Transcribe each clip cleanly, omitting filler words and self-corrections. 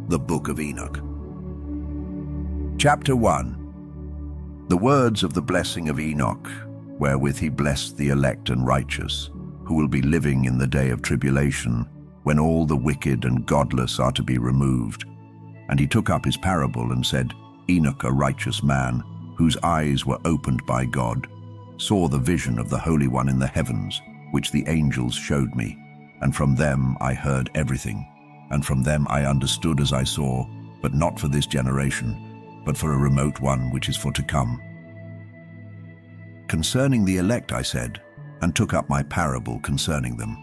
The Book of Enoch. Chapter 1. The words of the blessing of Enoch, wherewith he blessed the elect and righteous, who will be living in the day of tribulation, when all the wicked and godless are to be removed. And he took up his parable and said, Enoch, a righteous man, whose eyes were opened by God, saw the vision of the Holy One in the heavens, which the angels showed me, and from them I heard everything. And from them I understood as I saw, but not for this generation, but for a remote one which is for to come. Concerning the elect I said, and took up my parable concerning them,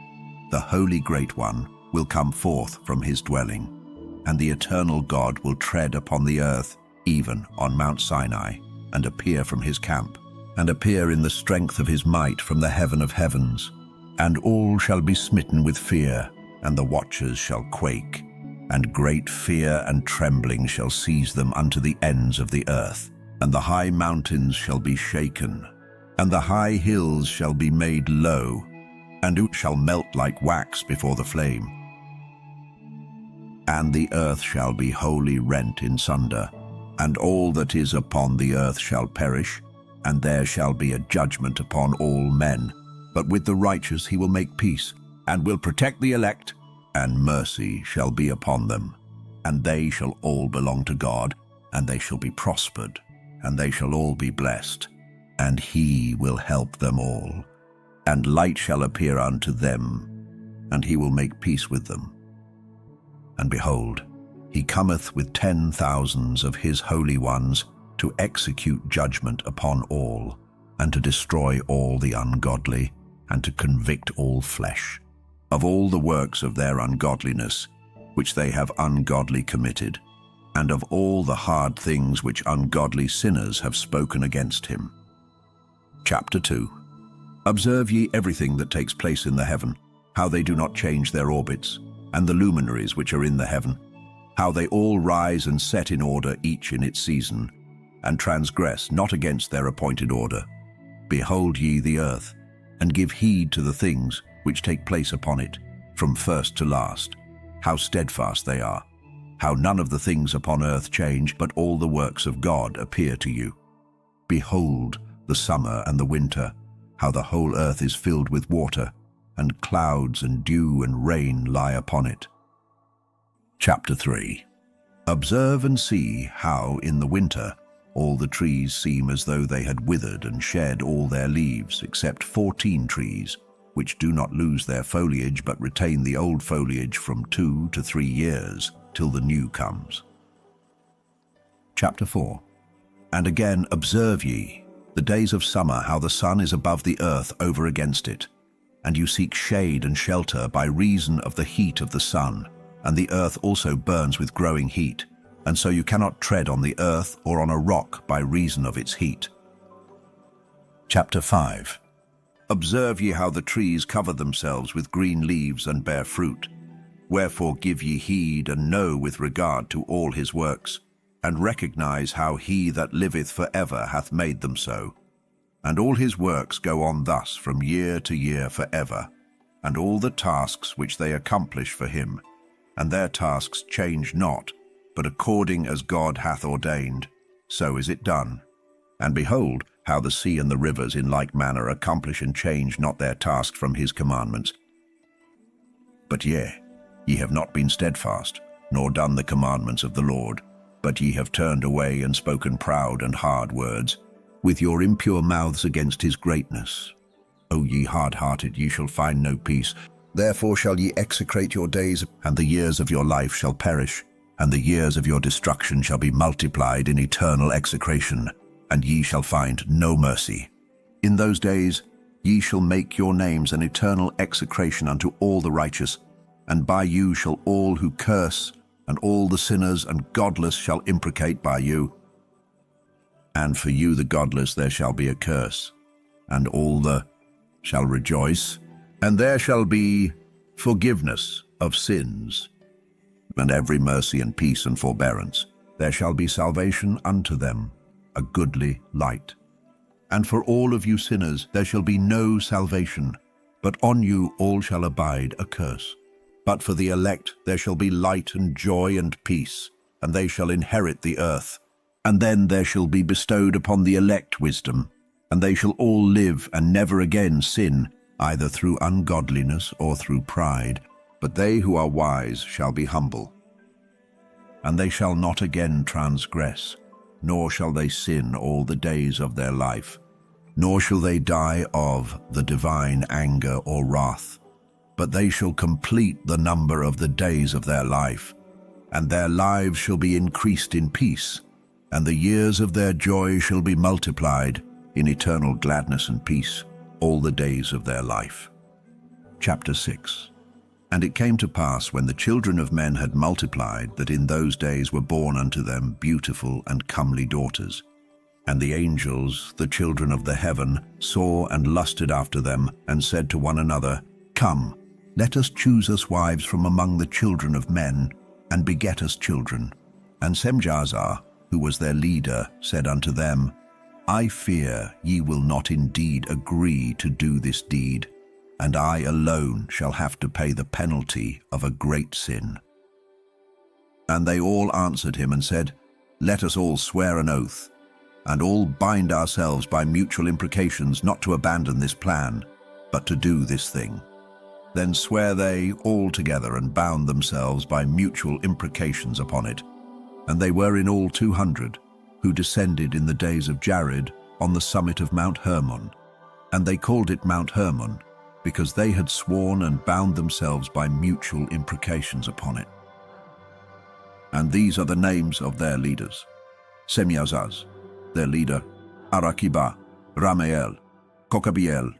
the Holy Great One will come forth from his dwelling, and the eternal God will tread upon the earth, even on Mount Sinai, and appear from his camp, and appear in the strength of his might from the heaven of heavens. And all shall be smitten with fear, and the watchers shall quake, and great fear and trembling shall seize them unto the ends of the earth. And the high mountains shall be shaken, and the high hills shall be made low, and it shall melt like wax before the flame. And the earth shall be wholly rent in sunder, and all that is upon the earth shall perish, and there shall be a judgment upon all men. But with the righteous he will make peace, and will protect the elect, and mercy shall be upon them. And they shall all belong to God, and they shall be prospered, and they shall all be blessed, and he will help them all. And light shall appear unto them, and he will make peace with them. And behold, he cometh with 10,000s of his holy ones to execute judgment upon all, and to destroy all the ungodly, and to convict all flesh of all the works of their ungodliness, which they have ungodly committed, and of all the hard things which ungodly sinners have spoken against him. Chapter 2. Observe ye everything that takes place in the heaven, how they do not change their orbits, and the luminaries which are in the heaven, how they all rise and set in order each in its season, and transgress not against their appointed order. Behold ye the earth, and give heed to the things which take place upon it, from first to last, how steadfast they are, how none of the things upon earth change, but all the works of God appear to you. Behold the summer and the winter, how the whole earth is filled with water, and clouds and dew and rain lie upon it. Chapter 3. Observe and see how in the winter all the trees seem as though they had withered and shed all their leaves, except 14 trees, which do not lose their foliage, but retain the old foliage from 2 to 3 years, till the new comes. Chapter 4. And again observe ye the days of summer, how the sun is above the earth over against it, and you seek shade and shelter by reason of the heat of the sun, and the earth also burns with growing heat, and so you cannot tread on the earth or on a rock by reason of its heat. Chapter 5. Observe ye how the trees cover themselves with green leaves and bear fruit. Wherefore give ye heed, and know with regard to all his works, and recognize how he that liveth for ever hath made them so. And all his works go on thus from year to year for ever, and all the tasks which they accomplish for him, and their tasks change not, but according as God hath ordained, so is it done. And behold, how the sea and the rivers in like manner accomplish and change not their task from his commandments. But ye have not been steadfast, nor done the commandments of the Lord, but ye have turned away and spoken proud and hard words, with your impure mouths against his greatness. O ye hard-hearted, ye shall find no peace. Therefore shall ye execrate your days, and the years of your life shall perish, and the years of your destruction shall be multiplied in eternal execration, and ye shall find no mercy. In those days ye shall make your names an eternal execration unto all the righteous, and by you shall all who curse, and all the sinners and godless shall imprecate by you. And for you the godless there shall be a curse, and all the shall rejoice, and there shall be forgiveness of sins, and every mercy and peace and forbearance. There shall be salvation unto them, a goodly light. And for all of you sinners there shall be no salvation, but on you all shall abide a curse. But for the elect there shall be light and joy and peace, and they shall inherit the earth. And then there shall be bestowed upon the elect wisdom, and they shall all live and never again sin, either through ungodliness or through pride. But they who are wise shall be humble. And they shall not again transgress, nor shall they sin all the days of their life, nor shall they die of the divine anger or wrath. But they shall complete the number of the days of their life, and their lives shall be increased in peace, and the years of their joy shall be multiplied in eternal gladness and peace all the days of their life. Chapter 6. And it came to pass, when the children of men had multiplied, that in those days were born unto them beautiful and comely daughters. And the angels, the children of the heaven, saw and lusted after them, and said to one another, Come, let us choose us wives from among the children of men, and beget us children. And Semjazzar, who was their leader, said unto them, I fear ye will not indeed agree to do this deed, and I alone shall have to pay the penalty of a great sin. And they all answered him and said, Let us all swear an oath, and all bind ourselves by mutual imprecations not to abandon this plan, but to do this thing. Then swear they all together, and bound themselves by mutual imprecations upon it. And they were in all 200, who descended in the days of Jared on the summit of Mount Hermon. And they called it Mount Hermon, because they had sworn and bound themselves by mutual imprecations upon it. And these are the names of their leaders: Semjazzaz, their leader, Arakibah, Ramael, Kokabiel,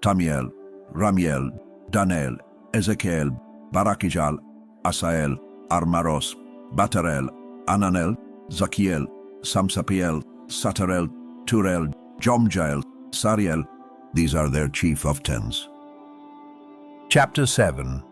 Tamiel, Ramiel, Daniel, Ezekiel, Barakijal, Asael, Armaros, Batarel, Ananel, Zakiel, Samsapiel, Satarel, Turel, Jomjael, Sariel. These are their chief of tens. Chapter 7.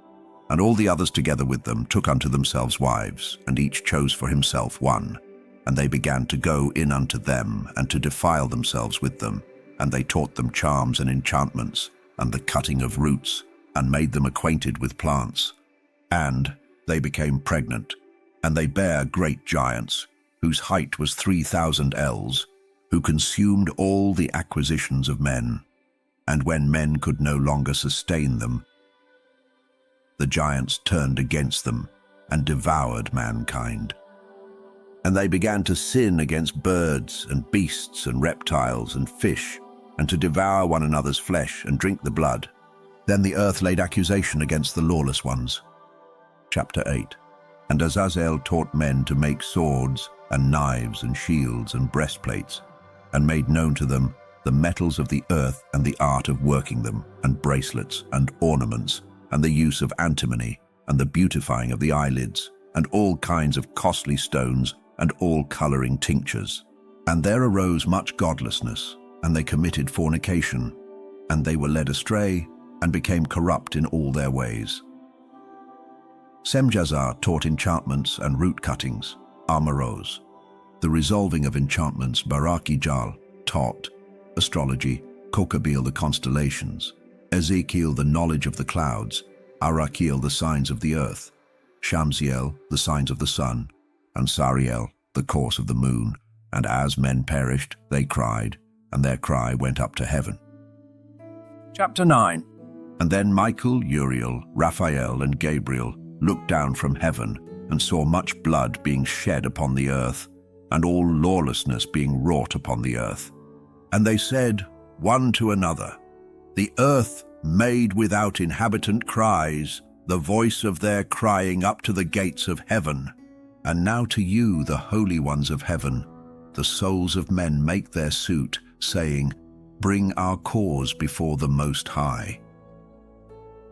And all the others together with them took unto themselves wives, and each chose for himself one. And they began to go in unto them, and to defile themselves with them. And they taught them charms and enchantments, and the cutting of roots, and made them acquainted with plants. And they became pregnant, and they bare great giants, whose height was 3,000 ells, who consumed all the acquisitions of men. And when men could no longer sustain them, the giants turned against them, and devoured mankind. And they began to sin against birds, and beasts, and reptiles, and fish, and to devour one another's flesh, and drink the blood. Then the earth laid accusation against the lawless ones. Chapter 8. And Azazel taught men to make swords, and knives, and shields, and breastplates, and made known to them the metals of the earth, and the art of working them, and bracelets, and ornaments, and the use of antimony, and the beautifying of the eyelids, and all kinds of costly stones, and all coloring tinctures. And there arose much godlessness, and they committed fornication, and they were led astray, and became corrupt in all their ways. Semjazzar taught enchantments and root cuttings, Armaros. The resolving of enchantments, Barakijal taught, astrology, Kokabil the constellations, Ezekiel the knowledge of the clouds, Arakiel the signs of the earth, Shamsiel the signs of the sun, and Sariel the course of the moon. And as men perished, they cried, and their cry went up to heaven. Chapter 9. And then Michael, Uriel, Raphael, and Gabriel looked down from heaven, and saw much blood being shed upon the earth, and all lawlessness being wrought upon the earth. And they said one to another, The earth made without inhabitant cries, the voice of their crying up to the gates of heaven. And now to you, the holy ones of heaven, the souls of men make their suit, saying, Bring our cause before the Most High.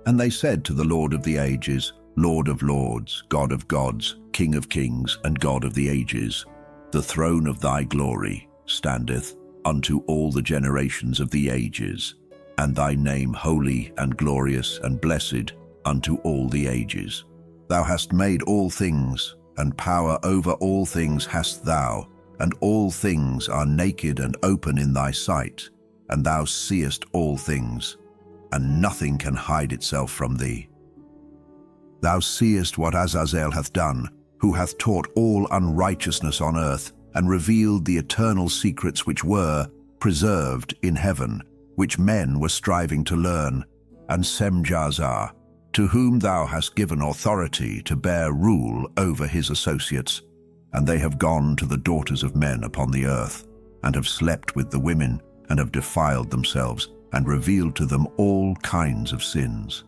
And they said to the Lord of the ages, Lord of lords, God of gods, King of kings, and God of the ages, the throne of thy glory standeth unto all the generations of the ages, and thy name holy and glorious and blessed unto all the ages. Thou hast made all things, and power over all things hast thou, and all things are naked and open in thy sight, and thou seest all things, and nothing can hide itself from thee. Thou seest what Azazel hath done, who hath taught all unrighteousness on earth, and revealed the eternal secrets which were preserved in heaven, which men were striving to learn, and Semjazzar, to whom thou hast given authority to bear rule over his associates, and they have gone to the daughters of men upon the earth, and have slept with the women, and have defiled themselves, and revealed to them all kinds of sins.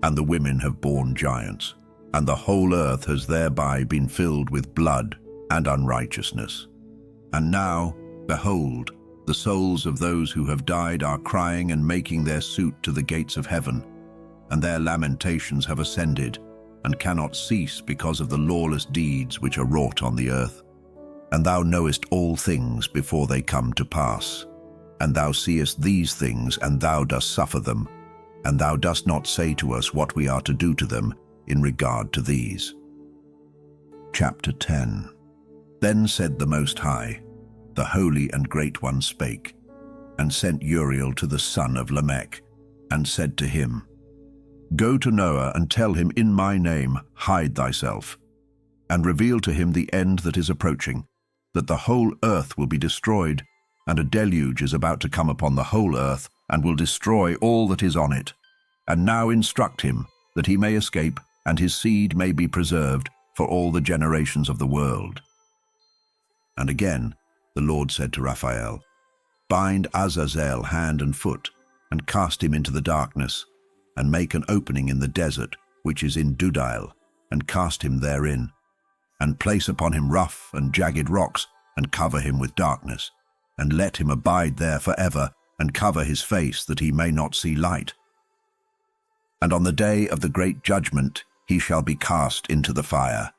And the women have borne giants, and the whole earth has thereby been filled with blood and unrighteousness. And now, behold, the souls of those who have died are crying and making their suit to the gates of heaven, and their lamentations have ascended, and cannot cease because of the lawless deeds which are wrought on the earth. And thou knowest all things before they come to pass. And thou seest these things, and thou dost suffer them, and thou dost not say to us what we are to do to them in regard to these. Chapter 10. Then said the Most High, the Holy and Great One spake, and sent Uriel to the son of Lamech, and said to him, Go to Noah, and tell him in my name, hide thyself, and reveal to him the end that is approaching, that the whole earth will be destroyed, and a deluge is about to come upon the whole earth, and will destroy all that is on it. And now instruct him, that he may escape, and his seed may be preserved for all the generations of the world. And again the Lord said to Raphael, Bind Azazel hand and foot, and cast him into the darkness, and make an opening in the desert, which is in Dudail, and cast him therein, and place upon him rough and jagged rocks, and cover him with darkness, and let him abide there forever, and cover his face, that he may not see light. And on the day of the great judgment he shall be cast into the fire,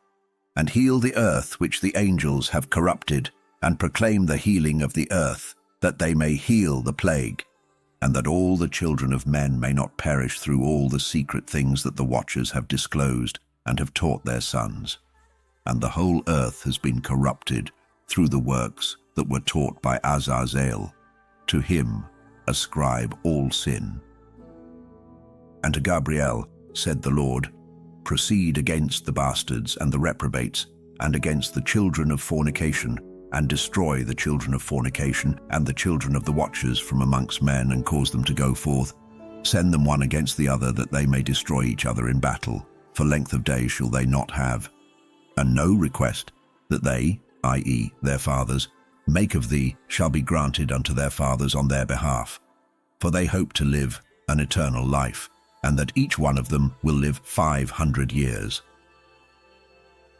and heal the earth which the angels have corrupted, and proclaim the healing of the earth, that they may heal the plague, and that all the children of men may not perish through all the secret things that the watchers have disclosed and have taught their sons. And the whole earth has been corrupted through the works that were taught by Azazel. To him ascribe all sin. And to Gabriel said the Lord, Proceed against the bastards and the reprobates, and against the children of fornication, and destroy the children of fornication and the children of the watchers from amongst men, and cause them to go forth. Send them one against the other, that they may destroy each other in battle. For length of days shall they not have. And no request that they, i.e. their fathers, make of thee shall be granted unto their fathers on their behalf. For they hope to live an eternal life, and that each one of them will live 500 years.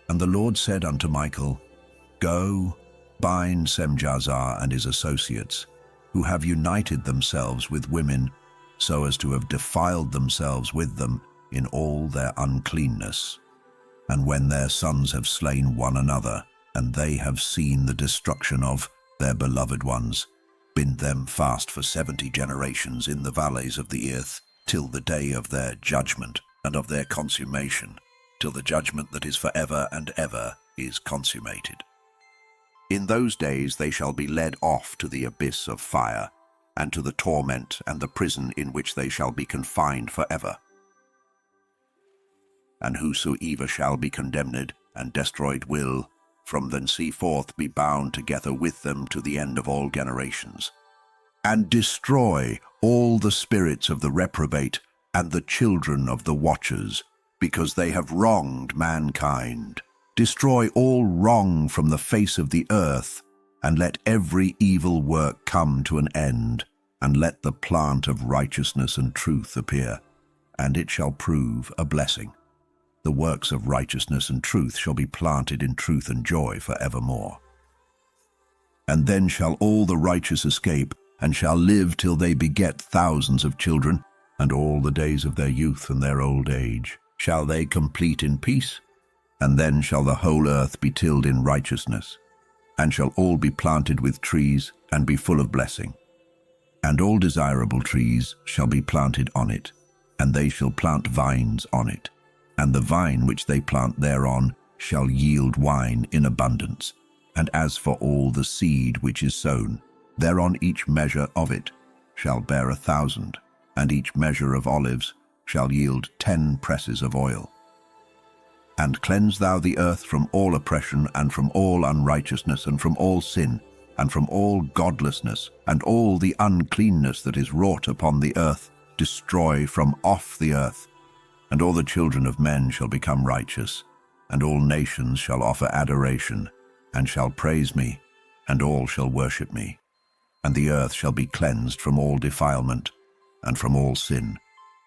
And the Lord said unto Michael, Go, bind Semjazzar and his associates, who have united themselves with women, so as to have defiled themselves with them in all their uncleanness. And when their sons have slain one another, and they have seen the destruction of their beloved ones, bind them fast for 70 generations in the valleys of the earth, till the day of their judgment and of their consummation, till the judgment that is for ever and ever is consummated. In those days they shall be led off to the abyss of fire, and to the torment and the prison in which they shall be confined for ever. And whosoever shall be condemned and destroyed will, from thenceforth be bound together with them to the end of all generations. And destroy all the spirits of the reprobate and the children of the watchers, because they have wronged mankind. Destroy all wrong from the face of the earth, and let every evil work come to an end, and let the plant of righteousness and truth appear, and it shall prove a blessing. The works of righteousness and truth shall be planted in truth and joy for evermore. And then shall all the righteous escape, and shall live till they beget thousands of children, and all the days of their youth and their old age shall they complete in peace. And then shall the whole earth be tilled in righteousness, and shall all be planted with trees, and be full of blessing. And all desirable trees shall be planted on it, and they shall plant vines on it. And the vine which they plant thereon shall yield wine in abundance. And as for all the seed which is sown, thereon each measure of it shall bear 1,000, and each measure of olives shall yield 10 presses of oil. And cleanse thou the earth from all oppression, and from all unrighteousness, and from all sin, and from all godlessness, and all the uncleanness that is wrought upon the earth, destroy from off the earth. And all the children of men shall become righteous, and all nations shall offer adoration, and shall praise me, and all shall worship me. And the earth shall be cleansed from all defilement, and from all sin,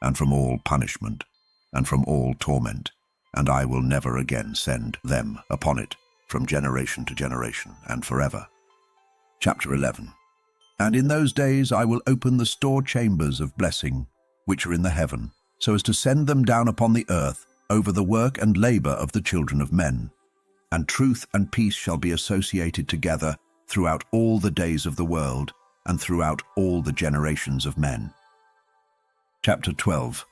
and from all punishment, and from all torment, and I will never again send them upon it, from generation to generation, and forever. Chapter 11. And in those days I will open the store chambers of blessing, which are in the heaven, so as to send them down upon the earth, over the work and labor of the children of men. And truth and peace shall be associated together throughout all the days of the world, and throughout all the generations of men. Chapter 12.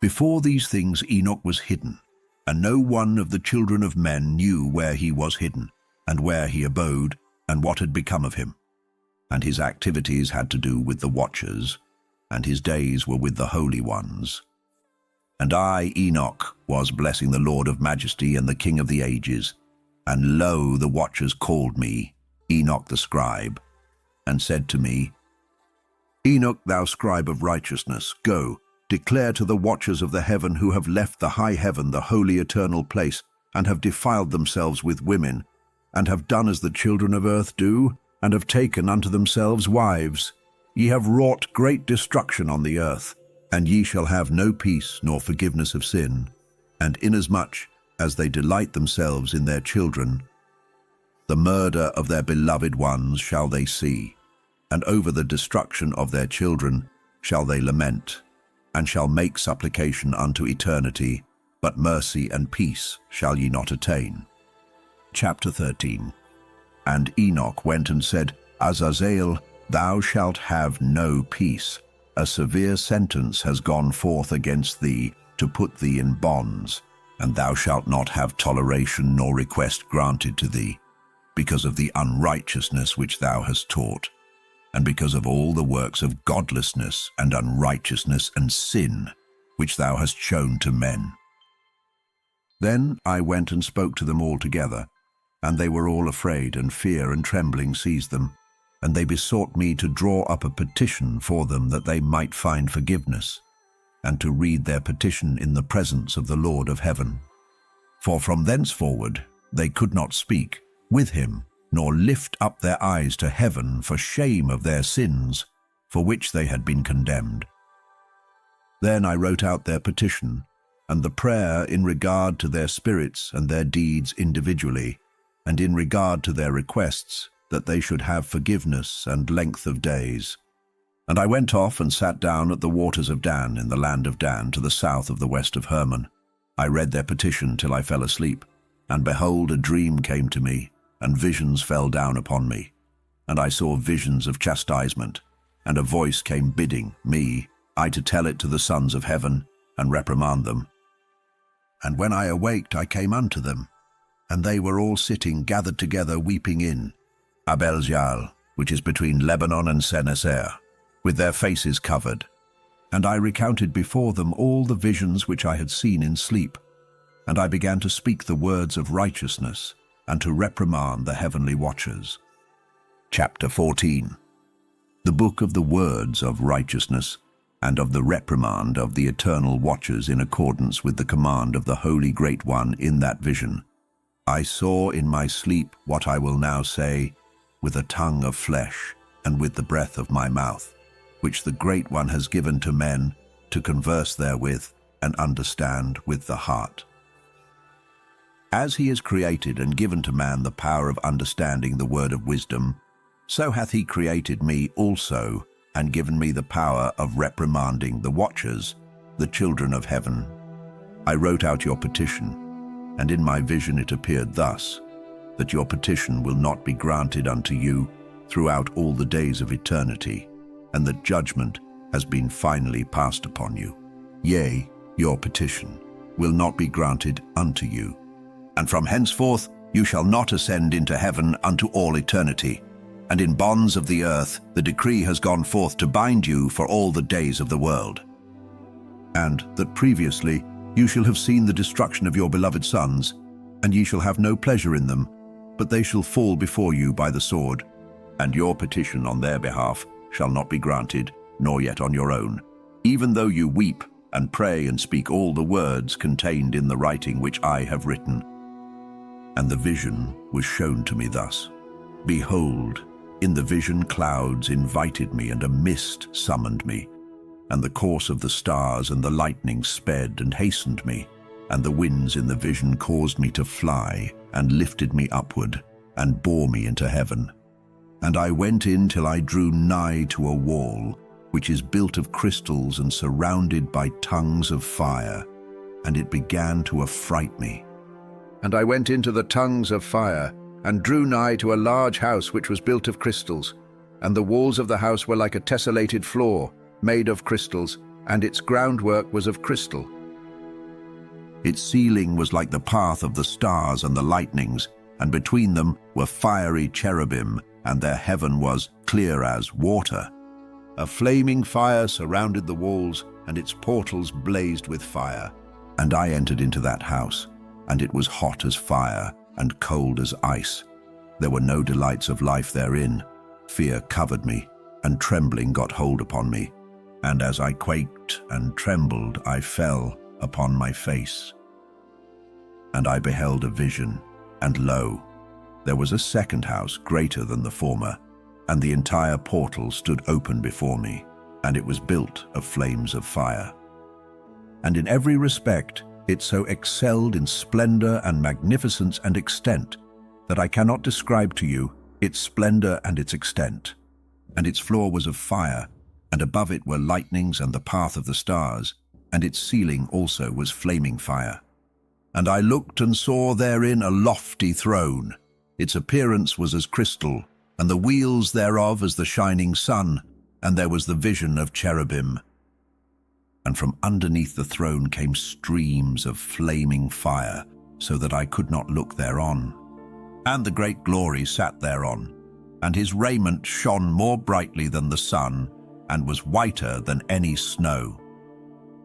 Before these things Enoch was hidden, and no one of the children of men knew where he was hidden, and where he abode, and what had become of him. And his activities had to do with the watchers, and his days were with the holy ones. And I, Enoch, was blessing the Lord of majesty and the King of the ages. And lo, the watchers called me, Enoch the scribe, and said to me, Enoch, thou scribe of righteousness, go, declare to the watchers of the heaven who have left the high heaven, the holy eternal place, and have defiled themselves with women, and have done as the children of earth do, and have taken unto themselves wives. Ye have wrought great destruction on the earth, and ye shall have no peace nor forgiveness of sin. And inasmuch as they delight themselves in their children, the murder of their beloved ones shall they see, and over the destruction of their children shall they lament, and shall make supplication unto eternity, but mercy and peace shall ye not attain. Chapter 13. And Enoch went and said, Azazel, thou shalt have no peace. A severe sentence has gone forth against thee, to put thee in bonds, and thou shalt not have toleration nor request granted to thee, because of the unrighteousness which thou hast taught, and because of all the works of godlessness and unrighteousness and sin, which thou hast shown to men. Then I went and spoke to them all together, and they were all afraid, and fear and trembling seized them. And they besought me to draw up a petition for them that they might find forgiveness, and to read their petition in the presence of the Lord of heaven. For from thenceforward they could not speak with him, nor lift up their eyes to heaven for shame of their sins, for which they had been condemned. Then I wrote out their petition, and the prayer in regard to their spirits and their deeds individually, and in regard to their requests, that they should have forgiveness and length of days. And I went off and sat down at the waters of Dan, in the land of Dan, to the south of the west of Hermon. I read their petition till I fell asleep, and behold, a dream came to me, and visions fell down upon me. And I saw visions of chastisement, and a voice came bidding me, I to tell it to the sons of heaven, and reprimand them. And when I awaked, I came unto them, and they were all sitting gathered together, weeping in Abel-Jaal, which is between Lebanon and Seneser, with their faces covered. And I recounted before them all the visions which I had seen in sleep, and I began to speak the words of righteousness, and to reprimand the heavenly watchers. Chapter 14. The book of the words of righteousness, and of the reprimand of the eternal watchers in accordance with the command of the Holy Great One in that vision. I saw in my sleep what I will now say, with a tongue of flesh, and with the breath of my mouth, which the Great One has given to men, to converse therewith, and understand with the heart. As he has created and given to man the power of understanding the word of wisdom, so hath he created me also, and given me the power of reprimanding the watchers, the children of heaven. I wrote out your petition, and in my vision it appeared thus, that your petition will not be granted unto you throughout all the days of eternity, and that judgment has been finally passed upon you. Yea, your petition will not be granted unto you. And from henceforth you shall not ascend into heaven unto all eternity. And in bonds of the earth the decree has gone forth to bind you for all the days of the world. and that previously you shall have seen the destruction of your beloved sons, and ye shall have no pleasure in them, but they shall fall before you by the sword, and your petition on their behalf shall not be granted, nor yet on your own, even though you weep and pray and speak all the words contained in the writing which I have written. And the vision was shown to me thus. Behold, in the vision clouds invited me, and a mist summoned me, and the course of the stars and the lightning sped and hastened me, and the winds in the vision caused me to fly, and lifted me upward, and bore me into heaven. And I went in till I drew nigh to a wall, which is built of crystals and surrounded by tongues of fire, and it began to affright me. And I went into the tongues of fire, and drew nigh to a large house which was built of crystals, and the walls of the house were like a tessellated floor, made of crystals, and its groundwork was of crystal. Its ceiling was like the path of the stars and the lightnings, and between them were fiery cherubim, and their heaven was clear as water. A flaming fire surrounded the walls, and its portals blazed with fire. And I entered into that house, and it was hot as fire, and cold as ice. There were no delights of life therein. Fear covered me, and trembling got hold upon me. And as I quaked and trembled, I fell upon my face. And I beheld a vision, and lo, there was a second house greater than the former, and the entire portal stood open before me, and it was built of flames of fire. And in every respect it so excelled in splendor and magnificence and extent that I cannot describe to you its splendor and its extent. And its floor was of fire, and above it were lightnings and the path of the stars, and its ceiling also was flaming fire. And I looked and saw therein a lofty throne. Its appearance was as crystal, and the wheels thereof as the shining sun, and there was the vision of cherubim. And from underneath the throne came streams of flaming fire, so that I could not look thereon. And the great glory sat thereon, and his raiment shone more brightly than the sun, and was whiter than any snow.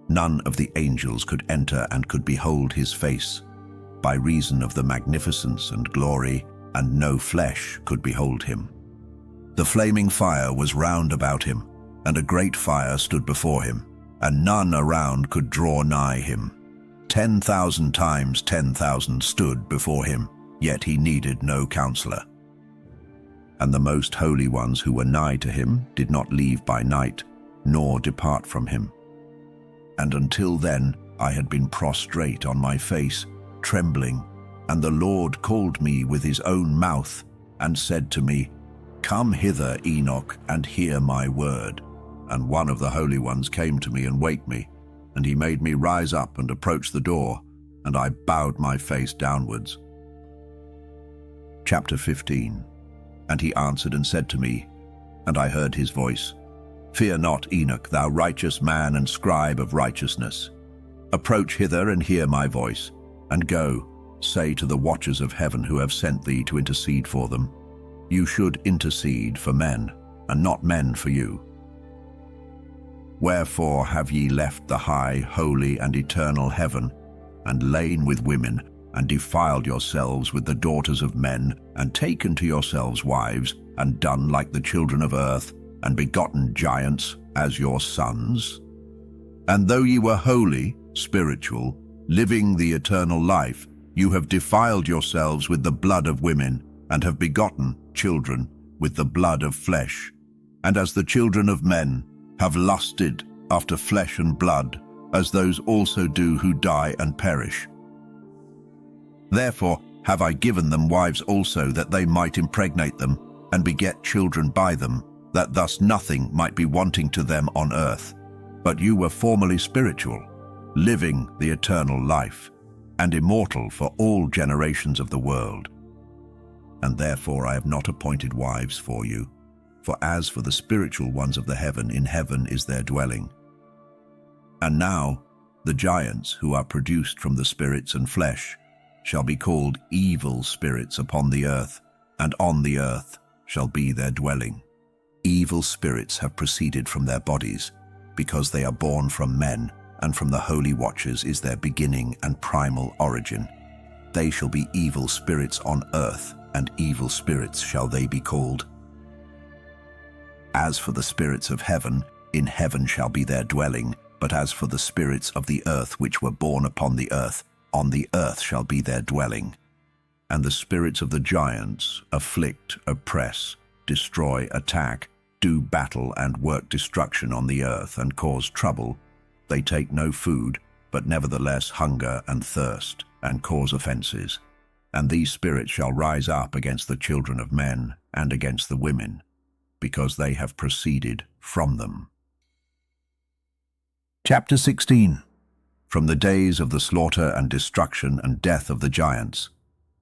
None of the angels could enter and could behold his face, by reason of the magnificence and glory, and no flesh could behold him. The flaming fire was round about him, and a great fire stood before him, and none around could draw nigh him. 10,000 times 10,000 stood before him, yet he needed no counselor. And the most holy ones who were nigh to him did not leave by night, nor depart from him. And until then I had been prostrate on my face, trembling, and the Lord called me with his own mouth, and said to me, Come hither, Enoch, and hear my word. And one of the holy ones came to me and waked me, and he made me rise up and approach the door, and I bowed my face downwards. Chapter 15. And he answered and said to me, and I heard his voice, Fear not, Enoch, thou righteous man and scribe of righteousness. Approach hither and hear my voice, and go, say to the watchers of heaven who have sent thee to intercede for them, You should intercede for men, and not men for you. Wherefore have ye left the high, holy, and eternal heaven, and lain with women, and defiled yourselves with the daughters of men, and taken to yourselves wives, and done like the children of earth, and begotten giants as your sons? And though ye were holy, spiritual, living the eternal life, you have defiled yourselves with the blood of women, and have begotten children with the blood of flesh, and as the children of men have lusted after flesh and blood, as those also do who die and perish. Therefore have I given them wives also, that they might impregnate them, and beget children by them, that thus nothing might be wanting to them on earth. But you were formerly spiritual, living the eternal life, and immortal for all generations of the world. And therefore I have not appointed wives for you, for as for the spiritual ones of the heaven, in heaven is their dwelling. And now the giants who are produced from the spirits and flesh shall be called evil spirits upon the earth, and on the earth shall be their dwelling. Evil spirits have proceeded from their bodies, because they are born from men, and from the holy watchers is their beginning and primal origin. They shall be evil spirits on earth, and evil spirits shall they be called. As for the spirits of heaven, in heaven shall be their dwelling, but as for the spirits of the earth which were born upon the earth shall be their dwelling. And the spirits of the giants afflict, oppress, destroy, attack, do battle and work destruction on the earth and cause trouble. They take no food, but nevertheless hunger and thirst, and cause offenses. And these spirits shall rise up against the children of men and against the women, because they have proceeded from them. Chapter 16. From the days of the slaughter and destruction and death of the giants,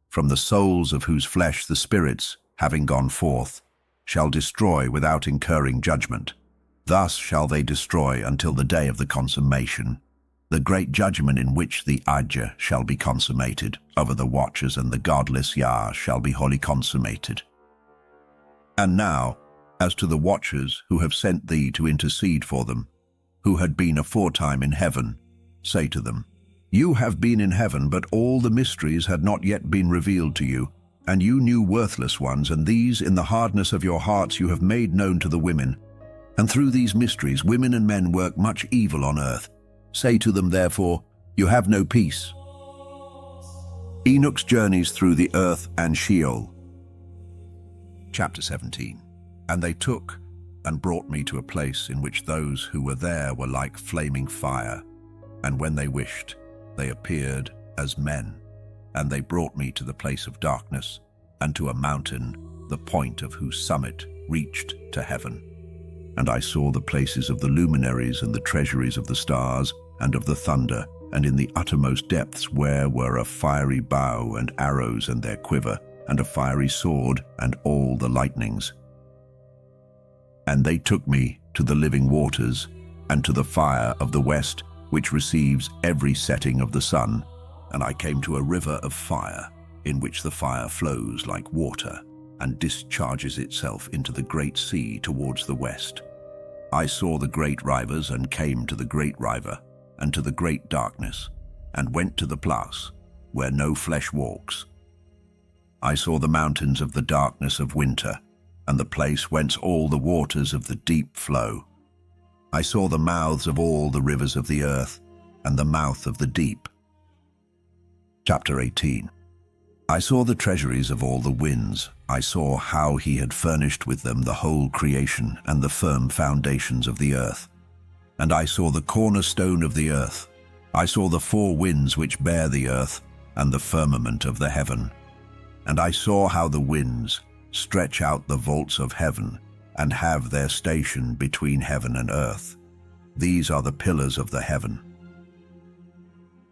from the souls of whose flesh the spirits, having gone forth, shall destroy without incurring judgment. Thus shall they destroy until the day of the consummation, the great judgment in which the Ajah shall be consummated over the watchers, and the godless Yah shall be wholly consummated. And now, as to the watchers who have sent thee to intercede for them, who had been aforetime in heaven, say to them, You have been in heaven, but all the mysteries had not yet been revealed to you, and you knew worthless ones, and these in the hardness of your hearts you have made known to the women. And through these mysteries women and men work much evil on earth. Say to them, therefore, You have no peace. Enoch's journeys through the earth and Sheol. Chapter 17. And they took and brought me to a place in which those who were there were like flaming fire, and when they wished, they appeared as men. And they brought me to the place of darkness, and to a mountain, the point of whose summit reached to heaven. And I saw the places of the luminaries and the treasuries of the stars and of the thunder, and in the uttermost depths where were a fiery bow and arrows and their quiver, and a fiery sword and all the lightnings. And they took me to the living waters, and to the fire of the west, which receives every setting of the sun. And I came to a river of fire, in which the fire flows like water, and discharges itself into the great sea towards the west. I saw the great rivers, and came to the great river, and to the great darkness, and went to the place where no flesh walks. I saw the mountains of the darkness of winter, and the place whence all the waters of the deep flow. I saw the mouths of all the rivers of the earth, and the mouth of the deep. Chapter 18. I saw the treasuries of all the winds. I saw how he had furnished with them the whole creation and the firm foundations of the earth. And I saw the cornerstone of the earth. I saw the four winds which bear the earth, and the firmament of the heaven. And I saw how the winds stretch out the vaults of heaven, and have their station between heaven and earth. These are the pillars of the heaven.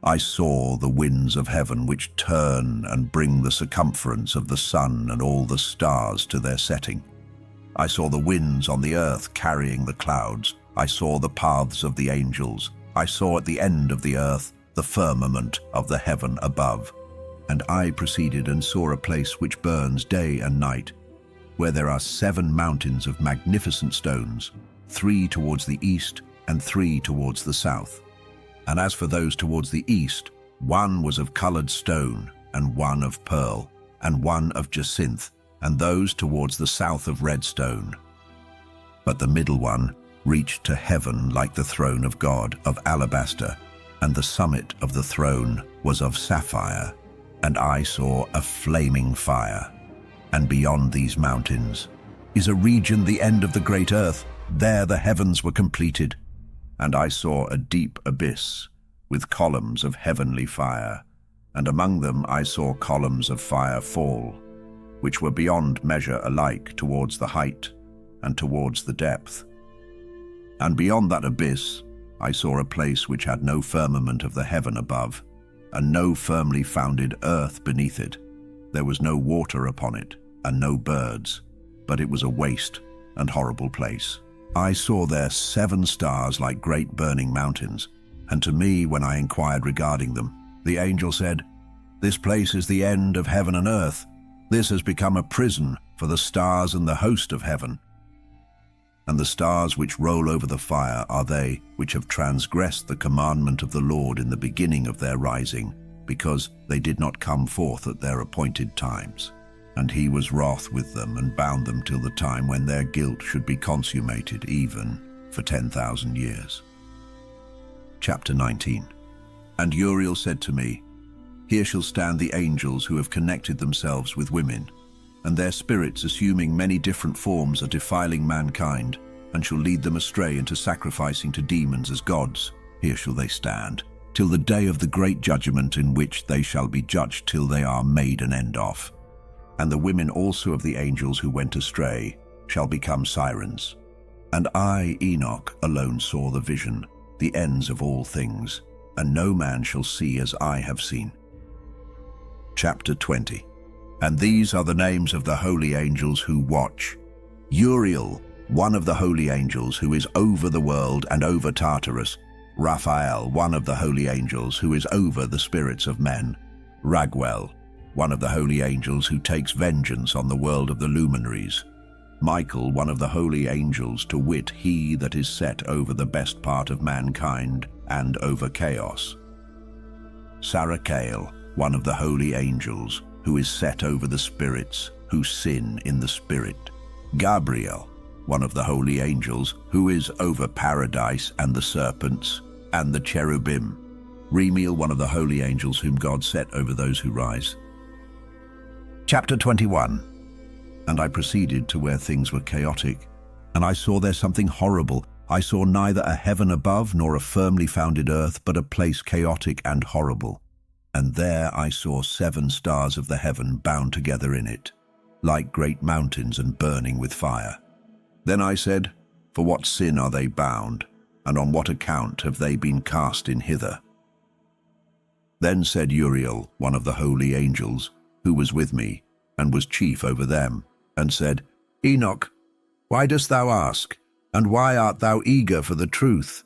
I saw the winds of heaven which turn and bring the circumference of the sun and all the stars to their setting. I saw the winds on the earth carrying the clouds. I saw the paths of the angels. I saw at the end of the earth the firmament of the heaven above. And I proceeded and saw a place which burns day and night, where there are 7 mountains of magnificent stones, 3 towards the east and 3 towards the south. And as for those towards the east, 1 was of colored stone, and 1 of pearl, and 1 of jacinth, and those towards the south of red stone. But the middle one reached to heaven like the throne of God of alabaster, and the summit of the throne was of sapphire. And I saw a flaming fire. And beyond these mountains is a region, the end of the great earth. There the heavens were completed. And I saw a deep abyss with columns of heavenly fire, and among them I saw columns of fire fall, which were beyond measure alike towards the height and towards the depth. And beyond that abyss I saw a place which had no firmament of the heaven above, and no firmly founded earth beneath it. There was no water upon it, and no birds, but it was a waste and horrible place. I saw there 7 stars like great burning mountains, and to me, when I inquired regarding them, the angel said, This place is the end of heaven and earth. This has become a prison for the stars and the host of heaven. and the stars which roll over the fire are they which have transgressed the commandment of the Lord in the beginning of their rising, because they did not come forth at their appointed times. And he was wroth with them and bound them till the time when their guilt should be consummated, even for 10,000 years. Chapter 19. And Uriel said to me, Here shall stand the angels who have connected themselves with women, and their spirits, assuming many different forms, are defiling mankind, and shall lead them astray into sacrificing to demons as gods. Here shall they stand, till the day of the great judgment, in which they shall be judged till they are made an end of. And the women also of the angels who went astray shall become sirens. And I, Enoch, alone saw the vision, the ends of all things, and no man shall see as I have seen. Chapter 20. And these are the names of the holy angels who watch. Uriel, one of the holy angels who is over the world and over Tartarus. Raphael, one of the holy angels who is over the spirits of men. Raguel, one of the holy angels who takes vengeance on the world of the luminaries. Michael, one of the holy angels, to wit, he that is set over the best part of mankind and over chaos. Sarachael, one of the holy angels, who is set over the spirits who sin in the spirit. Gabriel, one of the holy angels, who is over paradise and the serpents and the cherubim. Remiel, one of the holy angels whom God set over those who rise. Chapter 21. And I proceeded to where things were chaotic, and I saw there something horrible. I saw neither a heaven above nor a firmly founded earth, but a place chaotic and horrible. And there I saw 7 stars of the heaven bound together in it, like great mountains and burning with fire. Then I said, For what sin are they bound, and on what account have they been cast in hither? Then said Uriel, one of the holy angels, who was with me, and was chief over them, and said, Enoch, why dost thou ask, and why art thou eager for the truth?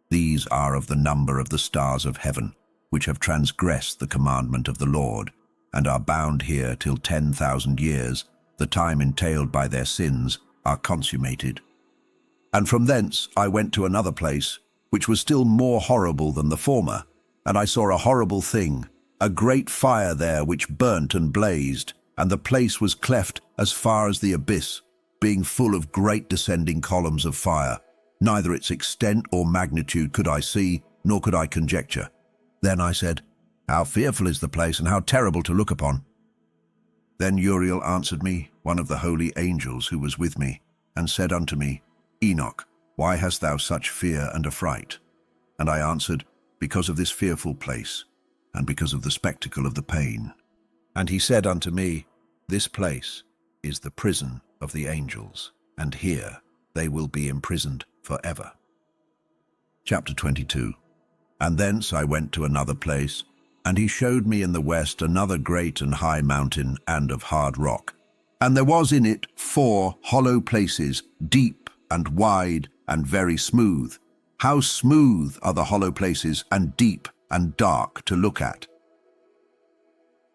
These are of the number of the stars of heaven, which have transgressed the commandment of the Lord, and are bound here till 10,000 years, the time entailed by their sins, are consummated. And from thence I went to another place, which was still more horrible than the former, and I saw a horrible thing, a great fire there which burnt and blazed, and the place was cleft as far as the abyss, being full of great descending columns of fire. Neither its extent or magnitude could I see, nor could I conjecture. Then I said, How fearful is the place, and how terrible to look upon! Then Uriel answered me, one of the holy angels who was with me, and said unto me, Enoch, why hast thou such fear and affright? And I answered, Because of this fearful place, and because of the spectacle of the pain. And he said unto me, This place is the prison of the angels, and here they will be imprisoned forever. Chapter 22. And thence I went to another place, and he showed me in the west another great and high mountain and of hard rock. And there was in it 4 hollow places, deep and wide and very smooth. How smooth are the hollow places, and deep and dark to look at!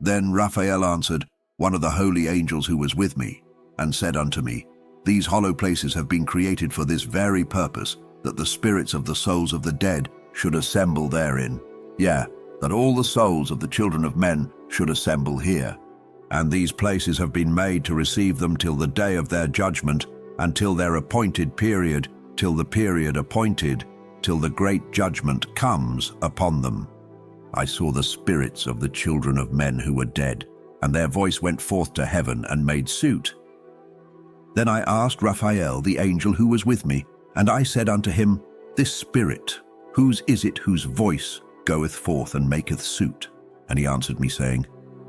Then Raphael answered, one of the holy angels who was with me, and said unto me, These hollow places have been created for this very purpose, that the spirits of the souls of the dead should assemble therein. Yea, that all the souls of the children of men should assemble here. And these places have been made to receive them till the day of their judgment, and till their appointed period, till the period appointed, till the great judgment comes upon them. I saw the spirits of the children of men who were dead, and their voice went forth to heaven and made suit. Then I asked Raphael, the angel who was with me, and I said unto him, This spirit, whose is it whose voice goeth forth and maketh suit? And he answered me, saying,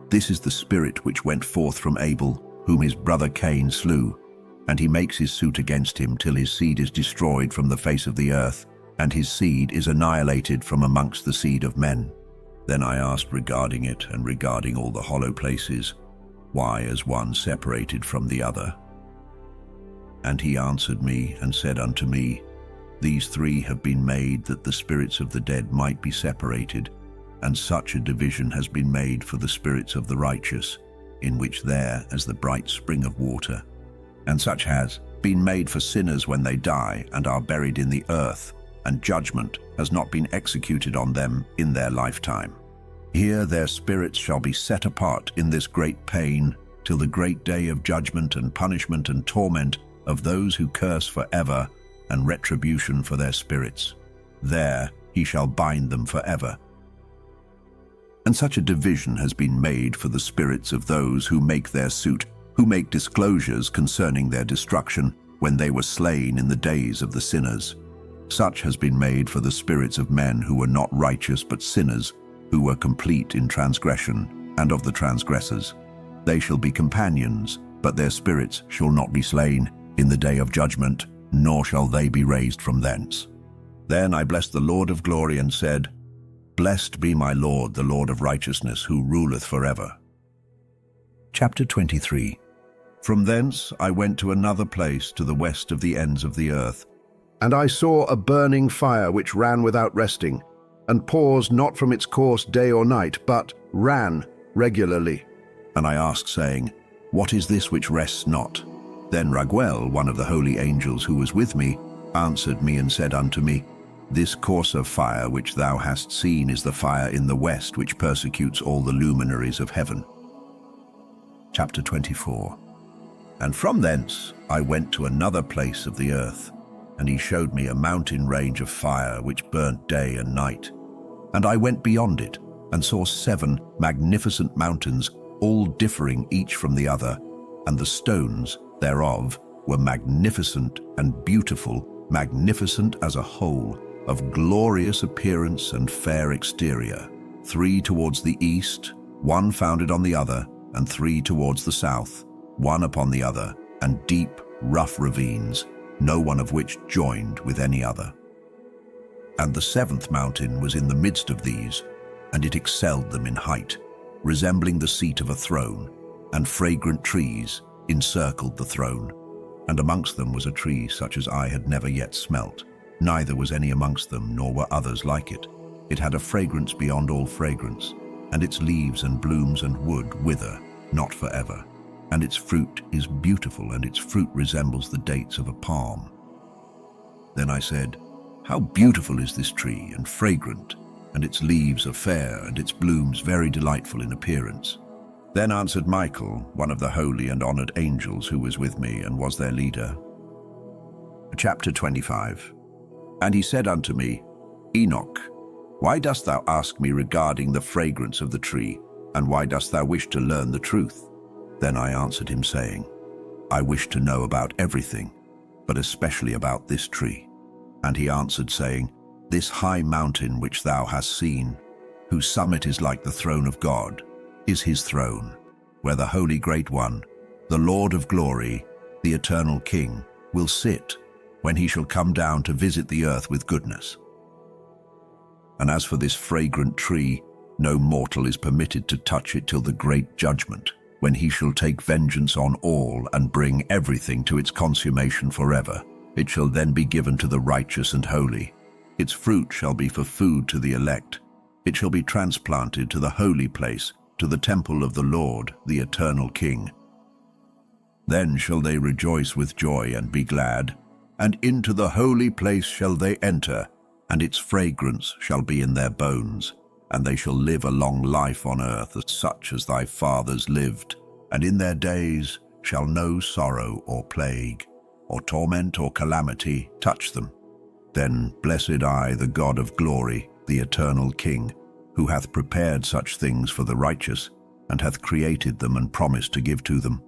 This is the spirit which went forth from Abel, whom his brother Cain slew, and he makes his suit against him till his seed is destroyed from the face of the earth, and his seed is annihilated from amongst the seed of men. Then I asked regarding it, and regarding all the hollow places, Why is one separated from the other? And he answered me, and said unto me, These 3 have been made that the spirits of the dead might be separated, and such a division has been made for the spirits of the righteous, in which there as the bright spring of water, and such has been made for sinners when they die and are buried in the earth, and judgment has not been executed on them in their lifetime. Here their spirits shall be set apart in this great pain, till the great day of judgment and punishment and torment of those who curse forever, and retribution for their spirits. There he shall bind them forever. And such a division has been made for the spirits of those who make their suit, who make disclosures concerning their destruction when they were slain in the days of the sinners. Such has been made for the spirits of men who were not righteous but sinners, who were complete in transgression, and of the transgressors. They shall be companions, but their spirits shall not be slain in the day of judgment, nor shall they be raised from thence. Then I blessed the Lord of glory and said, Blessed be my Lord, the Lord of righteousness, who ruleth forever. Chapter 23. From thence I went to another place to the west of the ends of the earth. And I saw a burning fire which ran without resting, and paused not from its course day or night, but ran regularly. And I asked, saying, What is this which rests not? Then Raguel, one of the holy angels who was with me, answered me and said unto me, This course of fire which thou hast seen is the fire in the west, which persecutes all the luminaries of heaven. Chapter 24. And from thence I went to another place of the earth, and he showed me a mountain range of fire which burnt day and night. And I went beyond it, and saw 7 magnificent mountains, all differing each from the other, and the stones thereof were magnificent and beautiful, magnificent as a whole, of glorious appearance and fair exterior. 3 towards the east, 1 founded on the other, and 3 towards the south, 1 upon the other, and deep, rough ravines, no one of which joined with any other. And the 7th mountain was in the midst of these, and it excelled them in height, resembling the seat of a throne, and fragrant trees encircled the throne. And amongst them was a tree such as I had never yet smelt, neither was any amongst them, nor were others like it. It had a fragrance beyond all fragrance, and its leaves and blooms and wood wither not forever. And its fruit is beautiful, and its fruit resembles the dates of a palm. Then I said, How beautiful is this tree, and fragrant, and its leaves are fair, and its blooms very delightful in appearance. Then answered Michael, one of the holy and honored angels who was with me, and was their leader. Chapter 25. And he said unto me, Enoch, why dost thou ask me regarding the fragrance of the tree, and why dost thou wish to learn the truth? Then I answered him, saying, I wish to know about everything, but especially about this tree. And he answered, saying, This high mountain which thou hast seen, whose summit is like the throne of God, is his throne, where the Holy Great One, the Lord of glory, the eternal King, will sit, when he shall come down to visit the earth with goodness. And as for this fragrant tree, no mortal is permitted to touch it till the great judgment, when he shall take vengeance on all and bring everything to its consummation forever. It shall then be given to the righteous and holy. Its fruit shall be for food to the elect. It shall be transplanted to the holy place, to the temple of the Lord, the eternal King. Then shall they rejoice with joy and be glad, and into the holy place shall they enter, and its fragrance shall be in their bones. And they shall live a long life on earth, such as thy fathers lived. And in their days shall no sorrow or plague, or torment or calamity touch them. Then blessed I, the God of glory, the eternal King, who hath prepared such things for the righteous, and hath created them and promised to give to them.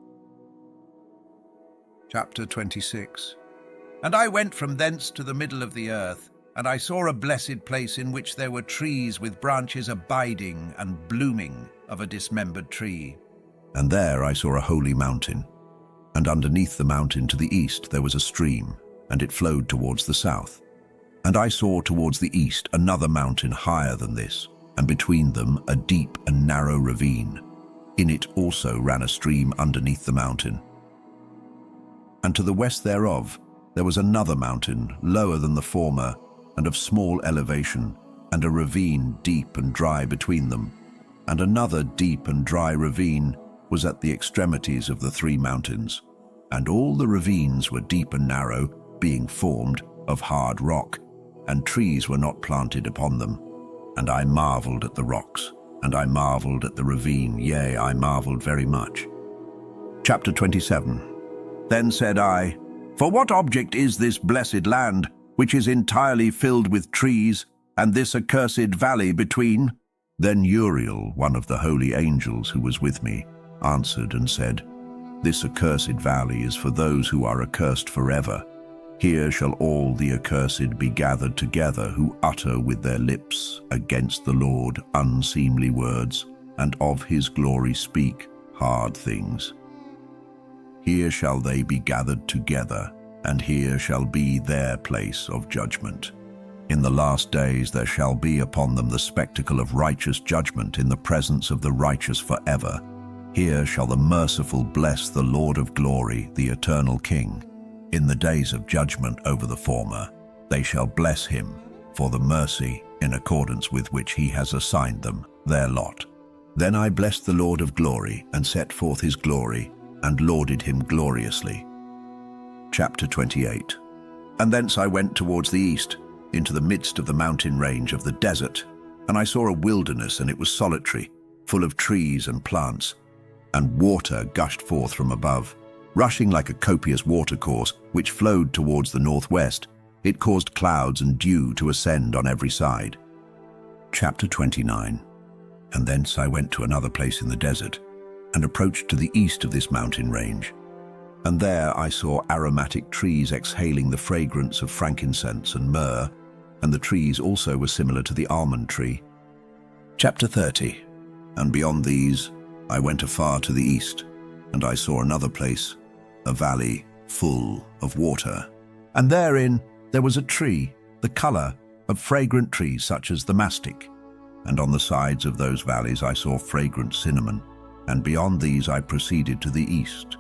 Chapter 26. And I went from thence to the middle of the earth, and I saw a blessed place in which there were trees with branches abiding and blooming of a dismembered tree. And there I saw a holy mountain. And underneath the mountain to the east there was a stream, and it flowed towards the south. And I saw towards the east another mountain higher than this, and between them a deep and narrow ravine. In it also ran a stream underneath the mountain. And to the west thereof there was another mountain, lower than the former, and of small elevation, and a ravine deep and dry between them. And another deep and dry ravine was at the extremities of the 3 mountains. and all the ravines were deep and narrow, being formed of hard rock, and trees were not planted upon them. And I marveled at the rocks, and I marveled at the ravine, yea, I marveled very much. Chapter 27. Then said I, For what object is this blessed land, which is entirely filled with trees, and this accursed valley between? Then Uriel, one of the holy angels who was with me, answered and said, This accursed valley is for those who are accursed forever. Here shall all the accursed be gathered together who utter with their lips against the Lord unseemly words, and of his glory speak hard things. Here shall they be gathered together, and here shall be their place of judgment. In the last days there shall be upon them the spectacle of righteous judgment in the presence of the righteous forever. Here shall the merciful bless the Lord of glory, the eternal King. In the days of judgment over the former, they shall bless him for the mercy in accordance with which he has assigned them their lot. Then I blessed the Lord of glory and set forth his glory and lauded him gloriously. Chapter 28. And thence I went towards the east, into the midst of the mountain range of the desert, and I saw a wilderness, and it was solitary, full of trees and plants, and water gushed forth from above. Rushing like a copious watercourse, which flowed towards the northwest, it caused clouds and dew to ascend on every side. Chapter 29. And thence I went to another place in the desert, and approached to the east of this mountain range. And there I saw aromatic trees exhaling the fragrance of frankincense and myrrh, and the trees also were similar to the almond tree. Chapter 30. And beyond these I went afar to the east, and I saw another place, a valley full of water. And therein there was a tree, the color of fragrant trees such as the mastic. And on the sides of those valleys I saw fragrant cinnamon, and beyond these I proceeded to the east.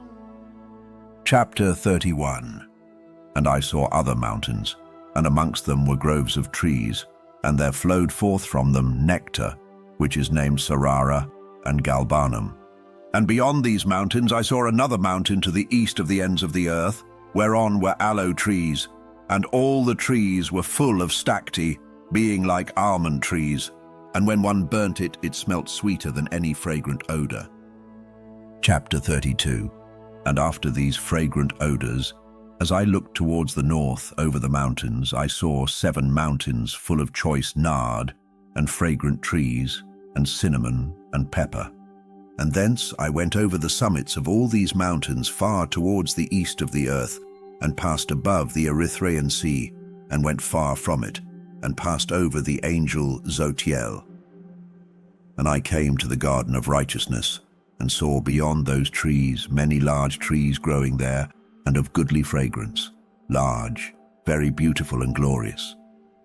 Chapter 31. And I saw other mountains, and amongst them were groves of trees, and there flowed forth from them nectar, which is named Sarara and Galbanum. And beyond these mountains I saw another mountain to the east of the ends of the earth, whereon were aloe trees, and all the trees were full of stacte, being like almond trees, and when one burnt it, it smelt sweeter than any fragrant odor. Chapter 32. And after these fragrant odors, as I looked towards the north over the mountains, I saw 7 mountains full of choice nard, and fragrant trees, and cinnamon, and pepper. And thence I went over the summits of all these mountains far towards the east of the earth, and passed above the Erythraean Sea, and went far from it, and passed over the angel Zotiel. And I came to the garden of righteousness, and saw beyond those trees many large trees growing there, and of goodly fragrance, large, very beautiful and glorious,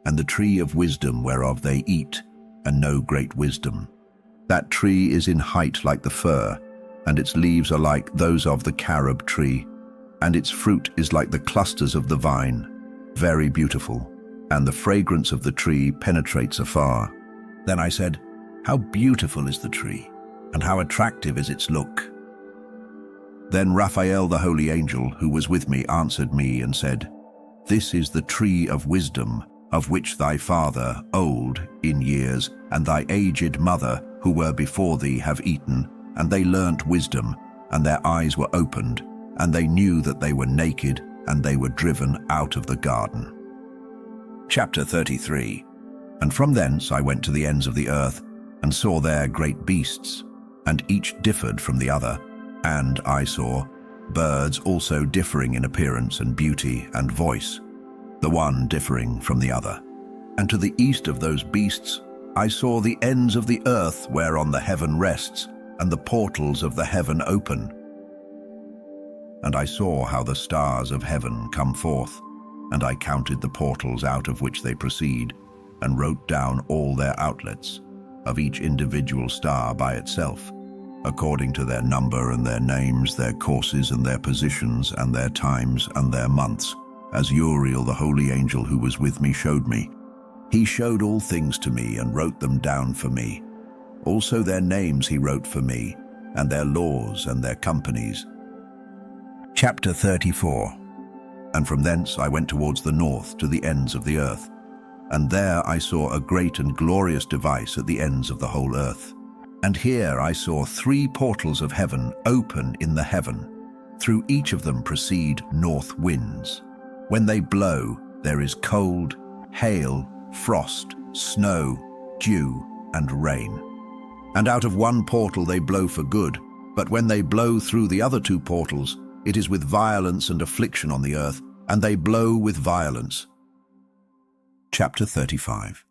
and the tree of wisdom whereof they eat, and know great wisdom. That tree is in height like the fir, and its leaves are like those of the carob tree, and its fruit is like the clusters of the vine, very beautiful, and the fragrance of the tree penetrates afar. Then I said, How beautiful is the tree, and how attractive is its look. Then Raphael the holy angel, who was with me, answered me and said, This is the tree of wisdom, of which thy father, old in years, and thy aged mother, who were before thee, have eaten, and they learnt wisdom, and their eyes were opened, and they knew that they were naked, and they were driven out of the garden. Chapter 33. And from thence I went to the ends of the earth, and saw there great beasts, and each differed from the other. And I saw birds also differing in appearance and beauty and voice, the one differing from the other. And to the east of those beasts I saw the ends of the earth whereon the heaven rests, and the portals of the heaven open. And I saw how the stars of heaven come forth, and I counted the portals out of which they proceed, and wrote down all their outlets, of each individual star by itself, according to their number and their names, their courses and their positions, and their times and their months, as Uriel the holy angel who was with me showed me. He showed all things to me and wrote them down for me. Also their names he wrote for me, and their laws and their companies. Chapter 34. And from thence I went towards the north to the ends of the earth. And there I saw a great and glorious device at the ends of the whole earth. And here I saw 3 portals of heaven open in the heaven. Through each of them proceed north winds. When they blow, there is cold, hail, frost, snow, dew, and rain. And out of one portal they blow for good, but when they blow through the other 2 portals, it is with violence and affliction on the earth, and they blow with violence. Chapter 35.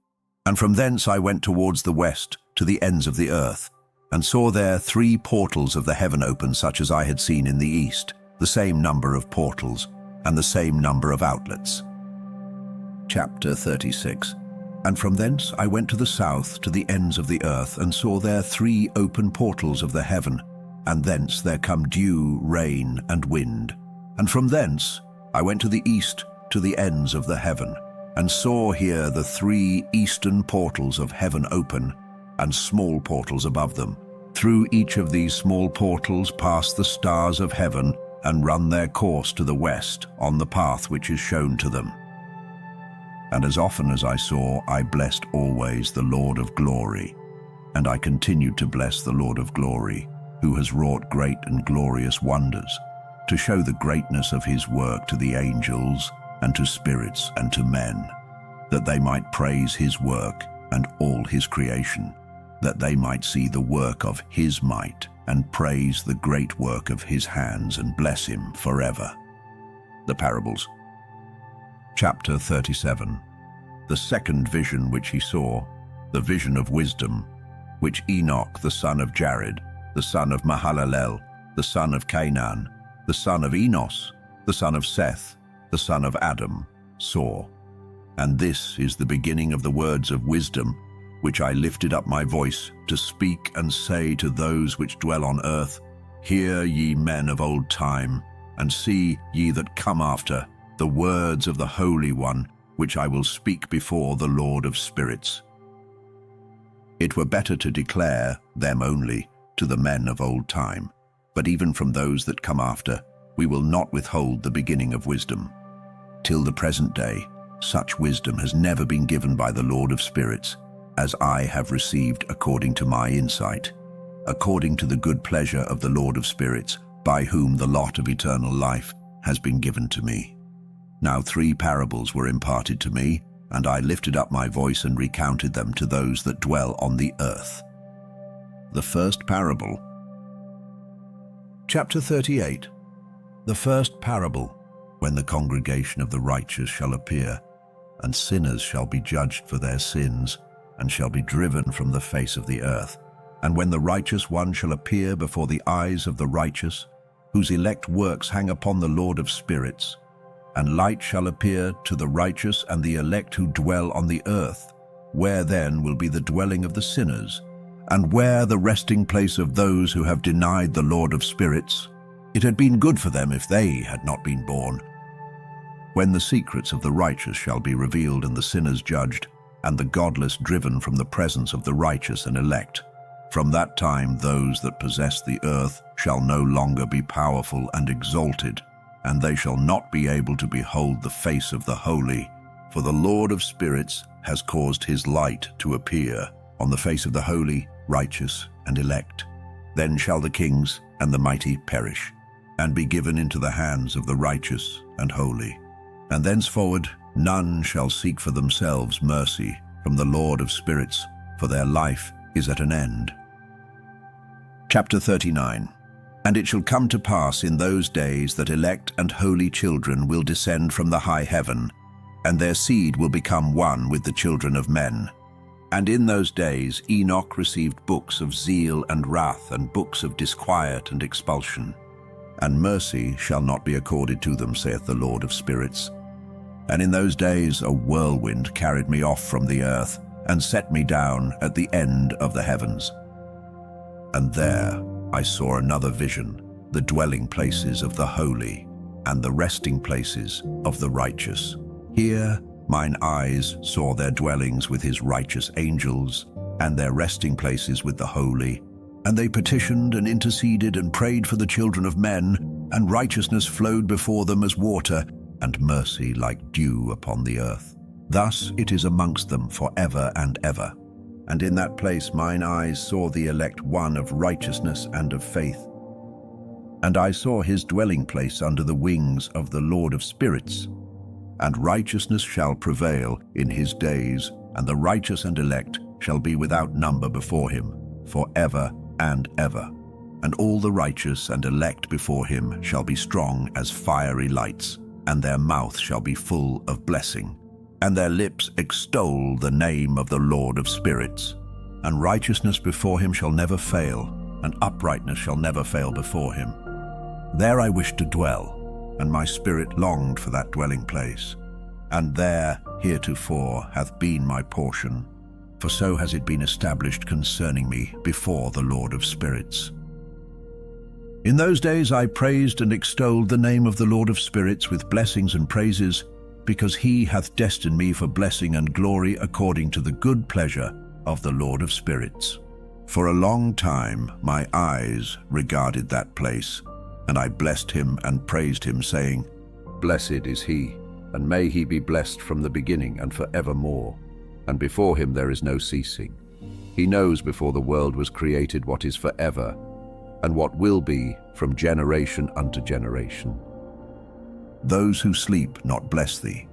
And from thence I went towards the west, to the ends of the earth, and saw there 3 portals of the heaven open, such as I had seen in the east, the same number of portals, and the same number of outlets. Chapter 36. And from thence I went to the south, to the ends of the earth, and saw there 3 open portals of the heaven, and thence there come dew, rain, and wind. And from thence I went to the east, to the ends of the heaven, and saw here the 3 eastern portals of heaven open, and small portals above them. Through each of these small portals pass the stars of heaven, and run their course to the west, on the path which is shown to them. And as often as I saw, I blessed always the Lord of glory. And I continued to bless the Lord of glory, who has wrought great and glorious wonders, to show the greatness of his work to the angels, and to spirits, and to men, that they might praise his work and all his creation, that they might see the work of his might, and praise the great work of his hands, and bless him forever. The parables. Chapter 37. The second vision which he saw, the vision of wisdom, which Enoch the son of Jared, the son of Mahalalel, the son of Canaan, the son of Enos, the son of Seth, the son of Adam, saw. And this is the beginning of the words of wisdom, which I lifted up my voice to speak and say to those which dwell on earth, Hear ye men of old time, and see ye that come after, the words of the Holy One, which I will speak before the Lord of spirits. It were better to declare them only to the men of old time, but even from those that come after, we will not withhold the beginning of wisdom. Till the present day, such wisdom has never been given by the Lord of spirits, as I have received according to my insight, according to the good pleasure of the Lord of spirits, by whom the lot of eternal life has been given to me. Now 3 parables were imparted to me, and I lifted up my voice and recounted them to those that dwell on the earth. The first parable. Chapter 38. The first parable, when the congregation of the righteous shall appear, and sinners shall be judged for their sins, and shall be driven from the face of the earth. And when the righteous one shall appear before the eyes of the righteous, whose elect works hang upon the Lord of spirits, and light shall appear to the righteous and the elect who dwell on the earth, where then will be the dwelling of the sinners, and where the resting place of those who have denied the Lord of spirits. It had been good for them if they had not been born. When the secrets of the righteous shall be revealed and the sinners judged, and the godless driven from the presence of the righteous and elect, from that time those that possess the earth shall no longer be powerful and exalted, and they shall not be able to behold the face of the holy, for the Lord of spirits has caused his light to appear on the face of the holy, righteous, and elect. Then shall the kings and the mighty perish, and be given into the hands of the righteous and holy. And thenceforward none shall seek for themselves mercy from the Lord of spirits, for their life is at an end. Chapter 39. And it shall come to pass in those days that elect and holy children will descend from the high heaven, and their seed will become one with the children of men. And in those days Enoch received books of zeal and wrath, and books of disquiet and expulsion. And mercy shall not be accorded to them, saith the Lord of spirits. And in those days a whirlwind carried me off from the earth, and set me down at the end of the heavens. And there I saw another vision, the dwelling places of the holy, and the resting places of the righteous. Here mine eyes saw their dwellings with his righteous angels, and their resting places with the holy. And they petitioned and interceded and prayed for the children of men, and righteousness flowed before them as water, and mercy like dew upon the earth. Thus it is amongst them for ever and ever. And in that place mine eyes saw the elect one of righteousness and of faith. And I saw his dwelling place under the wings of the Lord of spirits. And righteousness shall prevail in his days, and the righteous and elect shall be without number before him, for ever and ever. And all the righteous and elect before him shall be strong as fiery lights, and their mouth shall be full of blessing. And their lips extol the name of the Lord of spirits. And righteousness before him shall never fail, and uprightness shall never fail before him. There I wished to dwell, and my spirit longed for that dwelling place. And there heretofore hath been my portion, for so has it been established concerning me before the Lord of spirits. In those days I praised and extolled the name of the Lord of spirits with blessings and praises, because he hath destined me for blessing and glory according to the good pleasure of the Lord of spirits. For a long time my eyes regarded that place, and I blessed him and praised him, saying, Blessed is he, and may he be blessed from the beginning and for evermore. And before him there is no ceasing. He knows before the world was created what is forever, and what will be from generation unto generation. Those who sleep not bless thee.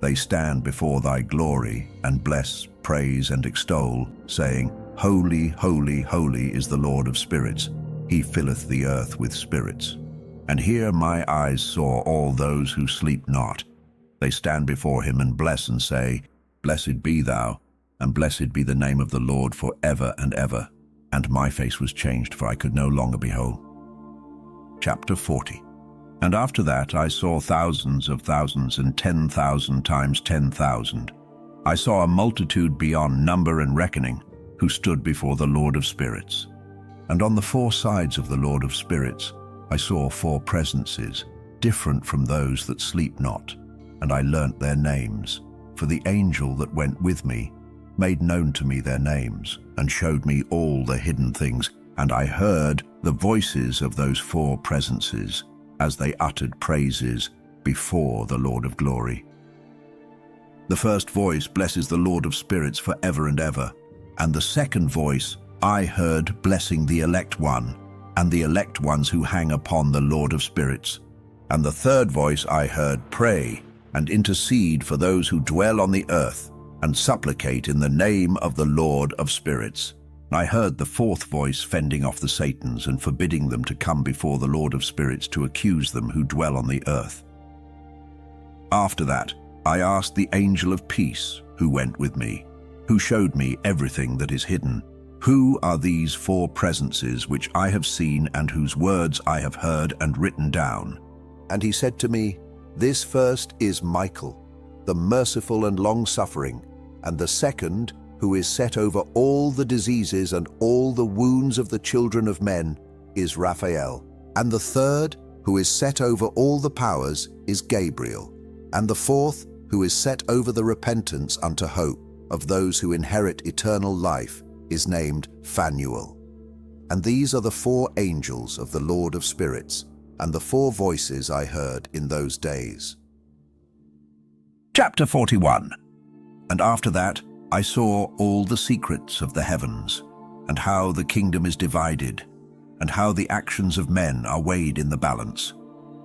They stand before thy glory, and bless, praise, and extol, saying, Holy, holy, holy is the Lord of spirits. He filleth the earth with spirits. And here my eyes saw all those who sleep not. They stand before him and bless and say, Blessed be thou, and blessed be the name of the Lord for ever and ever. And my face was changed, for I could no longer behold. Chapter 40. And after that I saw thousands of thousands and 10,000 times 10,000. I saw a multitude beyond number and reckoning, who stood before the Lord of spirits. And on the four sides of the Lord of spirits I saw four presences, different from those that sleep not, and I learnt their names. For the angel that went with me made known to me their names, and showed me all the hidden things. And I heard the voices of those four presences, as they uttered praises before the Lord of glory. The first voice blesses the Lord of spirits for ever and ever, and the second voice I heard blessing the elect one, and the elect ones who hang upon the Lord of spirits. And the third voice I heard pray and intercede for those who dwell on the earth, and supplicate in the name of the Lord of spirits. I heard the fourth voice fending off the Satans and forbidding them to come before the Lord of spirits to accuse them who dwell on the earth. After that, I asked the angel of peace who went with me, who showed me everything that is hidden. Who are these four presences which I have seen and whose words I have heard and written down? And he said to me, This first is Michael, the merciful and long-suffering, and the second, who is set over all the diseases and all the wounds of the children of men, is Raphael. And the third, who is set over all the powers, is Gabriel. And the fourth, who is set over the repentance unto hope of those who inherit eternal life, is named Phanuel. And these are the four angels of the Lord of spirits, and the four voices I heard in those days. Chapter 41. And after that I saw all the secrets of the heavens, and how the kingdom is divided, and how the actions of men are weighed in the balance.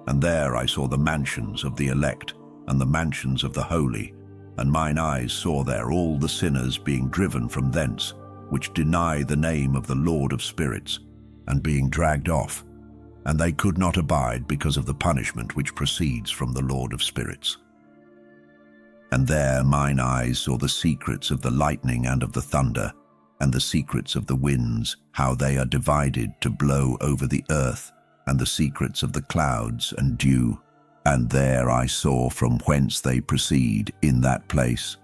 And there I saw the mansions of the elect, and the mansions of the holy, and mine eyes saw there all the sinners being driven from thence, which deny the name of the Lord of spirits, and being dragged off, and they could not abide because of the punishment which proceeds from the Lord of spirits. And there mine eyes saw the secrets of the lightning and of the thunder, and the secrets of the winds, how they are divided to blow over the earth, and the secrets of the clouds and dew. And there I saw from whence they proceed in that place,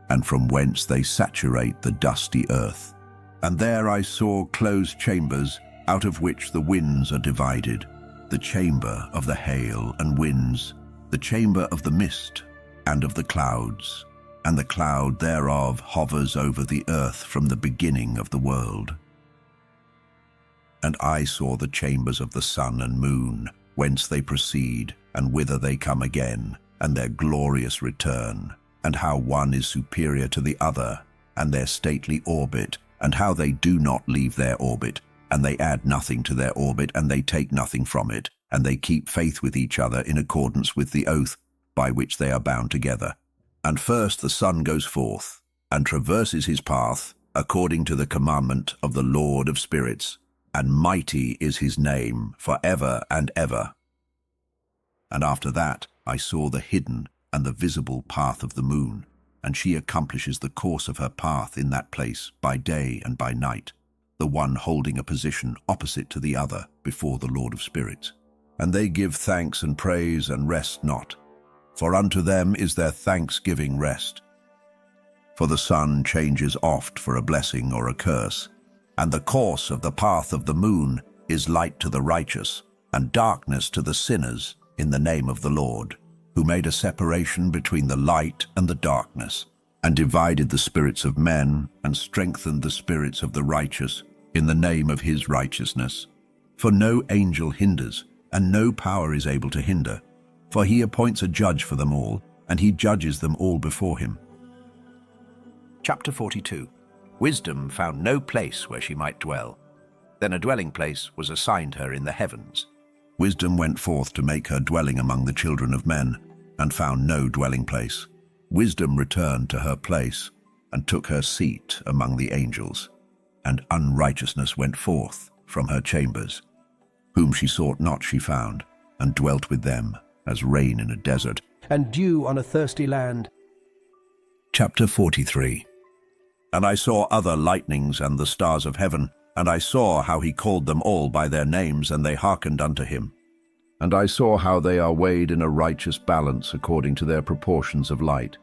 and from whence they saturate the dusty earth. And there I saw closed chambers, out of which the winds are divided, the chamber of the hail and winds, the chamber of the mist, and of the clouds, and the cloud thereof hovers over the earth from the beginning of the world. And I saw the chambers of the sun and moon, whence they proceed, and whither they come again, and their glorious return, and how one is superior to the other, and their stately orbit, and how they do not leave their orbit, and they add nothing to their orbit, and they take nothing from it, and they keep faith with each other in accordance with the oath by which they are bound together. And first the Son goes forth, and traverses his path, according to the commandment of the Lord of spirits, and mighty is his name for ever and ever. And after that I saw the hidden and the visible path of the moon, and she accomplishes the course of her path in that place by day and by night, the one holding a position opposite to the other before the Lord of spirits. And they give thanks and praise and rest not, for unto them is their thanksgiving rest. For the sun changes oft for a blessing or a curse, and the course of the path of the moon is light to the righteous, and darkness to the sinners, in the name of the Lord, who made a separation between the light and the darkness, and divided the spirits of men, and strengthened the spirits of the righteous, in the name of his righteousness. For no angel hinders, and no power is able to hinder, for he appoints a judge for them all, and he judges them all before him. Chapter 42. Wisdom found no place where she might dwell. Then a dwelling place was assigned her in the heavens. Wisdom went forth to make her dwelling among the children of men, and found no dwelling place. Wisdom returned to her place, and took her seat among the angels. And unrighteousness went forth from her chambers. Whom she sought not she found, and dwelt with them, as rain in a desert, and dew on a thirsty land. Chapter 43. And I saw other lightnings and the stars of heaven, and I saw how he called them all by their names, and they hearkened unto him. And I saw how they are weighed in a righteous balance according to their proportions of light.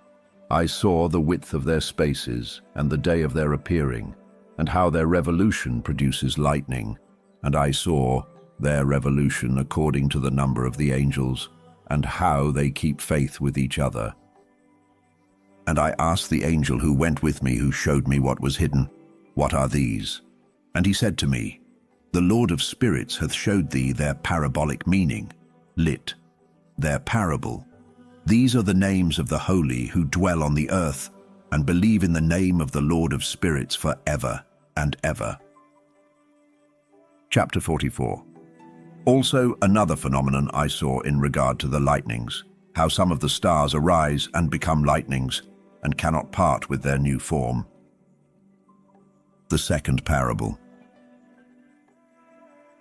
I saw the width of their spaces, and the day of their appearing, and how their revolution produces lightning. And I saw their revolution according to the number of the angels, and how they keep faith with each other. And I asked the angel who went with me, who showed me what was hidden, What are these? And he said to me, The Lord of spirits hath showed thee their parabolic meaning, lit, their parable. These are the names of the holy who dwell on the earth, and believe in the name of the Lord of spirits for ever and ever. Chapter 44. Also another phenomenon I saw in regard to the lightnings, how some of the stars arise and become lightnings, and cannot part with their new form. The second parable.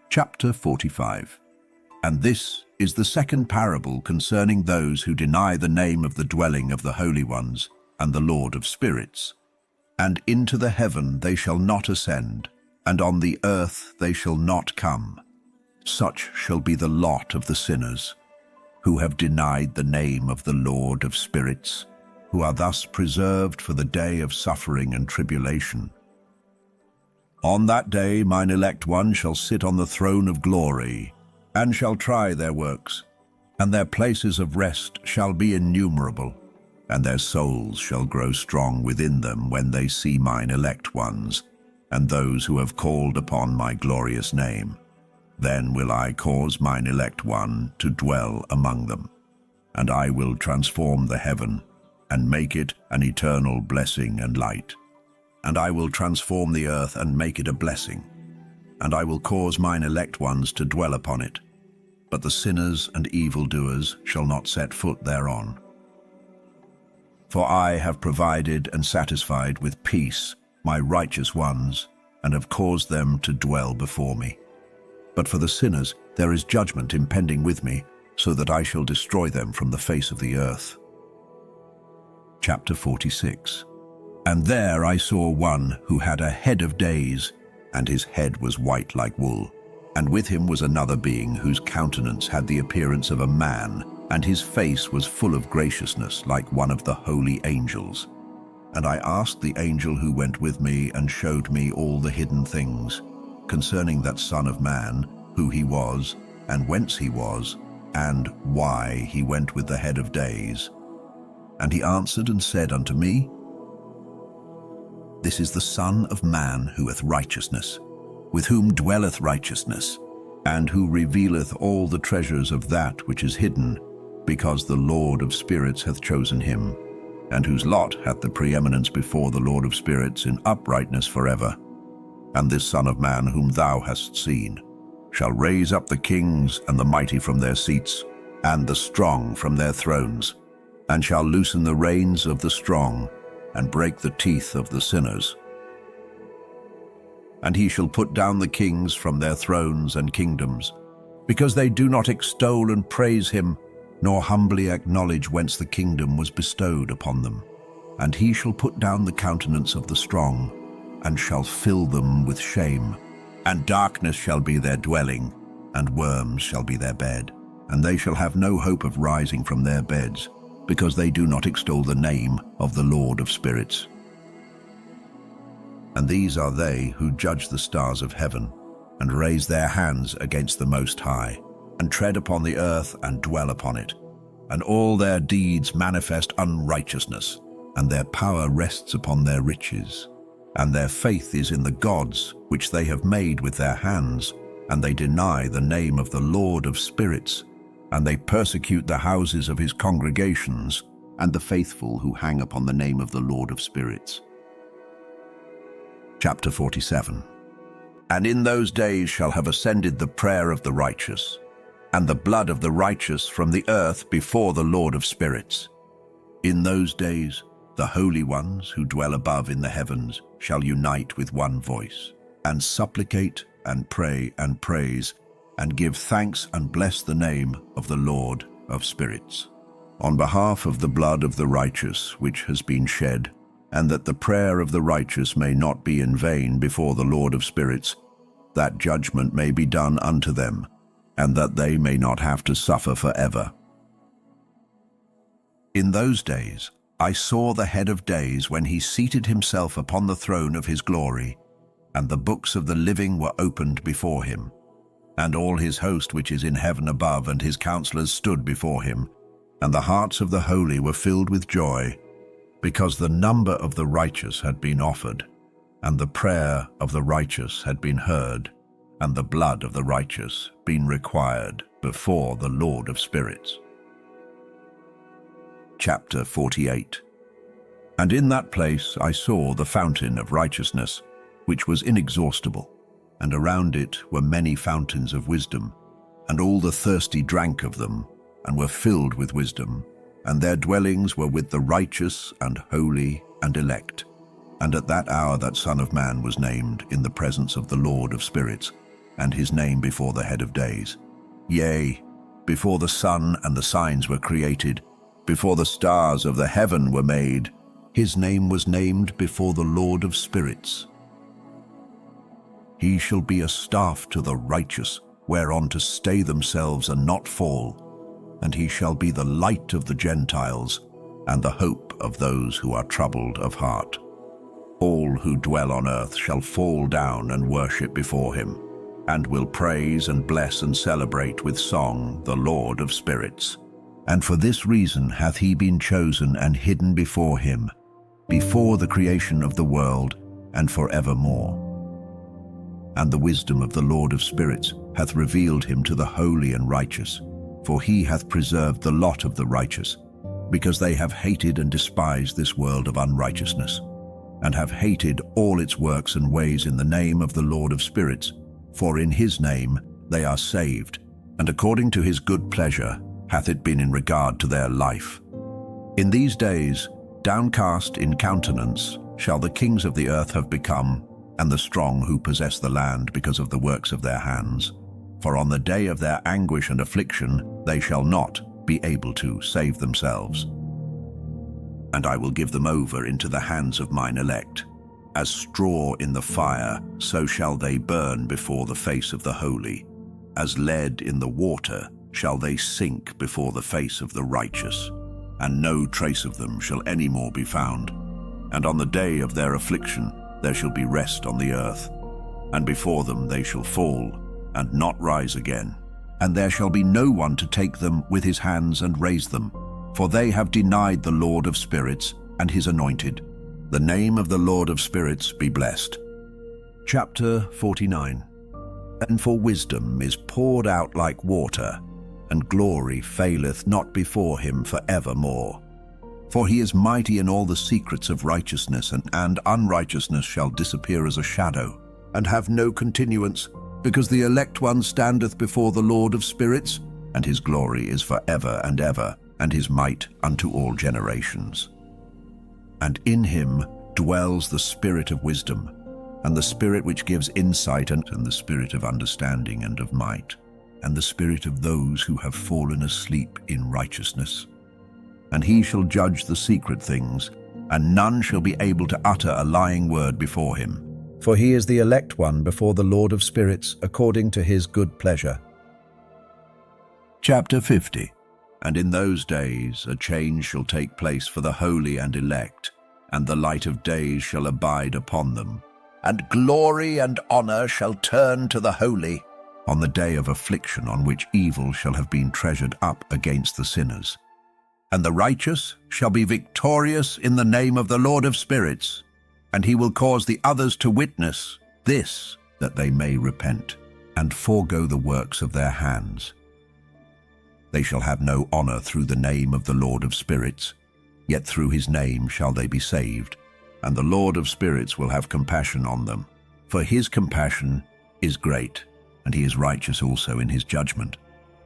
Chapter 45. And this is the second parable concerning those who deny the name of the dwelling of the holy ones and the Lord of spirits. And into the heaven they shall not ascend, and on the earth they shall not come. Such shall be the lot of the sinners, who have denied the name of the Lord of spirits, who are thus preserved for the day of suffering and tribulation. On that day mine elect one shall sit on the throne of glory, and shall try their works, and their places of rest shall be innumerable, and their souls shall grow strong within them when they see mine elect ones, and those who have called upon my glorious name. Then will I cause mine elect one to dwell among them, and I will transform the heaven, and make it an eternal blessing and light. And I will transform the earth and make it a blessing, and I will cause mine elect ones to dwell upon it. But the sinners and evildoers shall not set foot thereon. For I have provided and satisfied with peace my righteous ones, and have caused them to dwell before me. But for the sinners there is judgment impending with me, so that I shall destroy them from the face of the earth. Chapter 46. And there I saw one who had a head of days, and his head was white like wool. And with him was another being whose countenance had the appearance of a man, and his face was full of graciousness like one of the holy angels. And I asked the angel who went with me, and showed me all the hidden things concerning that Son of Man, who he was, and whence he was, and why he went with the head of days. And he answered and said unto me, This is the Son of Man who hath righteousness, with whom dwelleth righteousness, and who revealeth all the treasures of that which is hidden, because the Lord of spirits hath chosen him, and whose lot hath the preeminence before the Lord of spirits in uprightness forever. And this Son of Man whom thou hast seen shall raise up the kings and the mighty from their seats, and the strong from their thrones, and shall loosen the reins of the strong, and break the teeth of the sinners. And he shall put down the kings from their thrones and kingdoms, because they do not extol and praise him, nor humbly acknowledge whence the kingdom was bestowed upon them. And he shall put down the countenance of the strong, and shall fill them with shame. And darkness shall be their dwelling, and worms shall be their bed. And they shall have no hope of rising from their beds, because they do not extol the name of the Lord of spirits. And these are they who judge the stars of heaven, and raise their hands against the Most High, and tread upon the earth and dwell upon it. And all their deeds manifest unrighteousness, and their power rests upon their riches. And their faith is in the gods which they have made with their hands, and they deny the name of the Lord of spirits, and they persecute the houses of his congregations, and the faithful who hang upon the name of the Lord of spirits. Chapter 47. And in those days shall have ascended the prayer of the righteous, and the blood of the righteous from the earth before the Lord of spirits. In those days the holy ones who dwell above in the heavens shall unite with one voice, and supplicate and pray and praise, and give thanks and bless the name of the Lord of spirits, on behalf of the blood of the righteous which has been shed, and that the prayer of the righteous may not be in vain before the Lord of spirits, that judgment may be done unto them, and that they may not have to suffer forever. In those days I saw the head of days when he seated himself upon the throne of his glory, and the books of the living were opened before him. And all his host which is in heaven above and his counselors stood before him, and the hearts of the holy were filled with joy, because the number of the righteous had been offered, and the prayer of the righteous had been heard, and the blood of the righteous been required before the Lord of spirits. Chapter 48. And in that place I saw the fountain of righteousness, which was inexhaustible, and around it were many fountains of wisdom, and all the thirsty drank of them, and were filled with wisdom, and their dwellings were with the righteous and holy and elect. And at that hour that Son of Man was named in the presence of the Lord of spirits, and his name before the head of days. Yea, before the sun and the signs were created, before the stars of the heaven were made, his name was named before the Lord of spirits. He shall be a staff to the righteous, whereon to stay themselves and not fall, and he shall be the light of the Gentiles, and the hope of those who are troubled of heart. All who dwell on earth shall fall down and worship before him, and will praise and bless and celebrate with song the Lord of spirits. And for this reason hath he been chosen and hidden before him, before the creation of the world, and forevermore. And the wisdom of the Lord of spirits hath revealed him to the holy and righteous, for he hath preserved the lot of the righteous, because they have hated and despised this world of unrighteousness, and have hated all its works and ways in the name of the Lord of spirits, for in his name they are saved, and according to his good pleasure hath it been in regard to their life. In these days, downcast in countenance, shall the kings of the earth have become, and the strong who possess the land because of the works of their hands. For on the day of their anguish and affliction they shall not be able to save themselves. And I will give them over into the hands of mine elect. As straw in the fire, so shall they burn before the face of the holy. As lead in the water, shall they sink before the face of the righteous, and no trace of them shall any more be found. And on the day of their affliction there shall be rest on the earth, and before them they shall fall, and not rise again. And there shall be no one to take them with his hands and raise them, for they have denied the Lord of spirits and his anointed. The name of the Lord of spirits be blessed. Chapter 49. And for wisdom is poured out like water, and glory faileth not before him for evermore. For he is mighty in all the secrets of righteousness, and unrighteousness shall disappear as a shadow, and have no continuance, because the elect one standeth before the Lord of spirits, and his glory is for ever and ever, and his might unto all generations. And in him dwells the spirit of wisdom, and the spirit which gives insight, and the spirit of understanding and of might, and the spirit of those who have fallen asleep in righteousness. And he shall judge the secret things, and none shall be able to utter a lying word before him. For he is the elect one before the Lord of spirits, according to his good pleasure. Chapter 50. And in those days a change shall take place for the holy and elect, and the light of days shall abide upon them. And glory and honor shall turn to the holy, on the day of affliction on which evil shall have been treasured up against the sinners. And the righteous shall be victorious in the name of the Lord of spirits, and he will cause the others to witness this, that they may repent, and forego the works of their hands. They shall have no honor through the name of the Lord of spirits, yet through his name shall they be saved. And the Lord of spirits will have compassion on them, for his compassion is great, and he is righteous also in his judgment.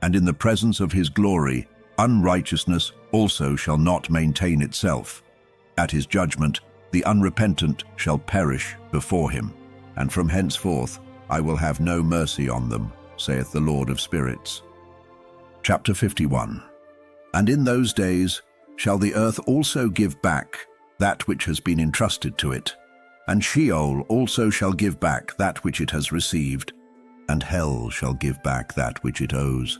And in the presence of his glory, unrighteousness also shall not maintain itself. At his judgment, the unrepentant shall perish before him, and from henceforth I will have no mercy on them, saith the Lord of spirits. Chapter 51. And in those days shall the earth also give back that which has been entrusted to it, and Sheol also shall give back that which it has received, and hell shall give back that which it owes.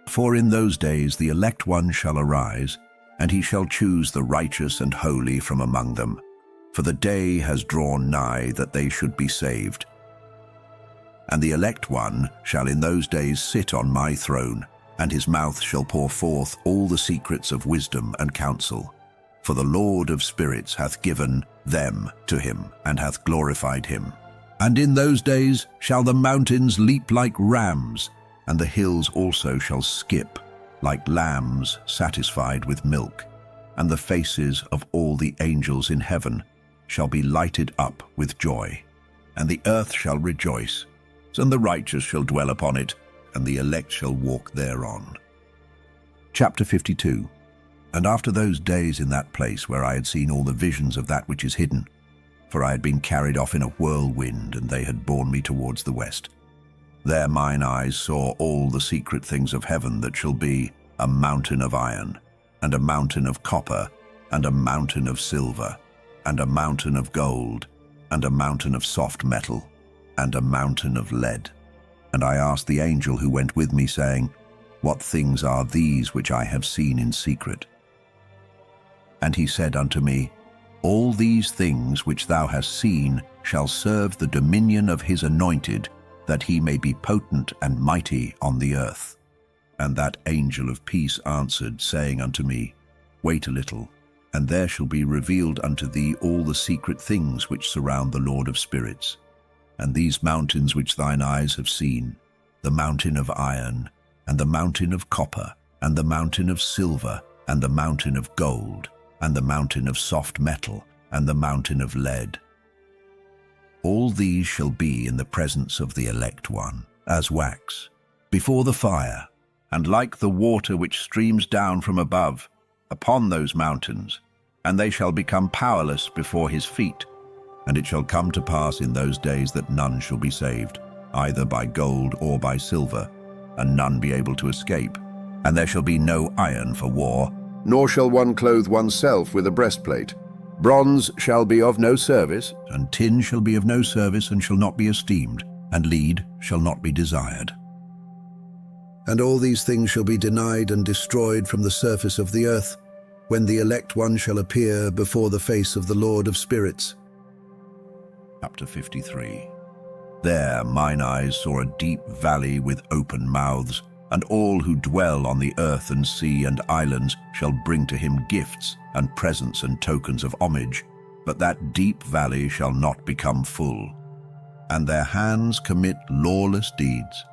For in those days the elect one shall arise, and he shall choose the righteous and holy from among them. For the day has drawn nigh that they should be saved. And the elect one shall in those days sit on my throne, and his mouth shall pour forth all the secrets of wisdom and counsel. For the Lord of spirits hath given them to him, and hath glorified him. And in those days shall the mountains leap like rams, and the hills also shall skip, like lambs satisfied with milk. And the faces of all the angels in heaven shall be lighted up with joy. And the earth shall rejoice, and the righteous shall dwell upon it, and the elect shall walk thereon. Chapter 52. And after those days in that place where I had seen all the visions of that which is hidden, for I had been carried off in a whirlwind, and they had borne me towards the west. There mine eyes saw all the secret things of heaven that shall be, a mountain of iron, and a mountain of copper, and a mountain of silver, and a mountain of gold, and a mountain of soft metal, and a mountain of lead. And I asked the angel who went with me, saying, What things are these which I have seen in secret? And he said unto me, All these things which thou hast seen shall serve the dominion of his anointed, that he may be potent and mighty on the earth. And that angel of peace answered, saying unto me, Wait a little, and there shall be revealed unto thee all the secret things which surround the Lord of spirits. And these mountains which thine eyes have seen, the mountain of iron, and the mountain of copper, and the mountain of silver, and the mountain of gold, and the mountain of soft metal, and the mountain of lead. All these shall be in the presence of the elect one, as wax, before the fire, and like the water which streams down from above, upon those mountains, and they shall become powerless before his feet. And it shall come to pass in those days that none shall be saved, either by gold or by silver, and none be able to escape. And there shall be no iron for war, nor shall one clothe oneself with a breastplate. Bronze shall be of no service, and tin shall be of no service, and shall not be esteemed, and lead shall not be desired. And all these things shall be denied and destroyed from the surface of the earth, when the elect one shall appear before the face of the Lord of spirits. Chapter 53. There mine eyes saw a deep valley with open mouths, and all who dwell on the earth and sea and islands shall bring to him gifts and presents and tokens of homage, but that deep valley shall not become full. and their hands commit lawless deeds,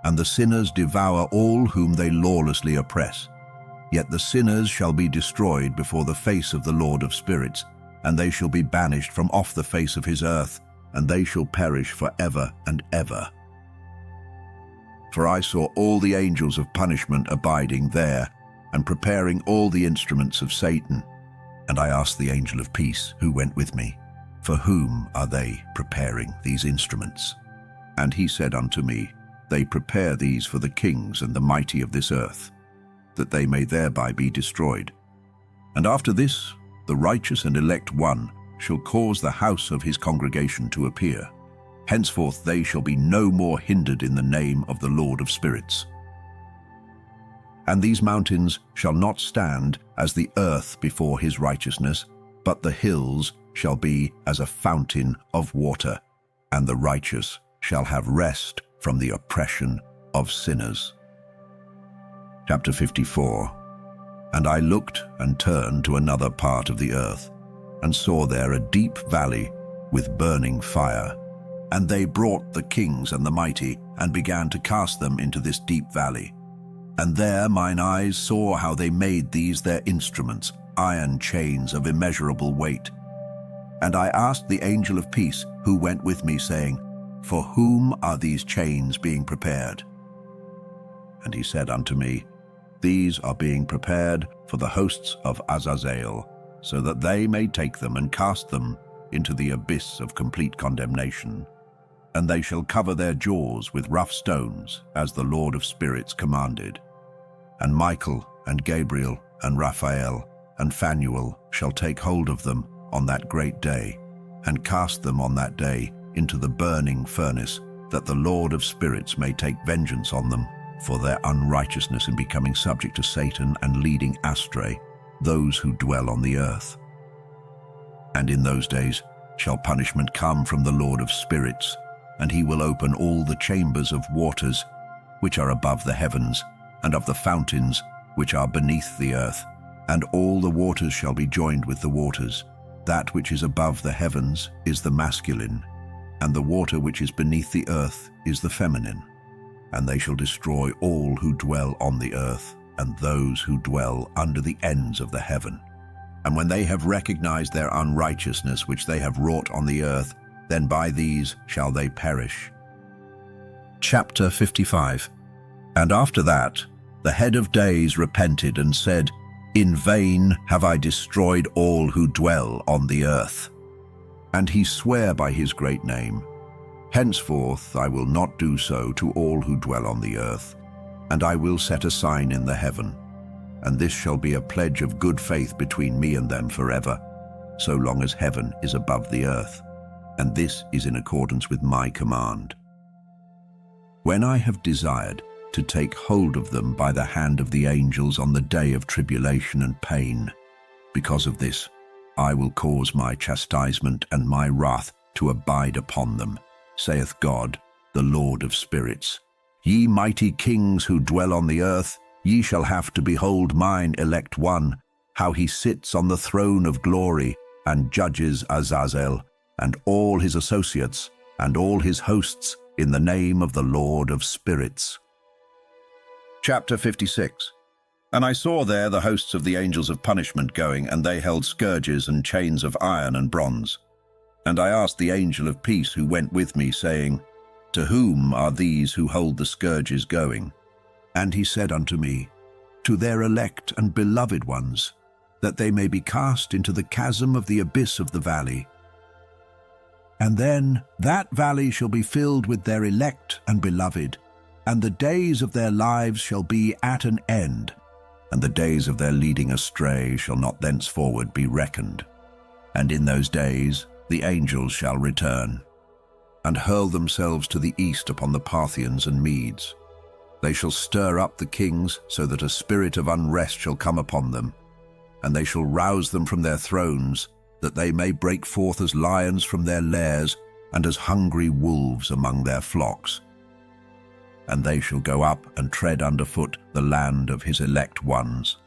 and the sinners devour all whom they lawlessly oppress. Yet the sinners shall be destroyed before the face of the Lord of spirits, and they shall be banished from off the face of his earth, and they shall perish for ever and ever. For I saw all the angels of punishment abiding there, and preparing all the instruments of Satan. And I asked the angel of peace, who went with me, for whom are they preparing these instruments? And he said unto me, They prepare these for the kings and the mighty of this earth, that they may thereby be destroyed. And after this, the righteous and elect one shall cause the house of his congregation to appear. Henceforth they shall be no more hindered in the name of the Lord of spirits. And these mountains shall not stand as the earth before his righteousness, but the hills shall be as a fountain of water, and the righteous shall have rest from the oppression of sinners. Chapter 54. And I looked and turned to another part of the earth, and saw there a deep valley with burning fire. And they brought the kings and the mighty, and began to cast them into this deep valley. And there mine eyes saw how they made these their instruments, iron chains of immeasurable weight. And I asked the angel of peace, who went with me, saying, For whom are these chains being prepared? And he said unto me, These are being prepared for the hosts of Azazel, so that they may take them and cast them into the abyss of complete condemnation. And they shall cover their jaws with rough stones, as the Lord of spirits commanded. And Michael and Gabriel and Raphael and Phanuel shall take hold of them on that great day, and cast them on that day into the burning furnace, that the Lord of spirits may take vengeance on them for their unrighteousness in becoming subject to Satan and leading astray those who dwell on the earth. And in those days shall punishment come from the Lord of spirits, and he will open all the chambers of waters which are above the heavens, and of the fountains which are beneath the earth, and all the waters shall be joined with the waters. That which is above the heavens is the masculine, and the water which is beneath the earth is the feminine. And they shall destroy all who dwell on the earth, and those who dwell under the ends of the heaven. And when they have recognized their unrighteousness which they have wrought on the earth, then by these shall they perish. Chapter 55. And after that, the head of days repented and said, In vain have I destroyed all who dwell on the earth. And he sware by his great name, Henceforth I will not do so to all who dwell on the earth, and I will set a sign in the heaven, and this shall be a pledge of good faith between me and them forever, so long as heaven is above the earth, and this is in accordance with my command. When I have desired to take hold of them by the hand of the angels on the day of tribulation and pain, because of this I will cause my chastisement and my wrath to abide upon them, saith God, the Lord of spirits. Ye mighty kings who dwell on the earth, ye shall have to behold mine elect one, how he sits on the throne of glory, and judges Azazel, and all his associates, and all his hosts, in the name of the Lord of spirits. Chapter 56. And I saw there the hosts of the angels of punishment going, and they held scourges and chains of iron and bronze. And I asked the angel of peace who went with me, saying, To whom are these who hold the scourges going? And he said unto me, To their elect and beloved ones, that they may be cast into the chasm of the abyss of the valley. And then that valley shall be filled with their elect and beloved, and the days of their lives shall be at an end, and the days of their leading astray shall not thenceforward be reckoned. And in those days the angels shall return, and hurl themselves to the east upon the Parthians and Medes. They shall stir up the kings, so that a spirit of unrest shall come upon them, and they shall rouse them from their thrones, that they may break forth as lions from their lairs, and as hungry wolves among their flocks. And they shall go up and tread underfoot the land of his elect ones,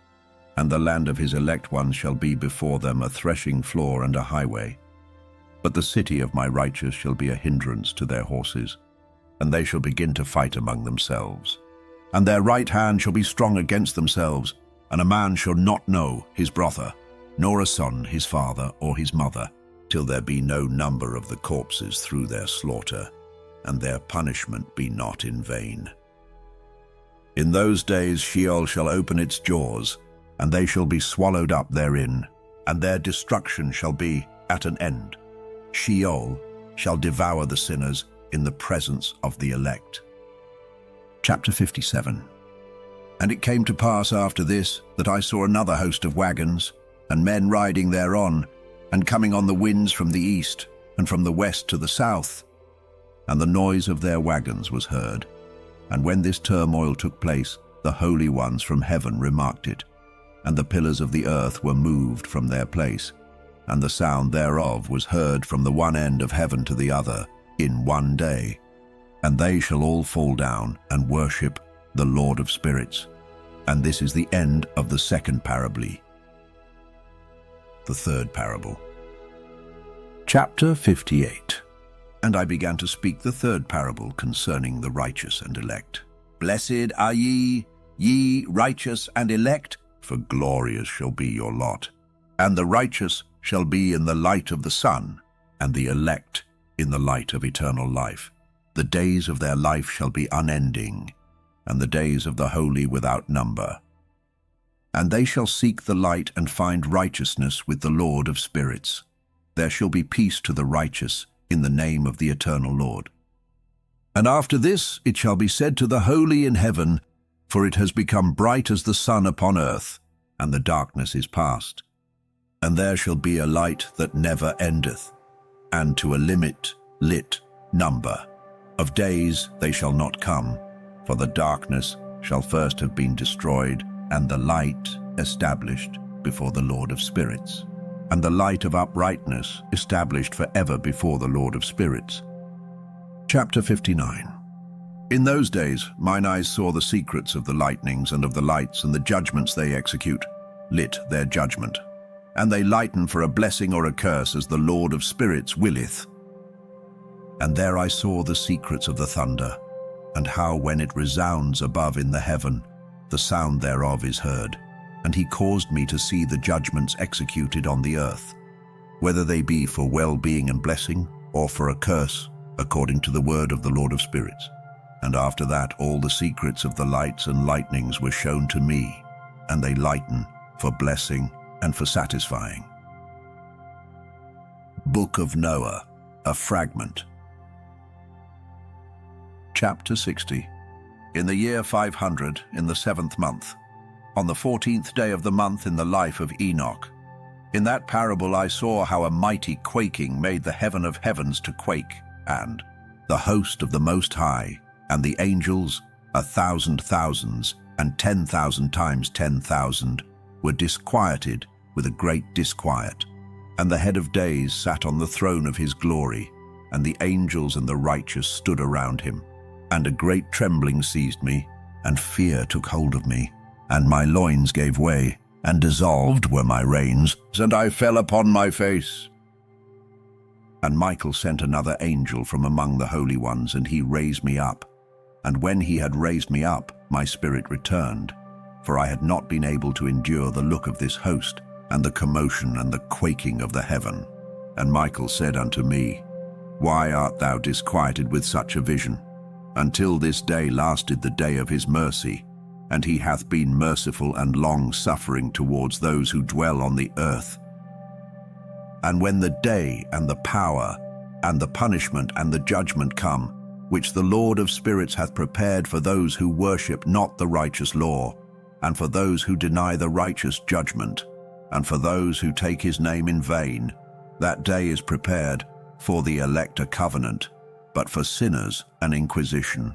and the land of his elect ones shall be before them a threshing floor and a highway. But the city of my righteous shall be a hindrance to their horses, and they shall begin to fight among themselves. And their right hand shall be strong against themselves, and a man shall not know his brother, nor a son his father or his mother, till there be no number of the corpses through their slaughter, and their punishment be not in vain. In those days Sheol shall open its jaws, and they shall be swallowed up therein, and their destruction shall be at an end. Sheol shall devour the sinners in the presence of the elect. Chapter 57. And it came to pass after this that I saw another host of wagons, and men riding thereon, and coming on the winds from the east, and from the west to the south. And the noise of their wagons was heard. And when this turmoil took place, the holy ones from heaven remarked it, and the pillars of the earth were moved from their place, and the sound thereof was heard from the one end of heaven to the other in one day. And they shall all fall down and worship the Lord of spirits. And this is the end of the second parable. The third parable. Chapter 58. And I began to speak the third parable concerning the righteous and elect. Blessed are ye, ye righteous and elect, for glorious shall be your lot. And the righteous shall be in the light of the sun, and the elect in the light of eternal life. The days of their life shall be unending, and the days of the holy without number. And they shall seek the light and find righteousness with the Lord of spirits. There shall be peace to the righteous in the name of the eternal Lord. And after this it shall be said to the holy in heaven, for it has become bright as the sun upon earth, and the darkness is past. And there shall be a light that never endeth, and to a lit number of days they shall not come, for the darkness shall first have been destroyed, and the light established before the Lord of spirits, and the light of uprightness established forever before the Lord of spirits. Chapter 59. In those days mine eyes saw the secrets of the lightnings and of the lights, and the judgments they execute, their judgment. And they lighten for a blessing or a curse as the Lord of spirits willeth. And there I saw the secrets of the thunder, and how when it resounds above in the heaven, the sound thereof is heard. And he caused me to see the judgments executed on the earth, whether they be for well-being and blessing, or for a curse, according to the word of the Lord of spirits. And after that all the secrets of the lights and lightnings were shown to me, and they lighten for blessing and for satisfying. Book of Noah, a fragment. Chapter 60. In the year 500, in the 7th month, on the 14th day of the month in the life of Enoch. In that parable I saw how a mighty quaking made the heaven of heavens to quake, and the host of the Most High, and the angels, 1,000 thousands, and 10,000 times 10,000, were disquieted with a great disquiet. And the head of days sat on the throne of his glory, and the angels and the righteous stood around him. And a great trembling seized me, and fear took hold of me, and my loins gave way, and dissolved were my reins, and I fell upon my face. And Michael sent another angel from among the holy ones, and he raised me up. And when he had raised me up, my spirit returned, for I had not been able to endure the look of this host, and the commotion and the quaking of the heaven. And Michael said unto me, Why art thou disquieted with such a vision? Until this day lasted the day of his mercy, and he hath been merciful and long-suffering towards those who dwell on the earth. And when the day and the power and the punishment and the judgment come, which the Lord of spirits hath prepared for those who worship not the righteous law, and for those who deny the righteous judgment, and for those who take his name in vain, that day is prepared for the elect a covenant, but for sinners an inquisition.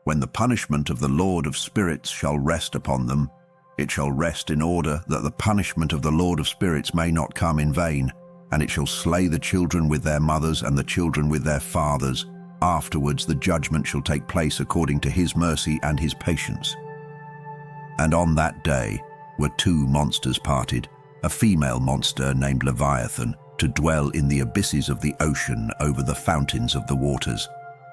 When the punishment of the Lord of spirits shall rest upon them, it shall rest in order that the punishment of the Lord of spirits may not come in vain, and it shall slay the children with their mothers and the children with their fathers. Afterwards the judgment shall take place according to his mercy and his patience. And on that day were two monsters parted, a female monster named Leviathan, to dwell in the abysses of the ocean over the fountains of the waters.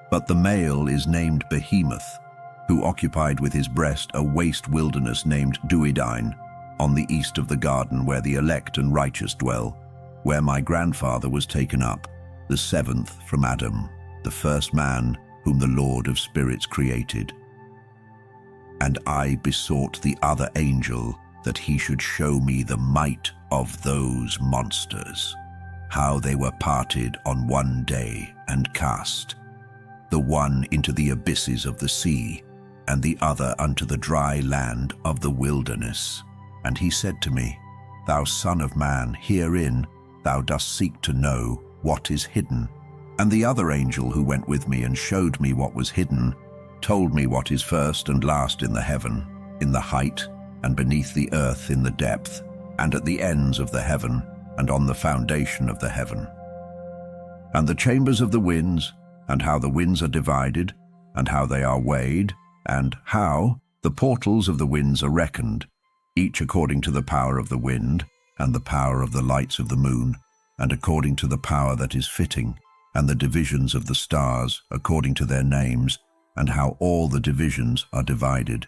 But the male is named Behemoth, who occupied with his breast a waste wilderness named Duidine, on the east of the garden where the elect and righteous dwell, where my grandfather was taken up, the seventh from Adam, the first man whom the Lord of spirits created. And I besought the other angel that he should show me the might of those monsters, how they were parted on one day and cast, the one into the abysses of the sea, and the other unto the dry land of the wilderness. And he said to me, Thou son of man, herein thou dost seek to know what is hidden. And the other angel who went with me and showed me what was hidden, told me what is first and last in the heaven, in the height, and beneath the earth in the depth, and at the ends of the heaven, and on the foundation of the heaven. And the chambers of the winds, and how the winds are divided, and how they are weighed, and how the portals of the winds are reckoned, each according to the power of the wind, and the power of the lights of the moon, and according to the power that is fitting, and the divisions of the stars according to their names, and how all the divisions are divided,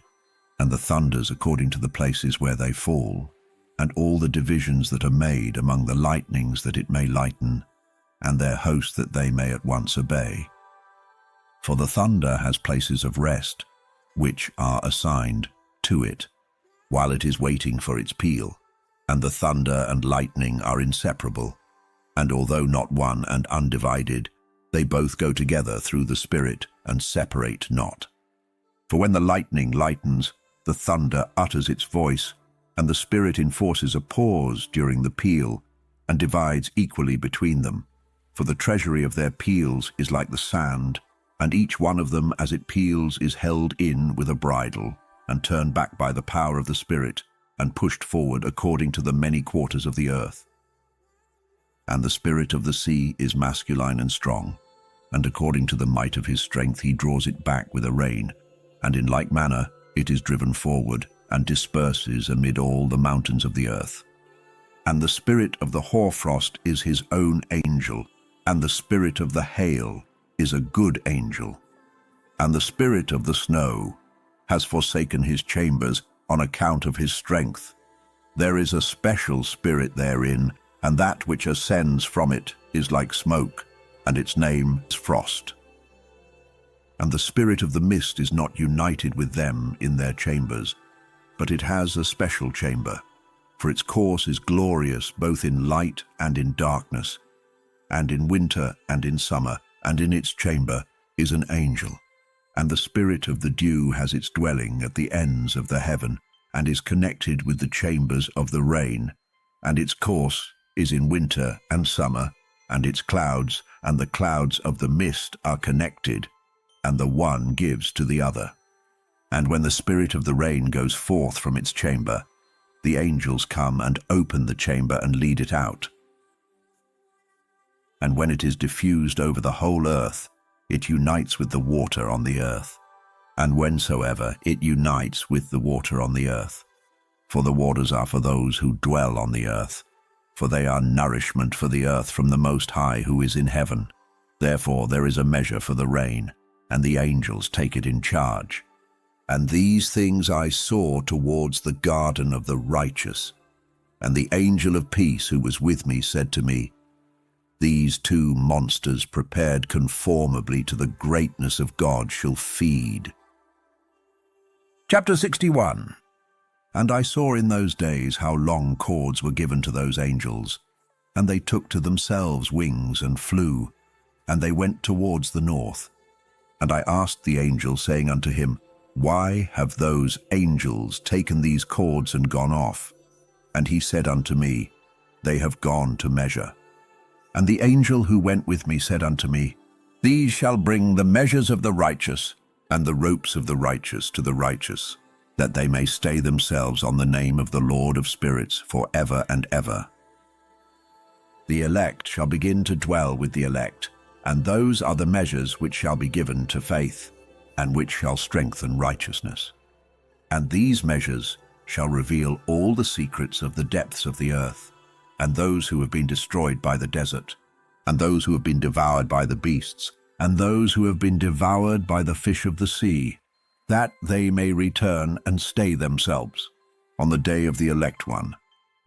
and the thunders according to the places where they fall, and all the divisions that are made among the lightnings that it may lighten, and their host that they may at once obey. For the thunder has places of rest, which are assigned to it, while it is waiting for its peal, and the thunder and lightning are inseparable, and although not one and undivided, they both go together through the Spirit and separate not. For when the lightning lightens, the thunder utters its voice, and the Spirit enforces a pause during the peal, and divides equally between them. For the treasury of their peals is like the sand, and each one of them as it peals is held in with a bridle, and turned back by the power of the Spirit, and pushed forward according to the many quarters of the earth. And the spirit of the sea is masculine and strong, and according to the might of his strength he draws it back with a rein, and in like manner it is driven forward, and disperses amid all the mountains of the earth. And the spirit of the hoarfrost is his own angel, and the spirit of the hail is a good angel. And the spirit of the snow has forsaken his chambers on account of his strength. There is a special spirit therein, and that which ascends from it is like smoke, and its name is frost. And the spirit of the mist is not united with them in their chambers, but it has a special chamber, for its course is glorious both in light and in darkness, and in winter and in summer, and in its chamber is an angel. And the spirit of the dew has its dwelling at the ends of the heaven, and is connected with the chambers of the rain, and its course is in winter and summer, and its clouds and the clouds of the mist are connected, and the one gives to the other. And when the spirit of the rain goes forth from its chamber, the angels come and open the chamber and lead it out. And when it is diffused over the whole earth, it unites with the water on the earth. And whensoever it unites with the water on the earth, for the waters are for those who dwell on the earth, for they are nourishment for the earth from the Most High who is in heaven. Therefore there is a measure for the rain, and the angels take it in charge. And these things I saw towards the garden of the righteous. And the angel of peace who was with me said to me, These two monsters prepared conformably to the greatness of God shall feed. Chapter 61. And I saw in those days how long cords were given to those angels, and they took to themselves wings and flew, and they went towards the north. And I asked the angel, saying unto him, Why have those angels taken these cords and gone off? And he said unto me, They have gone to measure. And the angel who went with me said unto me, These shall bring the measures of the righteous, and the ropes of the righteous to the righteous, that they may stay themselves on the name of the Lord of spirits for ever and ever. The elect shall begin to dwell with the elect, and those are the measures which shall be given to faith, and which shall strengthen righteousness. And these measures shall reveal all the secrets of the depths of the earth, and those who have been destroyed by the desert, and those who have been devoured by the beasts, and those who have been devoured by the fish of the sea, that they may return and stay themselves on the day of the elect one.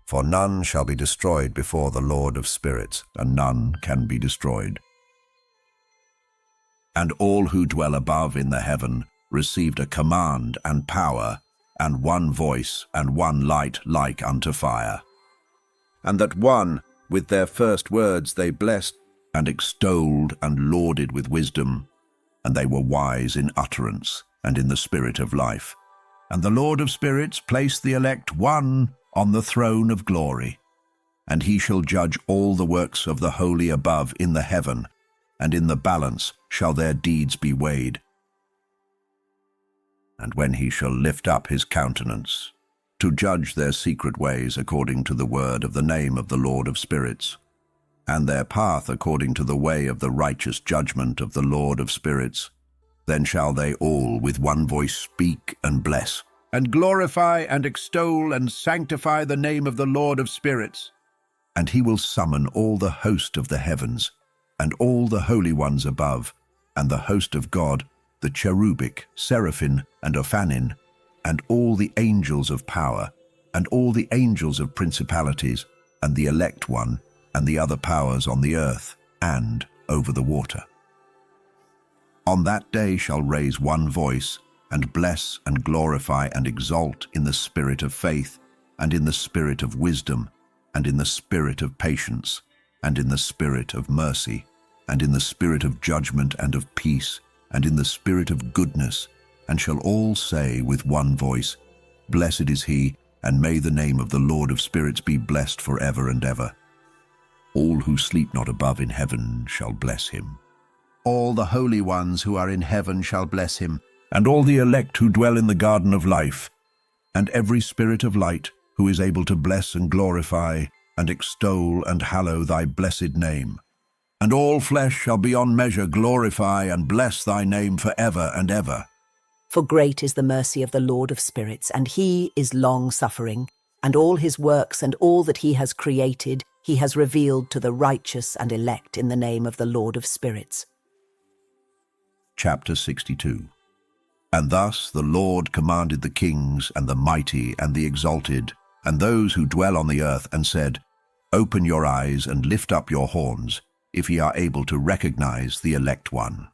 For none shall be destroyed before the Lord of spirits, and none can be destroyed. And all who dwell above in the heaven received a command and power, and one voice and one light like unto fire. And that one, with their first words they blessed, and extolled and lauded with wisdom, and they were wise in utterance and in the spirit of life. And the Lord of spirits placed the elect one on the throne of glory, and he shall judge all the works of the holy above in the heaven, and in the balance shall their deeds be weighed. And when he shall lift up his countenance, to judge their secret ways according to the word of the name of the Lord of spirits, and their path according to the way of the righteous judgment of the Lord of spirits, then shall they all with one voice speak and bless, and glorify and extol and sanctify the name of the Lord of spirits. And he will summon all the host of the heavens, and all the holy ones above, and the host of God, the cherubic, seraphim, and ophanim, and all the angels of power, and all the angels of principalities, and the elect one, and the other powers on the earth, and over the water. On that day shall raise one voice, and bless and glorify and exalt in the spirit of faith, and in the spirit of wisdom, and in the spirit of patience, and in the spirit of mercy, and in the spirit of judgment and of peace, and in the spirit of goodness, and shall all say with one voice, Blessed is he, and may the name of the Lord of spirits be blessed forever and ever. All who sleep not above in heaven shall bless him. All the holy ones who are in heaven shall bless him, and all the elect who dwell in the garden of life, and every spirit of light who is able to bless and glorify and extol and hallow thy blessed name. And all flesh shall beyond measure glorify and bless thy name for ever and ever. For great is the mercy of the Lord of spirits, and he is long-suffering, and all his works and all that he has created he has revealed to the righteous and elect in the name of the Lord of spirits. Chapter 62. And thus the Lord commanded the kings and the mighty and the exalted, and those who dwell on the earth, and said, Open your eyes and lift up your horns, if ye are able to recognize the elect one.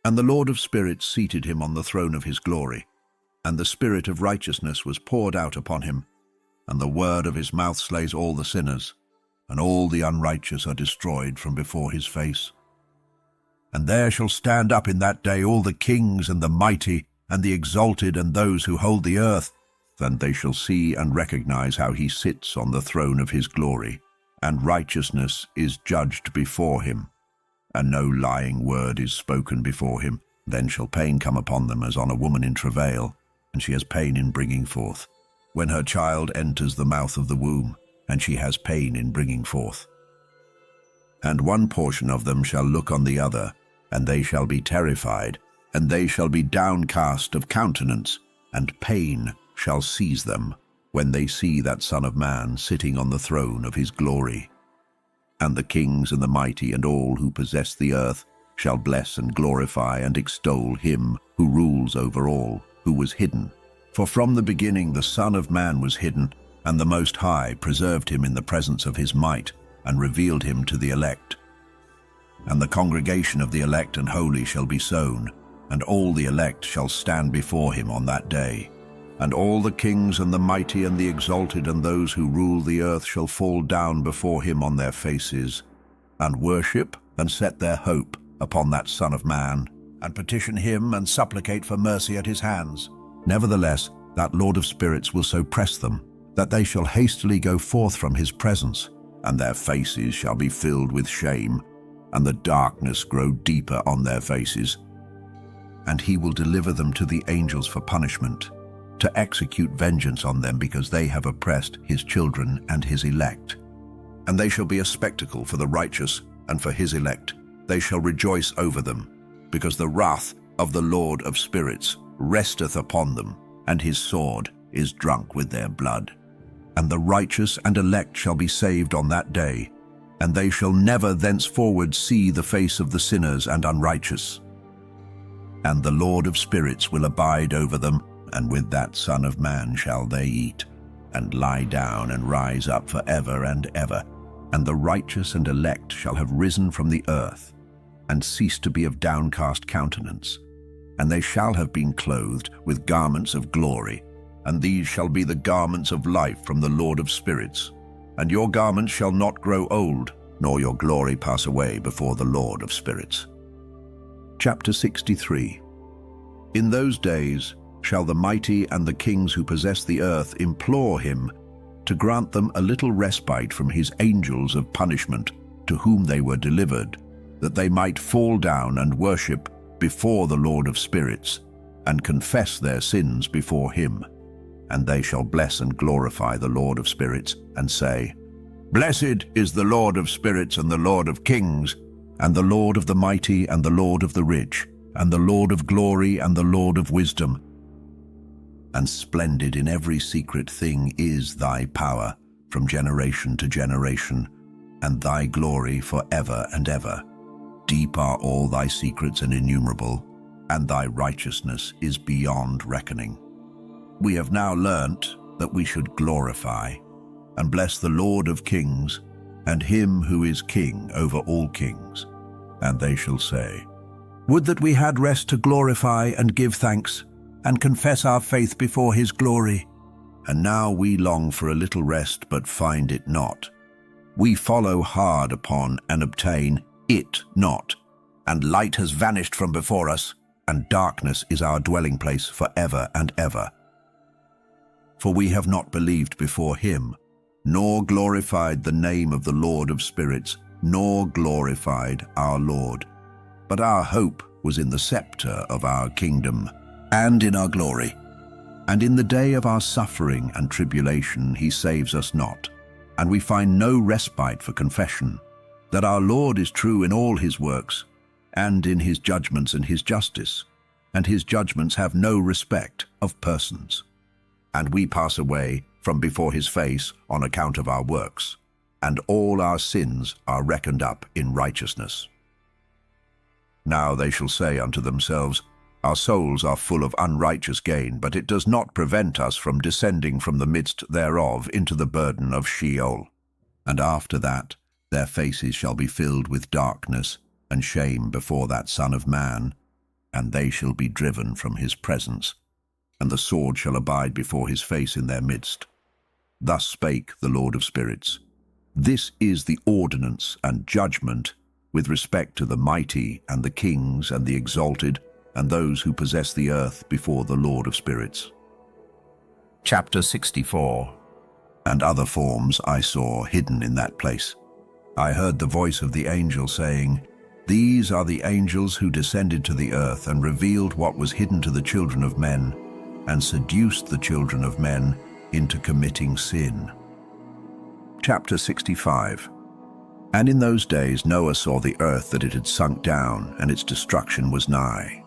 And the Lord of spirits seated him on the throne of his glory, and the spirit of righteousness was poured out upon him, and the word of his mouth slays all the sinners, and all the unrighteous are destroyed from before his face. And there shall stand up in that day all the kings and the mighty and the exalted and those who hold the earth, and they shall see and recognize how he sits on the throne of his glory, and righteousness is judged before him, and no lying word is spoken before him. Then shall pain come upon them as on a woman in travail, and she has pain in bringing forth, when her child enters the mouth of the womb, and she has pain in bringing forth. And one portion of them shall look on the other, and they shall be terrified, and they shall be downcast of countenance, and pain shall seize them, when they see that Son of Man sitting on the throne of his glory. And the kings and the mighty and all who possess the earth shall bless and glorify and extol him who rules over all, who was hidden. For from the beginning the Son of Man was hidden, and the Most High preserved him in the presence of his might, and revealed him to the elect. And the congregation of the elect and holy shall be sown, and all the elect shall stand before him on that day. And all the kings and the mighty and the exalted and those who rule the earth shall fall down before him on their faces, and worship and set their hope upon that Son of Man, and petition him and supplicate for mercy at his hands. Nevertheless, that Lord of spirits will so press them, that they shall hastily go forth from his presence, and their faces shall be filled with shame, and the darkness grow deeper on their faces. And he will deliver them to the angels for punishment, to execute vengeance on them, because they have oppressed his children and his elect. And they shall be a spectacle for the righteous and for his elect. They shall rejoice over them, because the wrath of the Lord of spirits resteth upon them, and his sword is drunk with their blood. and the righteous and elect shall be saved on that day, and they shall never thenceforward see the face of the sinners and unrighteous. And the Lord of spirits will abide over them, and with that Son of Man shall they eat, and lie down and rise up for ever and ever. And the righteous and elect shall have risen from the earth, and cease to be of downcast countenance. And they shall have been clothed with garments of glory, and these shall be the garments of life from the Lord of spirits. And your garments shall not grow old, nor your glory pass away before the Lord of spirits. Chapter 63. In those days shall the mighty and the kings who possess the earth implore him to grant them a little respite from his angels of punishment, to whom they were delivered, that they might fall down and worship before the Lord of spirits, and confess their sins before him. And they shall bless and glorify the Lord of spirits, and say, Blessed is the Lord of spirits and the Lord of kings, and the Lord of the mighty and the Lord of the rich, and the Lord of glory and the Lord of wisdom. And splendid in every secret thing is thy power from generation to generation, and thy glory for ever and ever. Deep are all thy secrets and innumerable, and thy righteousness is beyond reckoning. We have now learnt that we should glorify and bless the Lord of kings, and him who is king over all kings. And they shall say, Would that we had rest to glorify and give thanks, and confess our faith before his glory. And now we long for a little rest, but find it not. We follow hard upon and obtain it not, and light has vanished from before us, and darkness is our dwelling place for ever and ever. For we have not believed before him, nor glorified the name of the Lord of spirits, nor glorified our Lord. But our hope was in the scepter of our kingdom, and in our glory. And in the day of our suffering and tribulation he saves us not, and we find no respite for confession, that our Lord is true in all his works, and in his judgments and his justice, and his judgments have no respect of persons. And we pass away from before his face on account of our works, and all our sins are reckoned up in righteousness. Now they shall say unto themselves, Our souls are full of unrighteous gain, but it does not prevent us from descending from the midst thereof into the burden of Sheol. And after that their faces shall be filled with darkness and shame before that Son of Man, and they shall be driven from his presence, and the sword shall abide before his face in their midst. Thus spake the Lord of spirits. This is the ordinance and judgment with respect to the mighty and the kings and the exalted and those who possess the earth before the Lord of spirits. Chapter 64. And other forms I saw hidden in that place. I heard the voice of the angel saying, These are the angels who descended to the earth and revealed what was hidden to the children of men, and seduced the children of men into committing sin. Chapter 65. And in those days Noah saw the earth that it had sunk down, and its destruction was nigh.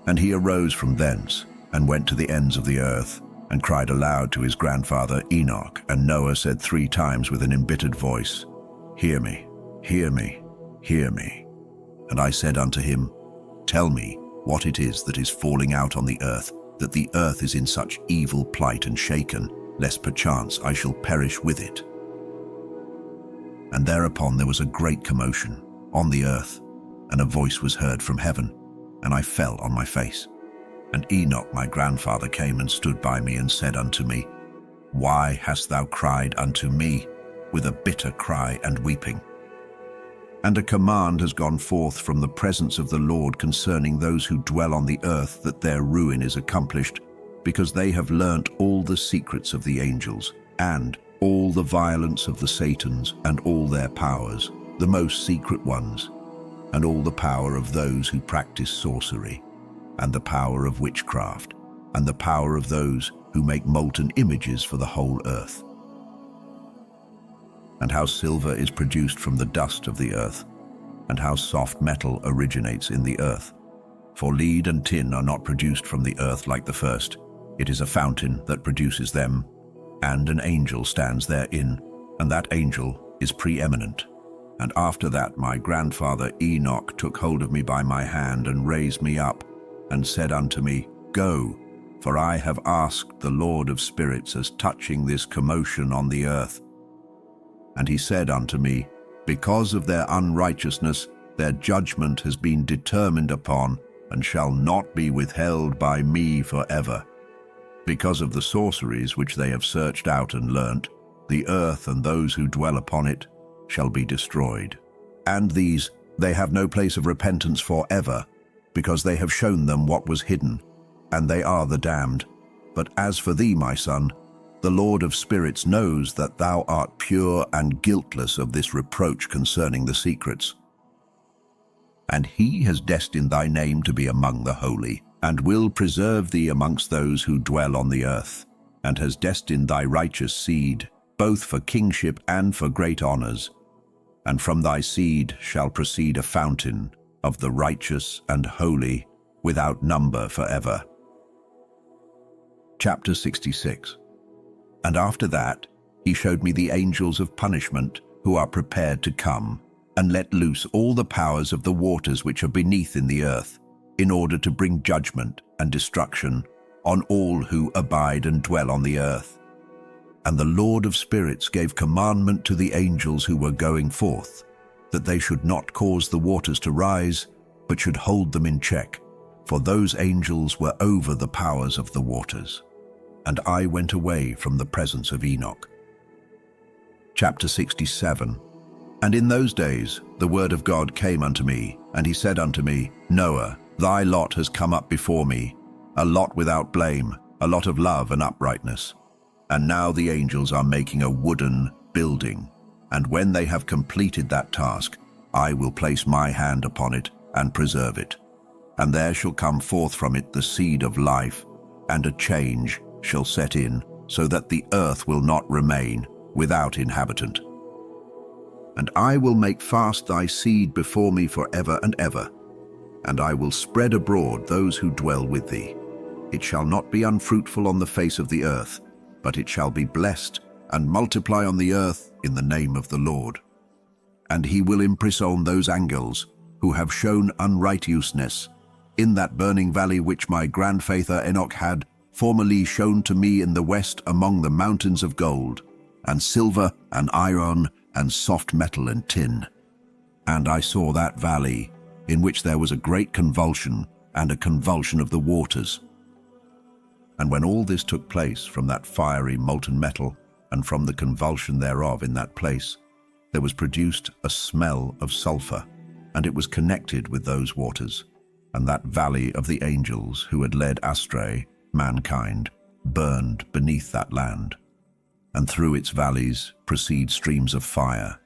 And he arose from thence, and went to the ends of the earth, and cried aloud to his grandfather Enoch. And Noah said 3 times with an embittered voice, Hear me, hear me, hear me. And I said unto him, Tell me what it is that is falling out on the earth, that the earth is in such evil plight and shaken, lest perchance I shall perish with it. And thereupon there was a great commotion on the earth, and a voice was heard from heaven, and I fell on my face. And Enoch my grandfather came and stood by me, and said unto me, Why hast thou cried unto me with a bitter cry and weeping? And a command has gone forth from the presence of the Lord concerning those who dwell on the earth, that their ruin is accomplished, because they have learnt all the secrets of the angels, and all the violence of the Satans, and all their powers, the most secret ones, and all the power of those who practice sorcery, and the power of witchcraft, and the power of those who make molten images for the whole earth. And how silver is produced from the dust of the earth, and how soft metal originates in the earth. For lead and tin are not produced from the earth like the first. It is a fountain that produces them. and an angel stands therein, and that angel is preeminent. And after that my grandfather Enoch took hold of me by my hand and raised me up, and said unto me, Go, for I have asked the Lord of spirits as touching this commotion on the earth. And he said unto me, Because of their unrighteousness their judgment has been determined upon, and shall not be withheld by me forever. Because of the sorceries which they have searched out and learnt, the earth and those who dwell upon it shall be destroyed. And these they have no place of repentance forever, because they have shown them what was hidden, and they are the damned. But as for thee, my son, the Lord of spirits knows that thou art pure and guiltless of this reproach concerning the secrets. And he has destined thy name to be among the holy, and will preserve thee amongst those who dwell on the earth, and has destined thy righteous seed, both for kingship and for great honours. And from thy seed shall proceed a fountain of the righteous and holy, without number forever. Chapter 66. And after that he showed me the angels of punishment, who are prepared to come, and let loose all the powers of the waters which are beneath in the earth, in order to bring judgment and destruction on all who abide and dwell on the earth. And the Lord of spirits gave commandment to the angels who were going forth, that they should not cause the waters to rise, but should hold them in check, for those angels were over the powers of the waters. And I went away from the presence of Enoch. Chapter 67. And in those days the word of God came unto me, and he said unto me, Noah, thy lot has come up before me, a lot without blame, a lot of love and uprightness. And now the angels are making a wooden building, and when they have completed that task, I will place my hand upon it and preserve it. And there shall come forth from it the seed of life, and a change shall set in, so that the earth will not remain without inhabitant. And I will make fast thy seed before me for ever and ever, and I will spread abroad those who dwell with thee. It shall not be unfruitful on the face of the earth, but it shall be blessed and multiply on the earth in the name of the Lord. And he will impress on those angels who have shown unrighteousness in that burning valley which my grandfather Enoch had formerly shown to me in the west among the mountains of gold, and silver, and iron, and soft metal and tin. And I saw that valley, in which there was a great convulsion, and a convulsion of the waters. And when all this took place from that fiery molten metal, and from the convulsion thereof in that place, there was produced a smell of sulphur, and it was connected with those waters. And that valley of the angels who had led astray mankind burned beneath that land. And through its valleys proceed streams of fire,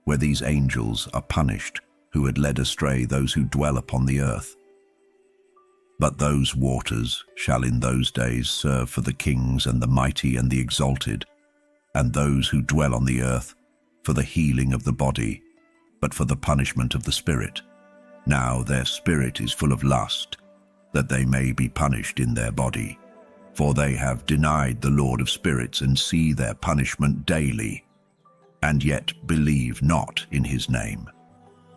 where these angels are punished, who had led astray those who dwell upon the earth. But those waters shall in those days serve for the kings and the mighty and the exalted, and those who dwell on the earth, for the healing of the body, but for the punishment of the spirit. Now their spirit is full of lust, that they may be punished in their body. For they have denied the Lord of spirits, and see their punishment daily, and yet believe not in his name.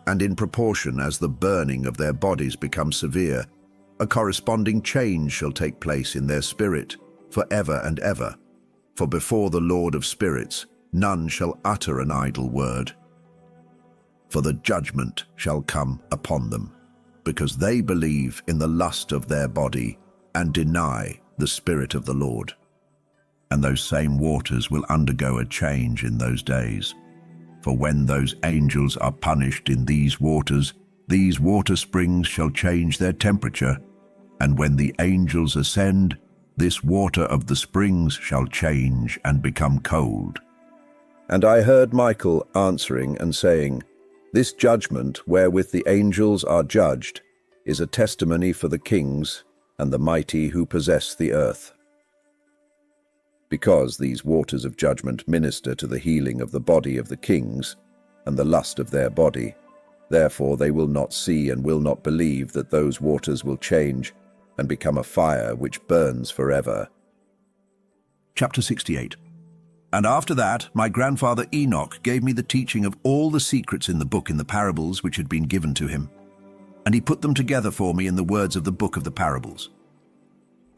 And in proportion as the burning of their bodies becomes severe, a corresponding change shall take place in their spirit for ever and ever. For before the Lord of spirits none shall utter an idle word. For the judgment shall come upon them, because they believe in the lust of their body, and deny the Spirit of the Lord. And those same waters will undergo a change in those days. For when those angels are punished in these water springs shall change their temperature, and when the angels ascend, this water of the springs shall change and become cold. And I heard Michael answering and saying, This judgment wherewith the angels are judged is a testimony for the kings and the mighty who possess the earth. Because these waters of judgment minister to the healing of the body of the kings and the lust of their body, therefore they will not see and will not believe that those waters will change and become a fire which burns forever. Chapter 68. And after that, my grandfather Enoch gave me the teaching of all the secrets in the book in the parables which had been given to him. And he put them together for me in the words of the book of the parables.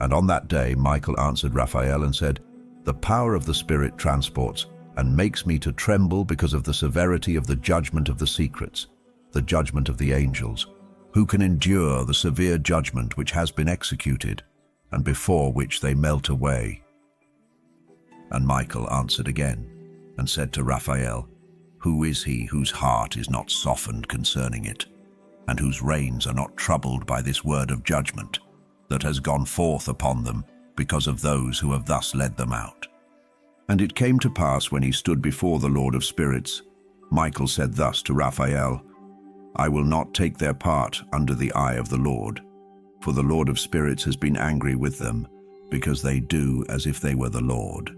And on that day Michael answered Raphael and said, The power of the Spirit transports and makes me to tremble because of the severity of the judgment of the secrets, the judgment of the angels. Who can endure the severe judgment which has been executed, and before which they melt away? And Michael answered again, and said to Raphael, Who is he whose heart is not softened concerning it, and whose reins are not troubled by this word of judgment, that has gone forth upon them because of those who have thus led them out? And it came to pass, when he stood before the Lord of Spirits, Michael said thus to Raphael, I will not take their part under the eye of the Lord, for the Lord of Spirits has been angry with them, because they do as if they were the Lord.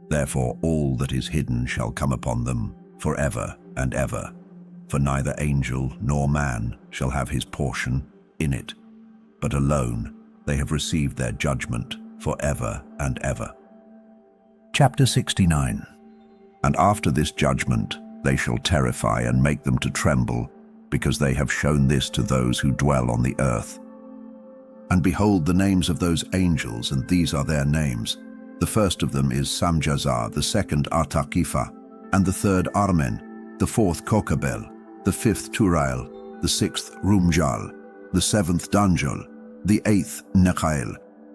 Therefore all that is hidden shall come upon them forever and ever, for neither angel nor man shall have his portion in it, but alone they have received their judgment forever and ever. Chapter 69. And after this judgment they shall terrify and make them to tremble, because they have shown this to those who dwell on the earth. And behold the names of those angels, and these are their names. The first of them is Samjazar, the second Artakifa, and the third Armen, the fourth Kokabel, the fifth Turail, the sixth Rumjal, the seventh Danjal, the eighth Nechael,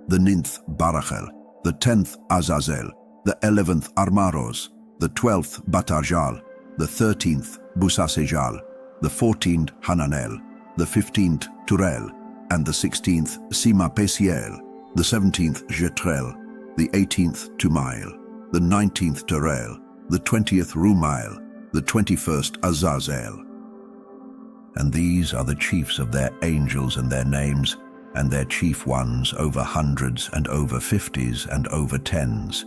the ninth Barachel, the 10th Azazel, the 11th Armaros, the 12th Batarjal, the 13th Busasejal, the 14th Hananel, the 15th Turel, and the 16th Simapesiel, the 17th Jetrel, the 18th Tumail, the 19th Terel, the 20th Rumail, the 21st Azazel. And these are the chiefs of their angels and their names, and their chief ones over hundreds and over 50s and over 10s.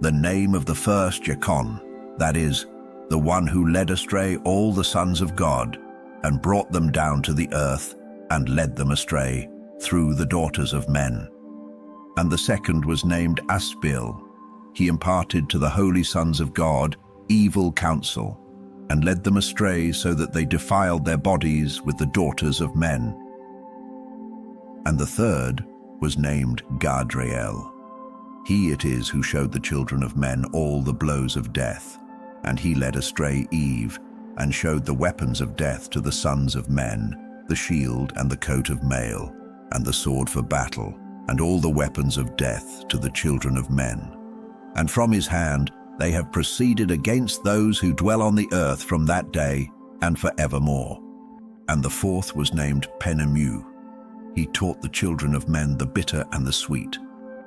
The name of the first Jekon, that is, the one who led astray all the sons of God, and brought them down to the earth, and led them astray through the daughters of men. And the second was named Aspil. He imparted to the holy sons of God evil counsel, and led them astray so that they defiled their bodies with the daughters of men. And the third was named Gadriel. He it is who showed the children of men all the blows of death, and he led astray Eve, and showed the weapons of death to the sons of men, the shield and the coat of mail, and the sword for battle, and all the weapons of death to the children of men. And from his hand they have proceeded against those who dwell on the earth from that day and forevermore. And the fourth was named Penemu. He taught the children of men the bitter and the sweet,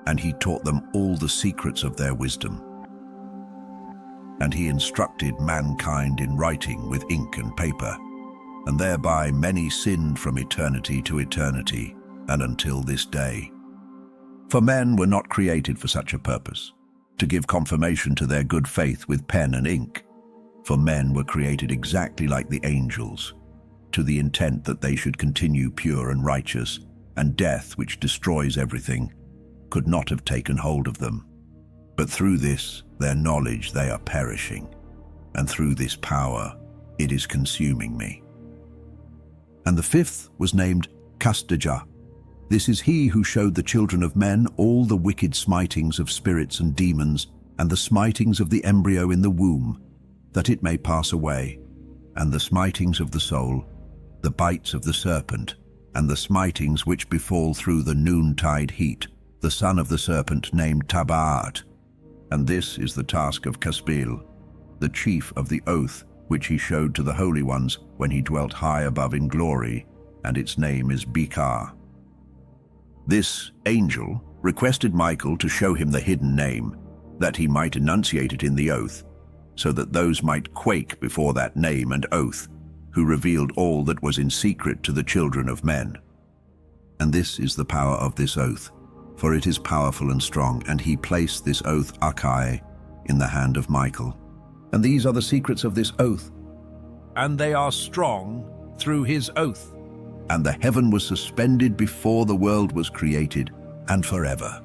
and he taught them all the secrets of their wisdom. And he instructed mankind in writing with ink and paper, and thereby many sinned from eternity to eternity, and until this day. For men were not created for such a purpose, to give confirmation to their good faith with pen and ink. For men were created exactly like the angels, to the intent that they should continue pure and righteous, and death, which destroys everything, could not have taken hold of them. But through this, their knowledge, they are perishing, and through this power, it is consuming me. And the fifth was named Kastija. This is he who showed the children of men all the wicked smitings of spirits and demons, and the smitings of the embryo in the womb, that it may pass away, and the smitings of the soul, the bites of the serpent, and the smitings which befall through the noontide heat, the son of the serpent named Tabaat. And this is the task of Caspil, the chief of the oath which he showed to the holy ones when he dwelt high above in glory, and its name is Bikar. This angel requested Michael to show him the hidden name, that he might enunciate it in the oath, so that those might quake before that name and oath, who revealed all that was in secret to the children of men. And this is the power of this oath, for it is powerful and strong, and he placed this oath Akai in the hand of Michael. And these are the secrets of this oath, and they are strong through his oath. And the heaven was suspended before the world was created, and forever.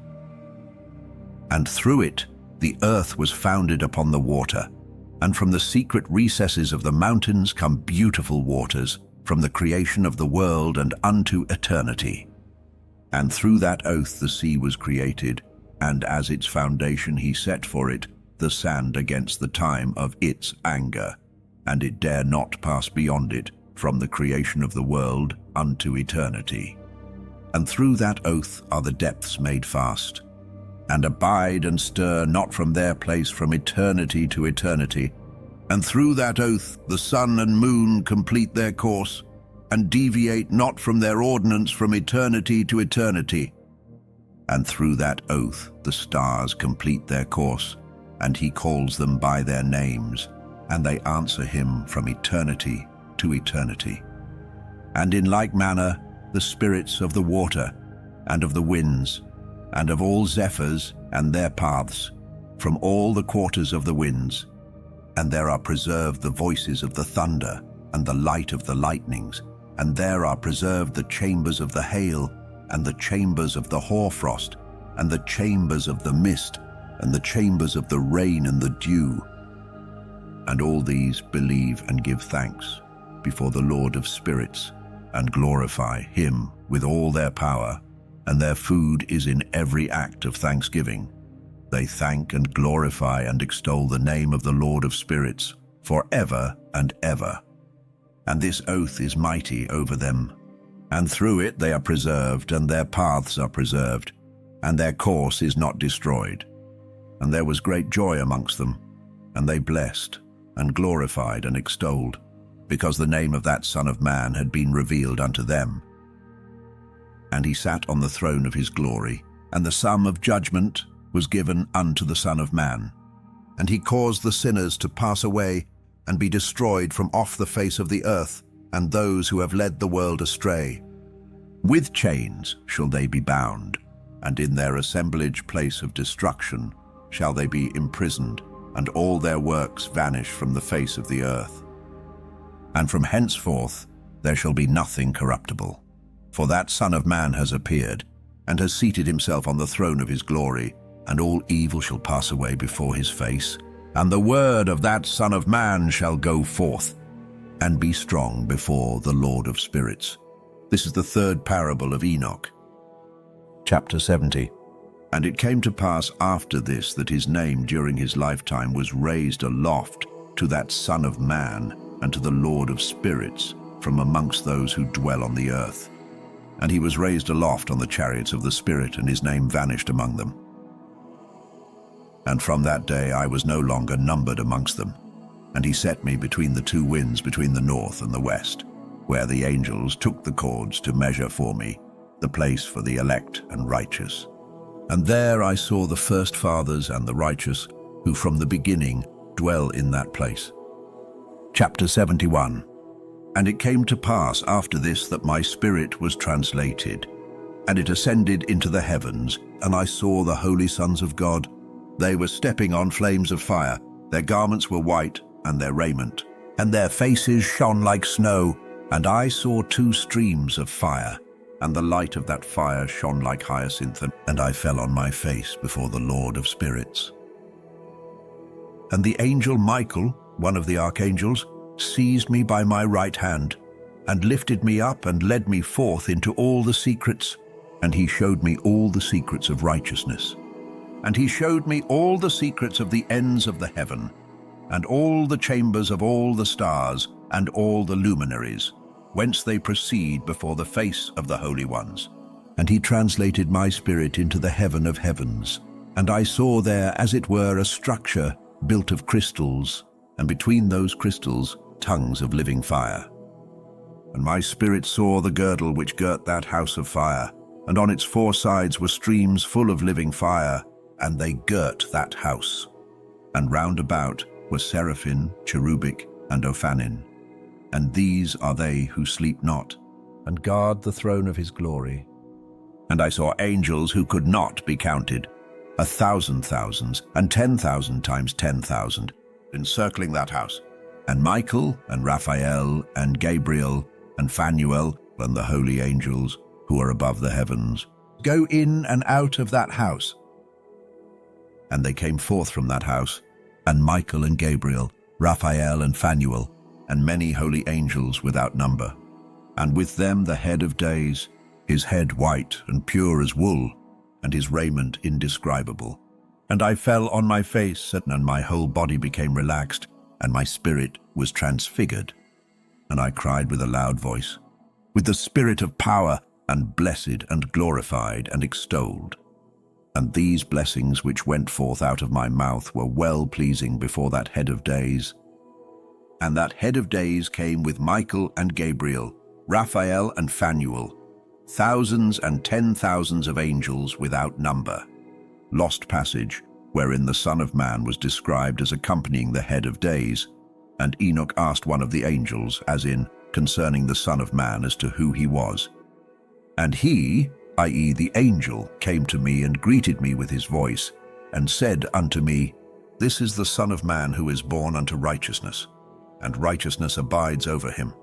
And through it The earth was founded upon the water, and from the secret recesses of the mountains come beautiful waters, from the creation of the world and unto eternity. And through that oath the sea was created, and as its foundation he set for it the sand against the time of its anger, and it dare not pass beyond it from the creation of the world unto eternity. And through that oath are the depths made fast, and abide and stir not from their place from eternity to eternity. And through that oath the sun and moon complete their course, and deviate not from their ordinance from eternity to eternity. And through that oath the stars complete their course, and he calls them by their names, and they answer him from eternity to eternity. And in like manner the spirits of the water, and of the winds, and of all zephyrs and their paths, from all the quarters of the winds. And there are preserved the voices of the thunder, and the light of the lightnings, and there are preserved the chambers of the hail, and the chambers of the hoarfrost, and the chambers of the mist, and the chambers of the rain and the dew. And all these believe and give thanks before the Lord of spirits, and glorify him with all their power, and their food is in every act of thanksgiving. They thank and glorify and extol the name of the Lord of spirits for ever and ever. And this oath is mighty over them, and through it they are preserved, and their paths are preserved, and their course is not destroyed. And there was great joy amongst them, and they blessed and glorified and extolled, because the name of that Son of Man had been revealed unto them. And he sat on the throne of his glory, and the sum of judgment was given unto the Son of Man. And he caused the sinners to pass away and be destroyed from off the face of the earth, and those who have led the world astray. With chains shall they be bound, and in their assemblage place of destruction shall they be imprisoned, and all their works vanish from the face of the earth. And from henceforth there shall be nothing corruptible. For that Son of Man has appeared, and has seated himself on the throne of his glory, and all evil shall pass away before his face, and the word of that Son of Man shall go forth, and be strong before the Lord of spirits. This is the third parable of Enoch. Chapter 70. And it came to pass after this that his name during his lifetime was raised aloft to that Son of Man, and to the Lord of spirits, from amongst those who dwell on the earth. And he was raised aloft on the chariots of the Spirit, and his name vanished among them. And from that day I was no longer numbered amongst them. And he set me between the two winds, between the north and the west, where the angels took the cords to measure for me the place for the elect and righteous. And there I saw the first fathers and the righteous, who from the beginning dwell in that place. Chapter 71. And it came to pass after this that my spirit was translated, and it ascended into the heavens, and I saw the holy sons of God. They were stepping on flames of fire. Their garments were white, and their raiment, and their faces shone like snow. And I saw two streams of fire, and the light of that fire shone like hyacinth, and I fell on my face before the Lord of spirits. And the angel Michael, one of the archangels, seized me by my right hand, and lifted me up and led me forth into all the secrets, and he showed me all the secrets of righteousness. And he showed me all the secrets of the ends of the heaven, and all the chambers of all the stars, and all the luminaries, whence they proceed before the face of the holy ones. And he translated my spirit into the heaven of heavens, and I saw there as it were a structure built of crystals, and between those crystals tongues of living fire. And my spirit saw the girdle which girt that house of fire, and on its four sides were streams full of living fire, and they girt that house. And round about were seraphim, cherubic, and ophanim. And these are they who sleep not, and guard the throne of his glory. And I saw angels who could not be counted, 1,000 thousands, and 10,000 times 10,000, encircling that house. And Michael, and Raphael, and Gabriel, and Phanuel, and the holy angels who are above the heavens, go in and out of that house. And they came forth from that house, and Michael and Gabriel, Raphael and Phanuel, and many holy angels without number. And with them the head of days, his head white and pure as wool, and his raiment indescribable. And I fell on my face, and my whole body became relaxed, and my spirit was transfigured. And I cried with a loud voice, with the spirit of power, and blessed and glorified and extolled. And these blessings which went forth out of my mouth were well-pleasing before that head of days. And that head of days came with Michael and Gabriel, Raphael and Phanuel, thousands and 10,000s of angels without number. Lost passage, wherein the Son of Man was described as accompanying the head of days. And Enoch asked one of the angels, as in, concerning the Son of Man, as to who he was. And he, i.e. the angel, came to me and greeted me with his voice, and said unto me, This is the Son of Man who is born unto righteousness, and righteousness abides over him,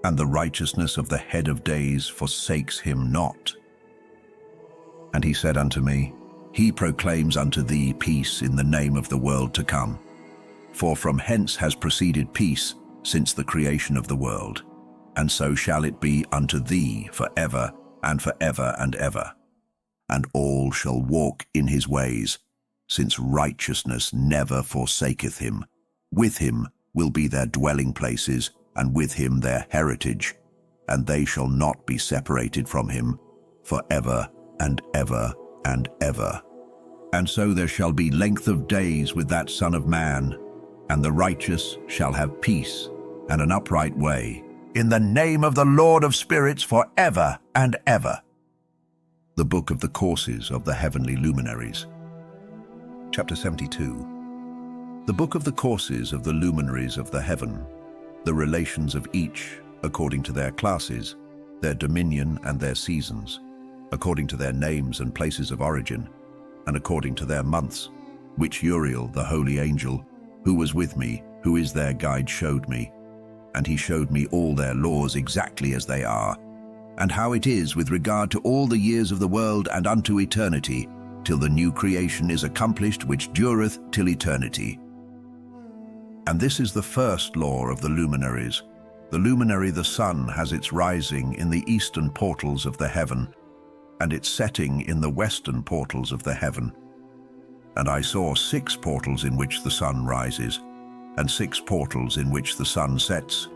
and the righteousness of the head of days forsakes him not. And he said unto me, He proclaims unto thee peace in the name of the world to come. For from hence has proceeded peace since the creation of the world, and so shall it be unto thee for ever and for ever and ever. And all shall walk in his ways, since righteousness never forsaketh him. With him will be their dwelling places, and with him their heritage, and they shall not be separated from him for ever and ever and ever. And so there shall be length of days with that Son of Man, and the righteous shall have peace and an upright way, in the name of the Lord of spirits for ever and ever. The Book of the Courses of the Heavenly Luminaries. Chapter 72. The Book of the Courses of the Luminaries of the Heaven, the relations of each according to their classes, their dominion and their seasons, according to their names and places of origin, and according to their months, which Uriel, the holy angel, who was with me, who is their guide, showed me. And he showed me all their laws exactly as they are, and how it is with regard to all the years of the world and unto eternity, till the new creation is accomplished which dureth till eternity. And this is the first law of the luminaries. The luminary the sun has its rising in the eastern portals of the heaven, and its setting in the western portals of the heaven. And I saw 6 portals in which the sun rises, and 6 portals in which the sun sets,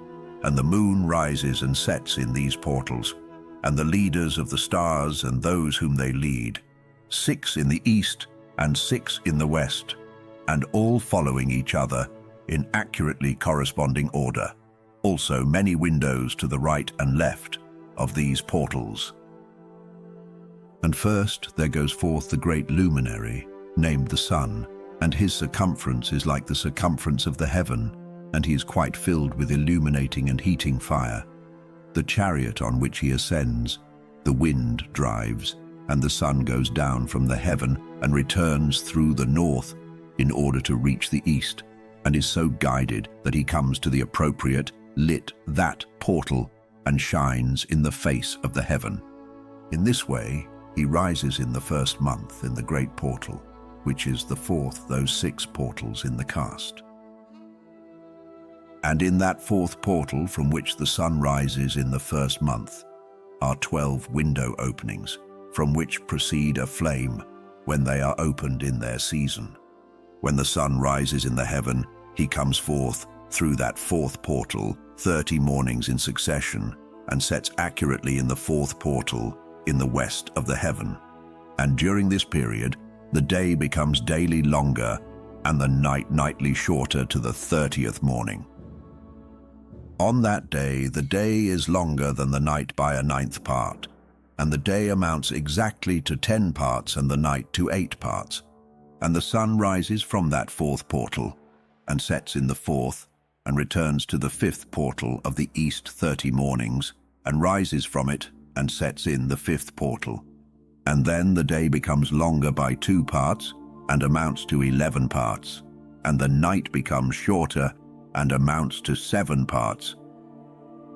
and the moon rises and sets in these portals, and the leaders of the stars and those whom they lead, 6 in the east and 6 in the west, and all following each other in accurately corresponding order. Also many windows to the right and left of these portals. And first there goes forth the great luminary, named the sun, and his circumference is like the circumference of the heaven, and he is quite filled with illuminating and heating fire. The chariot on which he ascends, the wind drives, and the sun goes down from the heaven and returns through the north in order to reach the east, and is so guided that he comes to the appropriate, lit that portal and shines in the face of the heaven. In this way he rises in the first month in the great portal, which is the fourth those 6 portals in the cast. And in that 4th portal from which the sun rises in the first month are 12 window openings, from which proceed a flame when they are opened in their season. When the sun rises in the heaven, he comes forth through that 4th portal 30 mornings in succession, and sets accurately in the 4th portal in the west of the heaven. And during this period, the day becomes daily longer, and the night nightly shorter to the 30th morning. On that day, the day is longer than the night by a 9th part, and the day amounts exactly to 10 parts and the night to 8 parts. And the sun rises from that 4th portal, and sets in the 4th, and returns to the 5th portal of the east 30 mornings, and rises from it, and sets in the 5th portal. And then the day becomes longer by 2 parts, and amounts to 11 parts, and the night becomes shorter, and amounts to 7 parts.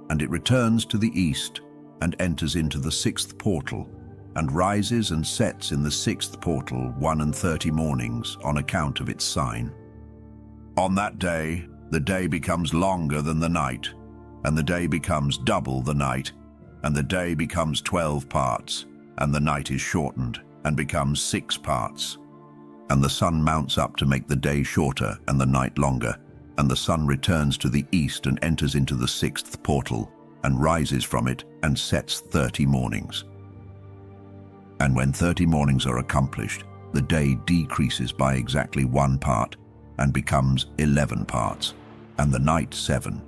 And it returns to the east, and enters into the 6th portal, and rises and sets in the sixth portal 31 mornings on account of its sign. On that day, the day becomes longer than the night, and the day becomes double the night, and the day becomes 12 parts, and the night is shortened, and becomes 6 parts. And the sun mounts up to make the day shorter and the night longer, and the sun returns to the east and enters into the sixth portal, and rises from it, and sets 30 mornings. And when 30 mornings are accomplished, the day decreases by exactly 1 part, and becomes 11 parts, and the night 7.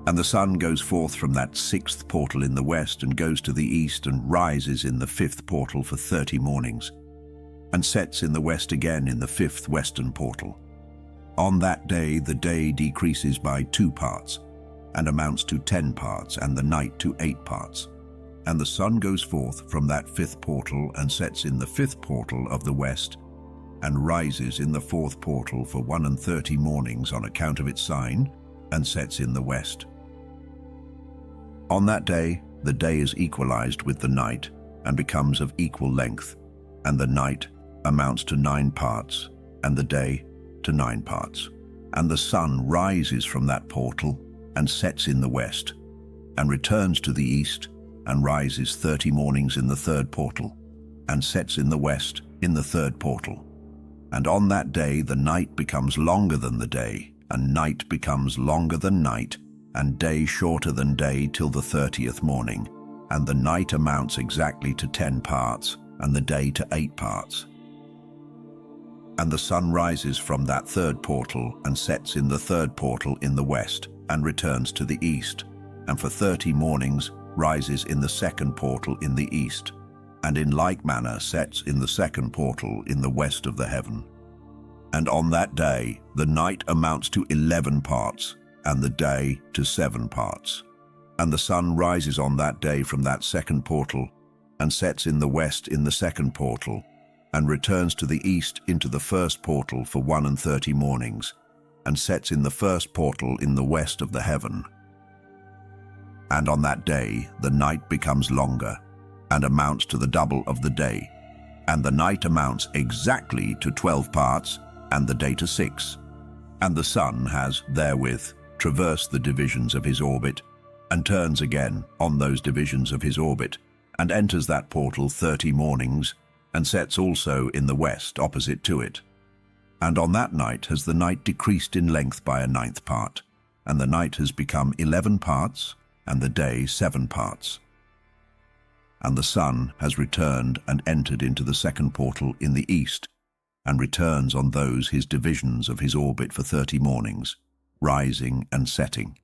And the sun goes forth from that sixth portal in the west, and goes to the east, and rises in the fifth portal for 30 mornings, and sets in the west again in the fifth western portal. On that day the day decreases by 2 parts, and amounts to 10 parts, and the night to 8 parts. And the sun goes forth from that fifth portal, and sets in the fifth portal of the west, and rises in the fourth portal for 31 mornings on account of its sign, and sets in the west. On that day, the day is equalized with the night, and becomes of equal length, and the night amounts to 9 parts, and the day to 9 parts. And the sun rises from that portal, and sets in the west, and returns to the east, and rises 30 mornings in the third portal, and sets in the west in the third portal. And on that day the night becomes longer than the day, and night becomes longer than night, and day shorter than day till the 30th morning. And the night amounts exactly to 10 parts, and the day to 8 parts. And the sun rises from that third portal, and sets in the third portal in the west, and returns to the east, and for 30 mornings rises in the second portal in the east, and in like manner sets in the second portal in the west of the heaven. And on that day the night amounts to 11 parts, and the day to 7 parts. And the sun rises on that day from that second portal, and sets in the west in the second portal, and returns to the east into the first portal for 31 mornings, and sets in the first portal in the west of the heaven. And on that day the night becomes longer, and amounts to the double of the day, and the night amounts exactly to 12 parts, and the day to 6. And the sun has therewith traversed the divisions of his orbit, and turns again on those divisions of his orbit, and enters that portal 30 mornings, and sets also in the west opposite to it. And on that night has the night decreased in length by a 9th part, and the night has become 11 parts, and the day 7 parts. And the sun has returned and entered into the second portal in the east, and returns on those his divisions of his orbit for 30 mornings, rising and setting.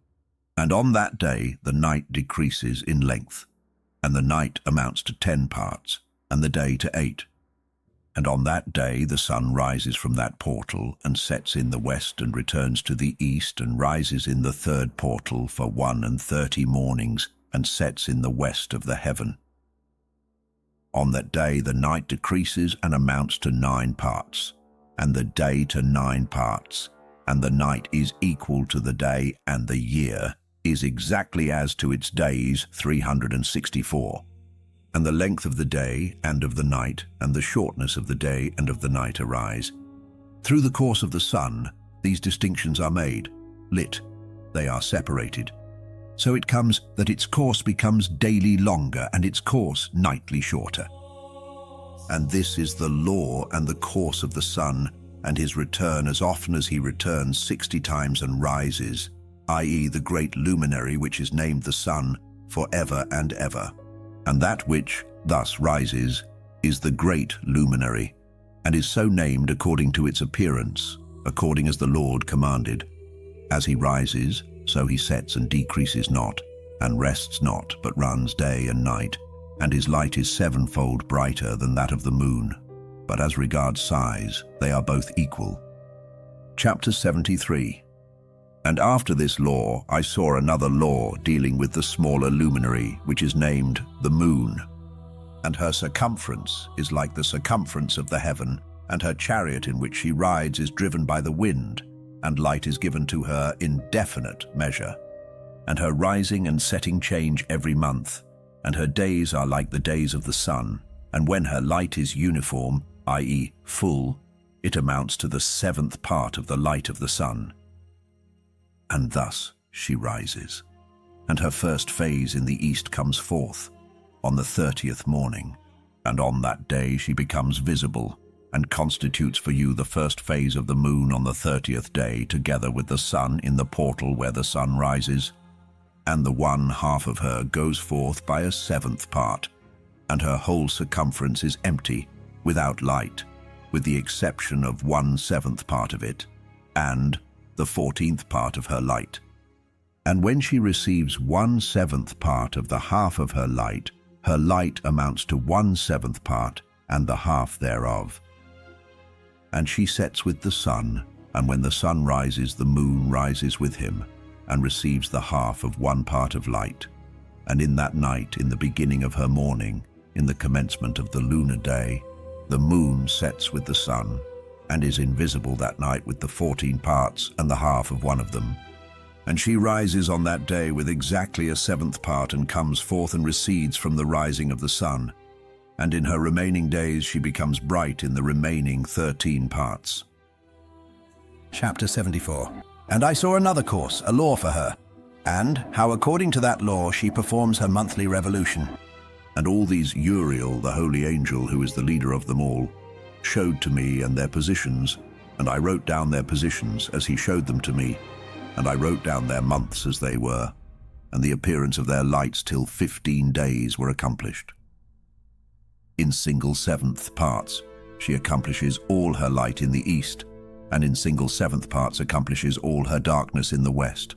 And on that day the night decreases in length, and the night amounts to 10 parts, and the day to 8. And on that day the sun rises from that portal, and sets in the west, and returns to the east, and rises in the third portal for 31 mornings, and sets in the west of the heaven. On that day the night decreases and amounts to 9 parts, and the day to 9 parts, and the night is equal to the day, and the year is exactly as to its days 364. And the length of the day and of the night, and the shortness of the day and of the night arise. Through the course of the sun, these distinctions are made, lit, they are separated. So it comes that its course becomes daily longer, and its course nightly shorter. And this is the law and the course of the sun, and his return as often as he returns 60 times and rises, i.e. the great luminary which is named the sun, for ever and ever. And that which thus rises is the great luminary, and is so named according to its appearance, according as the Lord commanded. As he rises, so he sets and decreases not, and rests not, but runs day and night, and his light is 7-fold brighter than that of the moon. But as regards size, they are both equal. Chapter 73. And after this law I saw another law dealing with the smaller luminary, which is named the moon. And her circumference is like the circumference of the heaven, and her chariot in which she rides is driven by the wind, and light is given to her in definite measure. And her rising and setting change every month, and her days are like the days of the sun, and when her light is uniform, i.e. full, it amounts to the 7th part of the light of the sun. And thus she rises, and her first phase in the east comes forth on the 30th morning, and on that day she becomes visible, and constitutes for you the first phase of the moon on the 30th day, together with the sun in the portal where the sun rises. And the one half of her goes forth by a 7th part, and her whole circumference is empty, without light, with the exception of 1/7 part of it, and the 14th part of her light. And when she receives 1/7 part of the half of her light amounts to 1/7 part and the half thereof. And she sets with the sun, and when the sun rises, the moon rises with him, and receives the half of 1 part of light. And in that night, in the beginning of her morning, in the commencement of the lunar day, the moon sets with the sun, and is invisible that night with the 14 parts and the half of one of them. And she rises on that day with exactly a 7th part, and comes forth and recedes from the rising of the sun. And in her remaining days she becomes bright in the remaining 13 parts. Chapter 74. And I saw another course, a law for her, and how according to that law she performs her monthly revolution. And all these Uriel, the holy angel, who is the leader of them all, showed to me and their positions, and I wrote down their positions as he showed them to me, and I wrote down their months as they were, and the appearance of their lights till 15 days were accomplished. In single 7th parts she accomplishes all her light in the east, and in single 7th parts accomplishes all her darkness in the west.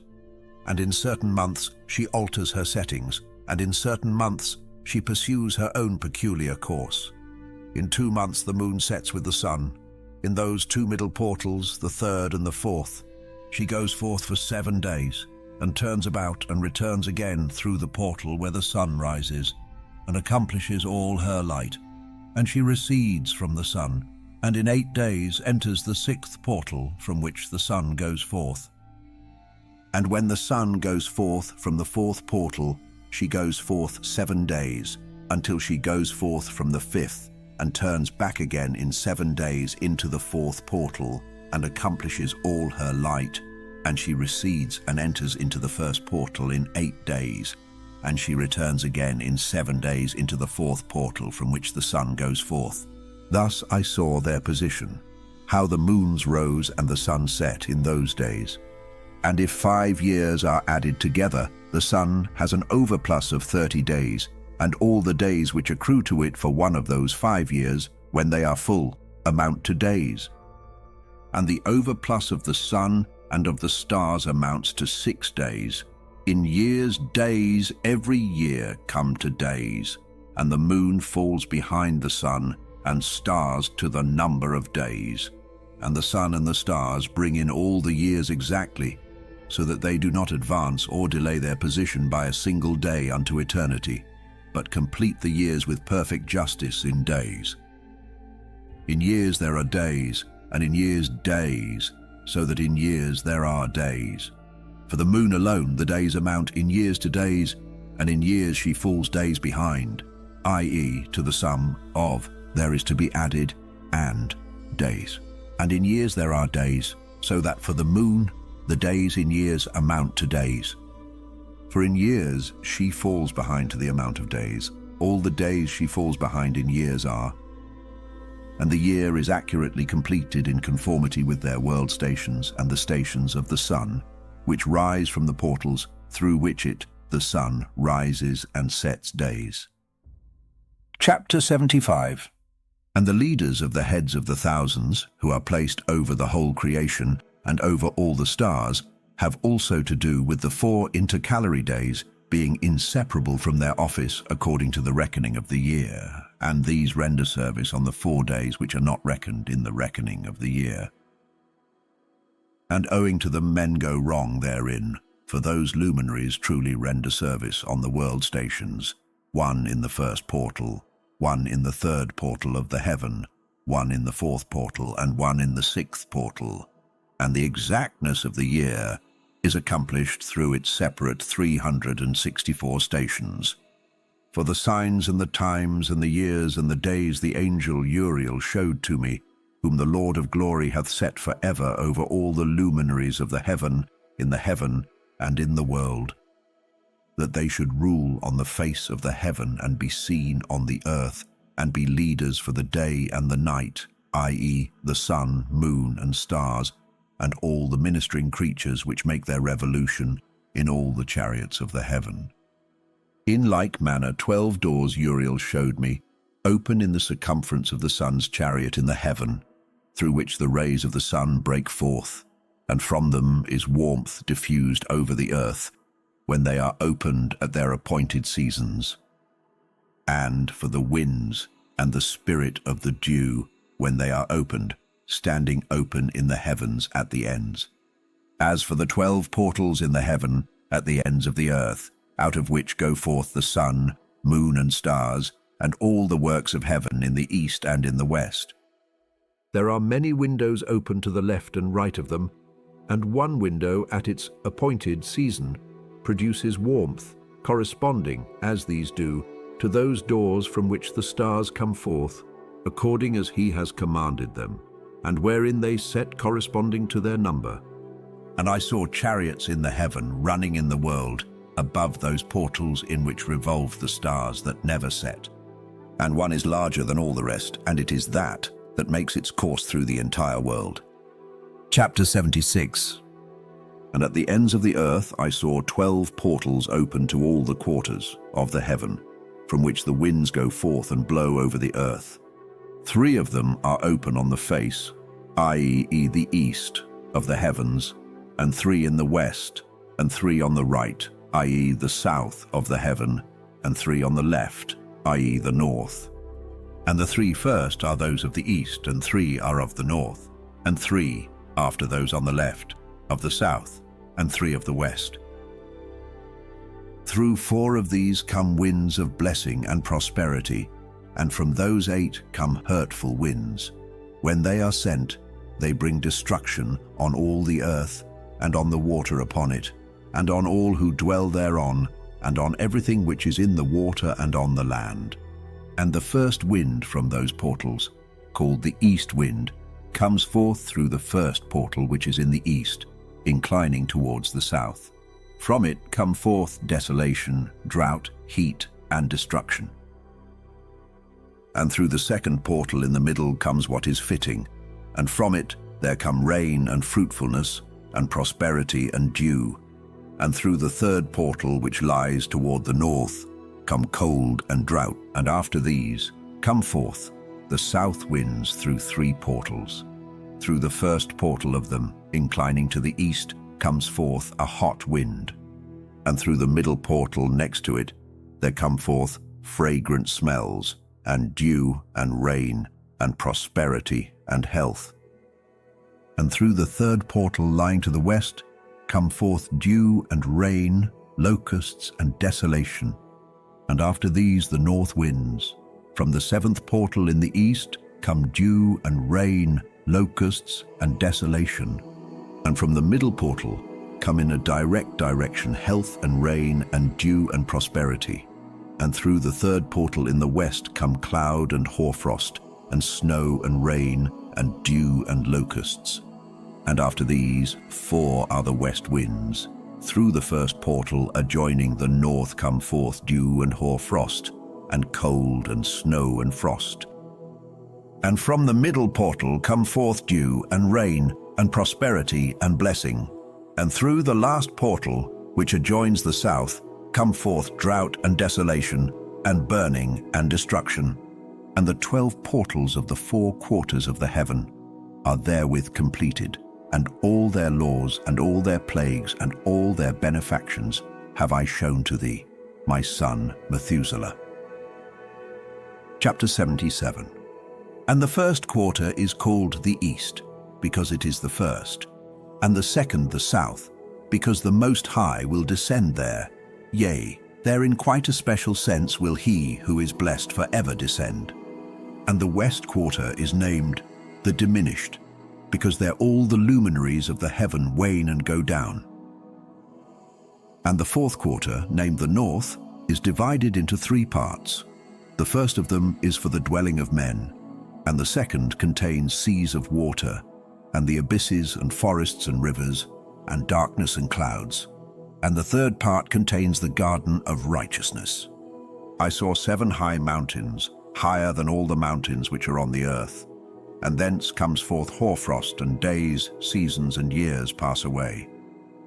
And in certain months she alters her settings, and in certain months she pursues her own peculiar course. In 2 months the moon sets with the sun. In those 2 middle portals, the 3rd and the 4th, she goes forth for 7 days, and turns about and returns again through the portal where the sun rises, and accomplishes all her light. And she recedes from the sun, and in 8 days enters the 6th portal from which the sun goes forth. And when the sun goes forth from the 4th portal, she goes forth 7 days, until she goes forth from the 5th, and turns back again in 7 days into the 4th portal, and accomplishes all her light. And she recedes and enters into the 1st portal in 8 days, and she returns again in 7 days into the 4th portal from which the sun goes forth. Thus I saw their position, how the moons rose and the sun set in those days. And if 5 years are added together, the sun has an overplus of 30 days, and all the days which accrue to it for one of those 5 years, when they are full, amount to days. And the overplus of the sun and of the stars amounts to 6 days. In years, days every year come to days, and the moon falls behind the sun, and stars to the number of days. And the sun and the stars bring in all the years exactly, so that they do not advance or delay their position by a single day unto eternity, but complete the years with perfect justice in days. In years there are days, and in years days, so that in years there are days. For the moon alone the days amount in years to days, and in years she falls days behind, i.e. to the sum of there is to be added and days. And in years there are days, so that for the moon the days in years amount to days. For in years she falls behind to the amount of days. All the days she falls behind in years are. And the year is accurately completed in conformity with their world stations and the stations of the sun, which rise from the portals through which it, the sun, rises and sets days. Chapter 75. And the leaders of the heads of the thousands, who are placed over the whole creation and over all the stars, have also to do with the 4 intercalary days, being inseparable from their office according to the reckoning of the year, and these render service on the 4 days which are not reckoned in the reckoning of the year. And owing to them men go wrong therein, for those luminaries truly render service on the world stations, one in the 1st portal, one in the 3rd portal of the heaven, one in the 4th portal, and one in the 6th portal. And the exactness of the year is accomplished through its separate 364 stations. For the signs and the times and the years and the days the angel Uriel showed to me, whom the Lord of glory hath set for ever over all the luminaries of the heaven, in the heaven and in the world, that they should rule on the face of the heaven and be seen on the earth, and be leaders for the day and the night, i.e., the sun, moon, and stars, and all the ministering creatures which make their revolution in all the chariots of the heaven. In like manner 12 doors Uriel showed me, open in the circumference of the sun's chariot in the heaven, through which the rays of the sun break forth, and from them is warmth diffused over the earth, when they are opened at their appointed seasons. And for the winds and the spirit of the dew, when they are opened, standing open in the heavens at the ends. As for the 12 portals in the heaven at the ends of the earth, out of which go forth the sun, moon, and stars, and all the works of heaven in the east and in the west. There are many windows open to the left and right of them, and one window at its appointed season produces warmth, corresponding, as these do, to those doors from which the stars come forth, according as he has commanded them, and wherein they set corresponding to their number. And I saw chariots in the heaven running in the world, above those portals in which revolve the stars that never set. And one is larger than all the rest, and it is that makes its course through the entire world. Chapter 76. And at the ends of the earth I saw 12 portals open to all the quarters of the heaven, from which the winds go forth and blow over the earth. 3 of them are open on the face, i.e. the east of the heavens, and 3 in the west, and 3 on the right, i.e. the south of the heaven, and 3 on the left, i.e. the north. And the 3 first are those of the east, and 3 are of the north, and 3 after those on the left, of the south, and 3 of the west. Through 4 of these come winds of blessing and prosperity, and from those 8 come hurtful winds. When they are sent, they bring destruction on all the earth, and on the water upon it, and on all who dwell thereon, and on everything which is in the water and on the land. And the first wind from those portals, called the east wind, comes forth through the first portal which is in the east, inclining towards the south. From it come forth desolation, drought, heat, and destruction. And through the second portal in the middle comes what is fitting, and from it there come rain and fruitfulness, and prosperity and dew. And through the third portal which lies toward the north come cold and drought, and after these come forth the south winds through 3 portals. Through the first portal of them, inclining to the east, comes forth a hot wind, and through the middle portal next to it there come forth fragrant smells, and dew and rain, and prosperity and health. And through the third portal lying to the west come forth dew and rain, locusts and desolation. And after these the north winds. From the 7th portal in the east come dew and rain, locusts and desolation. And from the middle portal come in a direct direction health and rain and dew and prosperity. And through the 3rd portal in the west come cloud and hoarfrost, and snow and rain, and dew and locusts. And after these 4 are the west winds. Through the first portal adjoining the north come forth dew and hoarfrost, and cold and snow and frost. And from the middle portal come forth dew and rain, and prosperity and blessing. And through the last portal, which adjoins the south, come forth drought and desolation, and burning and destruction. And the 12 portals of the 4 quarters of the heaven are therewith completed, and all their laws and all their plagues and all their benefactions have I shown to thee, my son Methuselah. Chapter 77. And the first quarter is called the east, because it is the first, and the second the south, because the Most High will descend there. Yea, there in quite a special sense will he who is blessed forever descend. And the west quarter is named the diminished, because there all the luminaries of the heaven wane and go down. And the 4th quarter, named the north, is divided into 3 parts. The first of them is for the dwelling of men, and the second contains seas of water, and the abysses and forests and rivers, and darkness and clouds. And the third part contains the garden of righteousness. I saw 7 high mountains, higher than all the mountains which are on the earth, and thence comes forth hoarfrost, and days, seasons, and years pass away.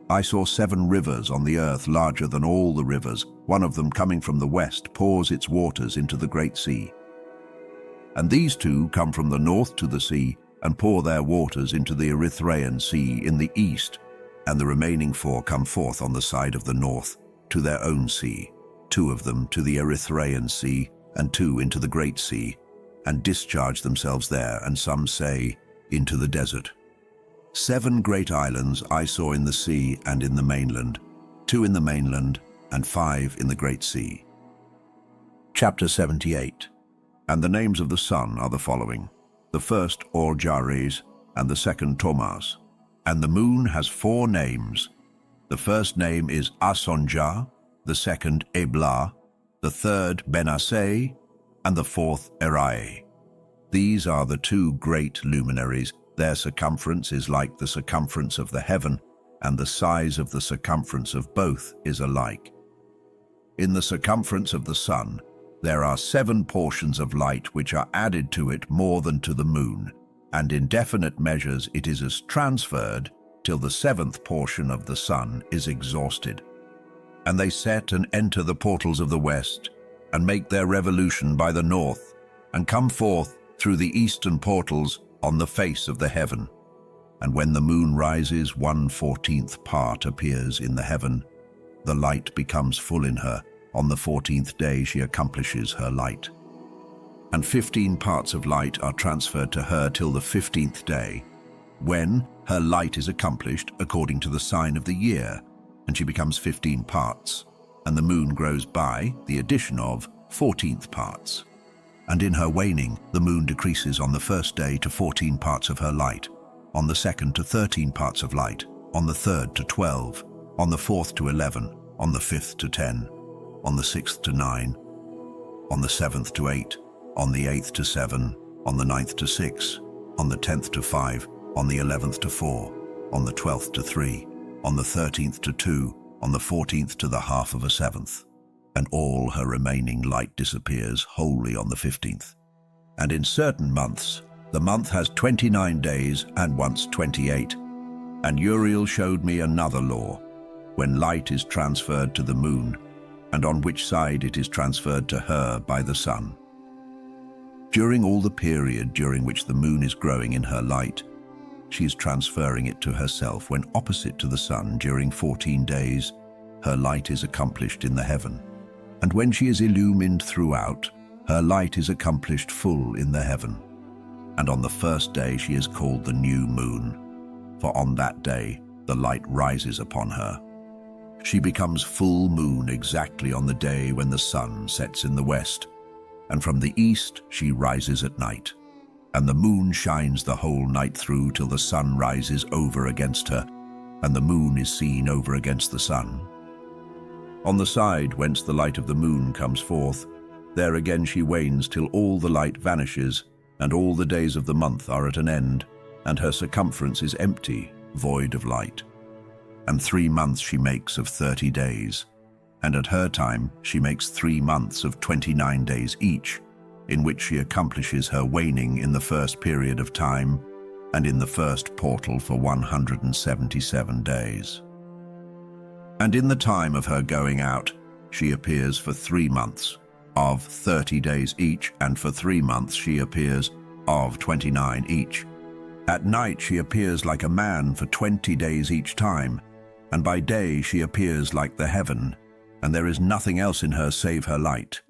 I saw 7 rivers on the earth larger than all the rivers. One of them coming from the west pours its waters into the great sea. And these 2 come from the north to the sea, and pour their waters into the Erythraean Sea in the east, and the remaining 4 come forth on the side of the north to their own sea, 2 of them to the Erythraean Sea, and 2 into the great sea, and discharge themselves there, and some say, into the desert. 7 great islands I saw in the sea and in the mainland, 2 in the mainland, and 5 in the great sea. Chapter 78. And the names of the sun are the following: the first Orjares, and the second Tomas. And the moon has 4 names. The first name is Asonja, the second Ebla, the third Benasai, and the 4th Erai. These are the 2 great luminaries. Their circumference is like the circumference of the heaven, and the size of the circumference of both is alike. In the circumference of the sun, there are 7 portions of light which are added to it more than to the moon, and in definite measures it is transferred till the 7th portion of the sun is exhausted. And they set and enter the portals of the west, and make their revolution by the north, and come forth through the eastern portals on the face of the heaven. And when the moon rises, 1/14th part appears in the heaven. The light becomes full in her. On the 14th day she accomplishes her light. And 15 parts of light are transferred to her till the 15th day, when her light is accomplished according to the sign of the year, and she becomes 15 parts, and the moon grows by the addition of 14th parts. And in her waning, the moon decreases on the first day to 14 parts of her light, on the second to 13 parts of light, on the third to 12, on the 4th to 11, on the 5th to 10, on the 6th to 9, on the 7th to 8, on the 8th to 7, on the 9th to 6, on the 10th to 5, on the 11th to 4, on the 12th to 3, on the 13th to 2, on the 14th to the half of a 7th. And all her remaining light disappears wholly on the 15th. And in certain months, the month has 29 days and once 28. And Uriel showed me another law, when light is transferred to the moon, and on which side it is transferred to her by the sun. During all the period during which the moon is growing in her light, she is transferring it to herself when opposite to the sun during 14 days, her light is accomplished in the heaven. And when she is illumined throughout, her light is accomplished full in the heaven. And on the first day she is called the new moon, for on that day the light rises upon her. She becomes full moon exactly on the day when the sun sets in the west, and from the east she rises at night. And the moon shines the whole night through till the sun rises over against her, and the moon is seen over against the sun. On the side whence the light of the moon comes forth, there again she wanes till all the light vanishes, and all the days of the month are at an end, and her circumference is empty, void of light. And 3 months she makes of 30 days, and at her time she makes 3 months of 29 days each, in which she accomplishes her waning in the first period of time, and in the first portal for 177 days. And in the time of her going out, she appears for 3 months, of 30 days each, and for 3 months she appears of 29 each. At night she appears like a man for 20 days each time, and by day she appears like the heaven, and there is nothing else in her save her light.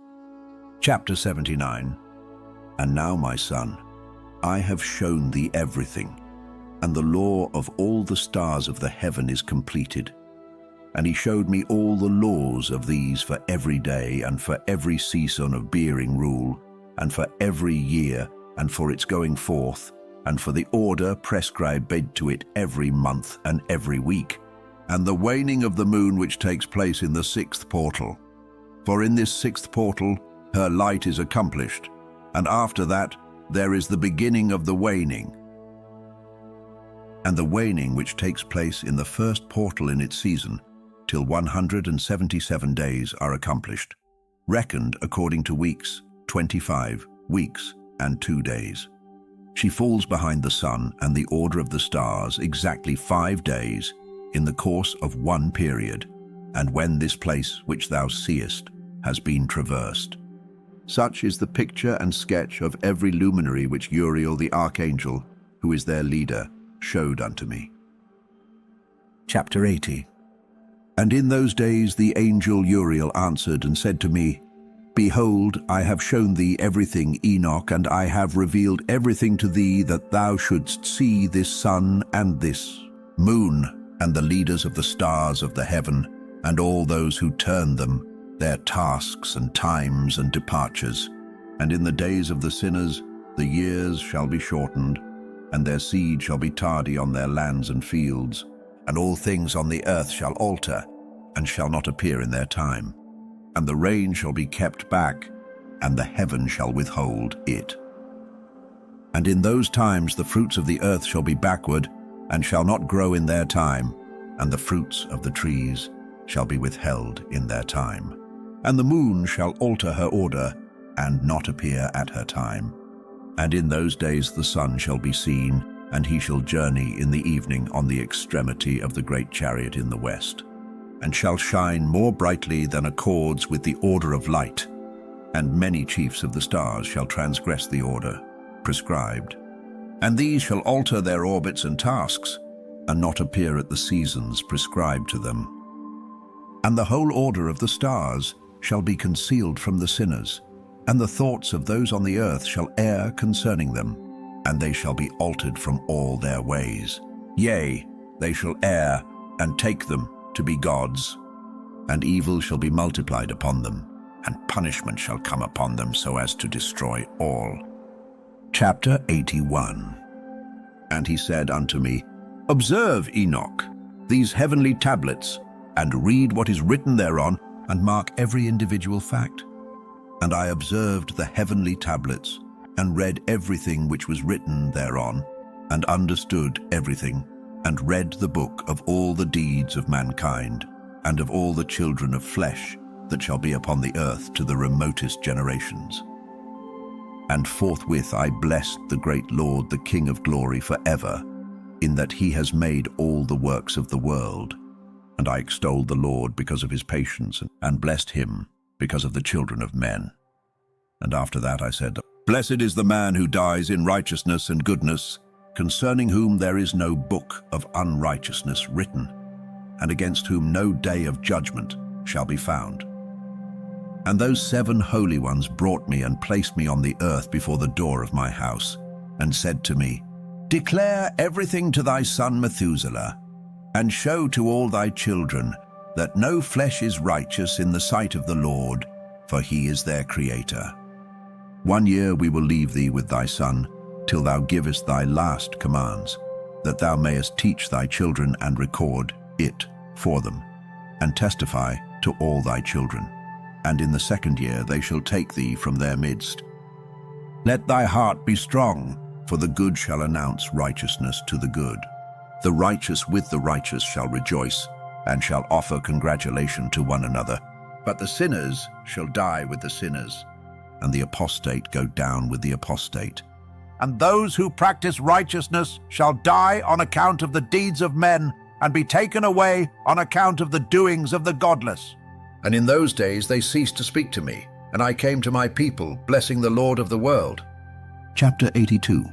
Chapter 79. And now, my son, I have shown thee everything, and the law of all the stars of the heaven is completed. And he showed me all the laws of these for every day, and for every season of bearing rule, and for every year, and for its going forth, and for the order prescribed to it every month and every week, and the waning of the moon which takes place in the 6th portal. For in this sixth portal her light is accomplished, and after that there is the beginning of the waning. And the waning which takes place in the first portal in its season, till 177 days are accomplished, reckoned according to weeks, 25 weeks and 2 days. She falls behind the sun and the order of the stars exactly 5 days in the course of one period, and when this place which thou seest has been traversed. Such is the picture and sketch of every luminary which Uriel the archangel, who is their leader, showed unto me. Chapter 80. And in those days the angel Uriel answered and said to me, Behold, I have shown thee everything, Enoch, and I have revealed everything to thee, that thou shouldst see this sun and this moon, and the leaders of the stars of the heaven, and all those who turn them, their tasks and times and departures. And in the days of the sinners the years shall be shortened, and their seed shall be tardy on their lands and fields, and all things on the earth shall alter, and shall not appear in their time. And the rain shall be kept back, and the heaven shall withhold it. And in those times the fruits of the earth shall be backward, and shall not grow in their time, and the fruits of the trees shall be withheld in their time. And the moon shall alter her order, and not appear at her time. And in those days the sun shall be seen, and he shall journey in the evening on the extremity of the great chariot in the west, and shall shine more brightly than accords with the order of light. And many chiefs of the stars shall transgress the order prescribed. And these shall alter their orbits and tasks, and not appear at the seasons prescribed to them. And the whole order of the stars shall be concealed from the sinners, and the thoughts of those on the earth shall err concerning them, and they shall be altered from all their ways. Yea, they shall err, and take them to be gods, and evil shall be multiplied upon them, and punishment shall come upon them so as to destroy all. Chapter 81. And he said unto me, Observe, Enoch, these heavenly tablets, and read what is written thereon, and mark every individual fact. And I observed the heavenly tablets, and read everything which was written thereon, and understood everything, and read the book of all the deeds of mankind, and of all the children of flesh that shall be upon the earth to the remotest generations. And forthwith I blessed the great Lord, the King of glory, for ever, in that he has made all the works of the world. And I extolled the Lord because of his patience, and blessed him because of the children of men. And after that I said, Blessed is the man who dies in righteousness and goodness, concerning whom there is no book of unrighteousness written, and against whom no day of judgment shall be found. And those 7 holy ones brought me and placed me on the earth before the door of my house, and said to me, Declare everything to thy son Methuselah, and show to all thy children that no flesh is righteous in the sight of the Lord, for he is their Creator. 1 year we will leave thee with thy son, till thou givest thy last commands, that thou mayest teach thy children and record it for them, and testify to all thy children. And in the 2nd year they shall take thee from their midst. Let thy heart be strong, for the good shall announce righteousness to the good. The righteous with the righteous shall rejoice, and shall offer congratulation to one another. But the sinners shall die with the sinners, and the apostate go down with the apostate. And those who practice righteousness shall die on account of the deeds of men, and be taken away on account of the doings of the godless. And in those days they ceased to speak to me, and I came to my people, blessing the Lord of the world. Chapter 82.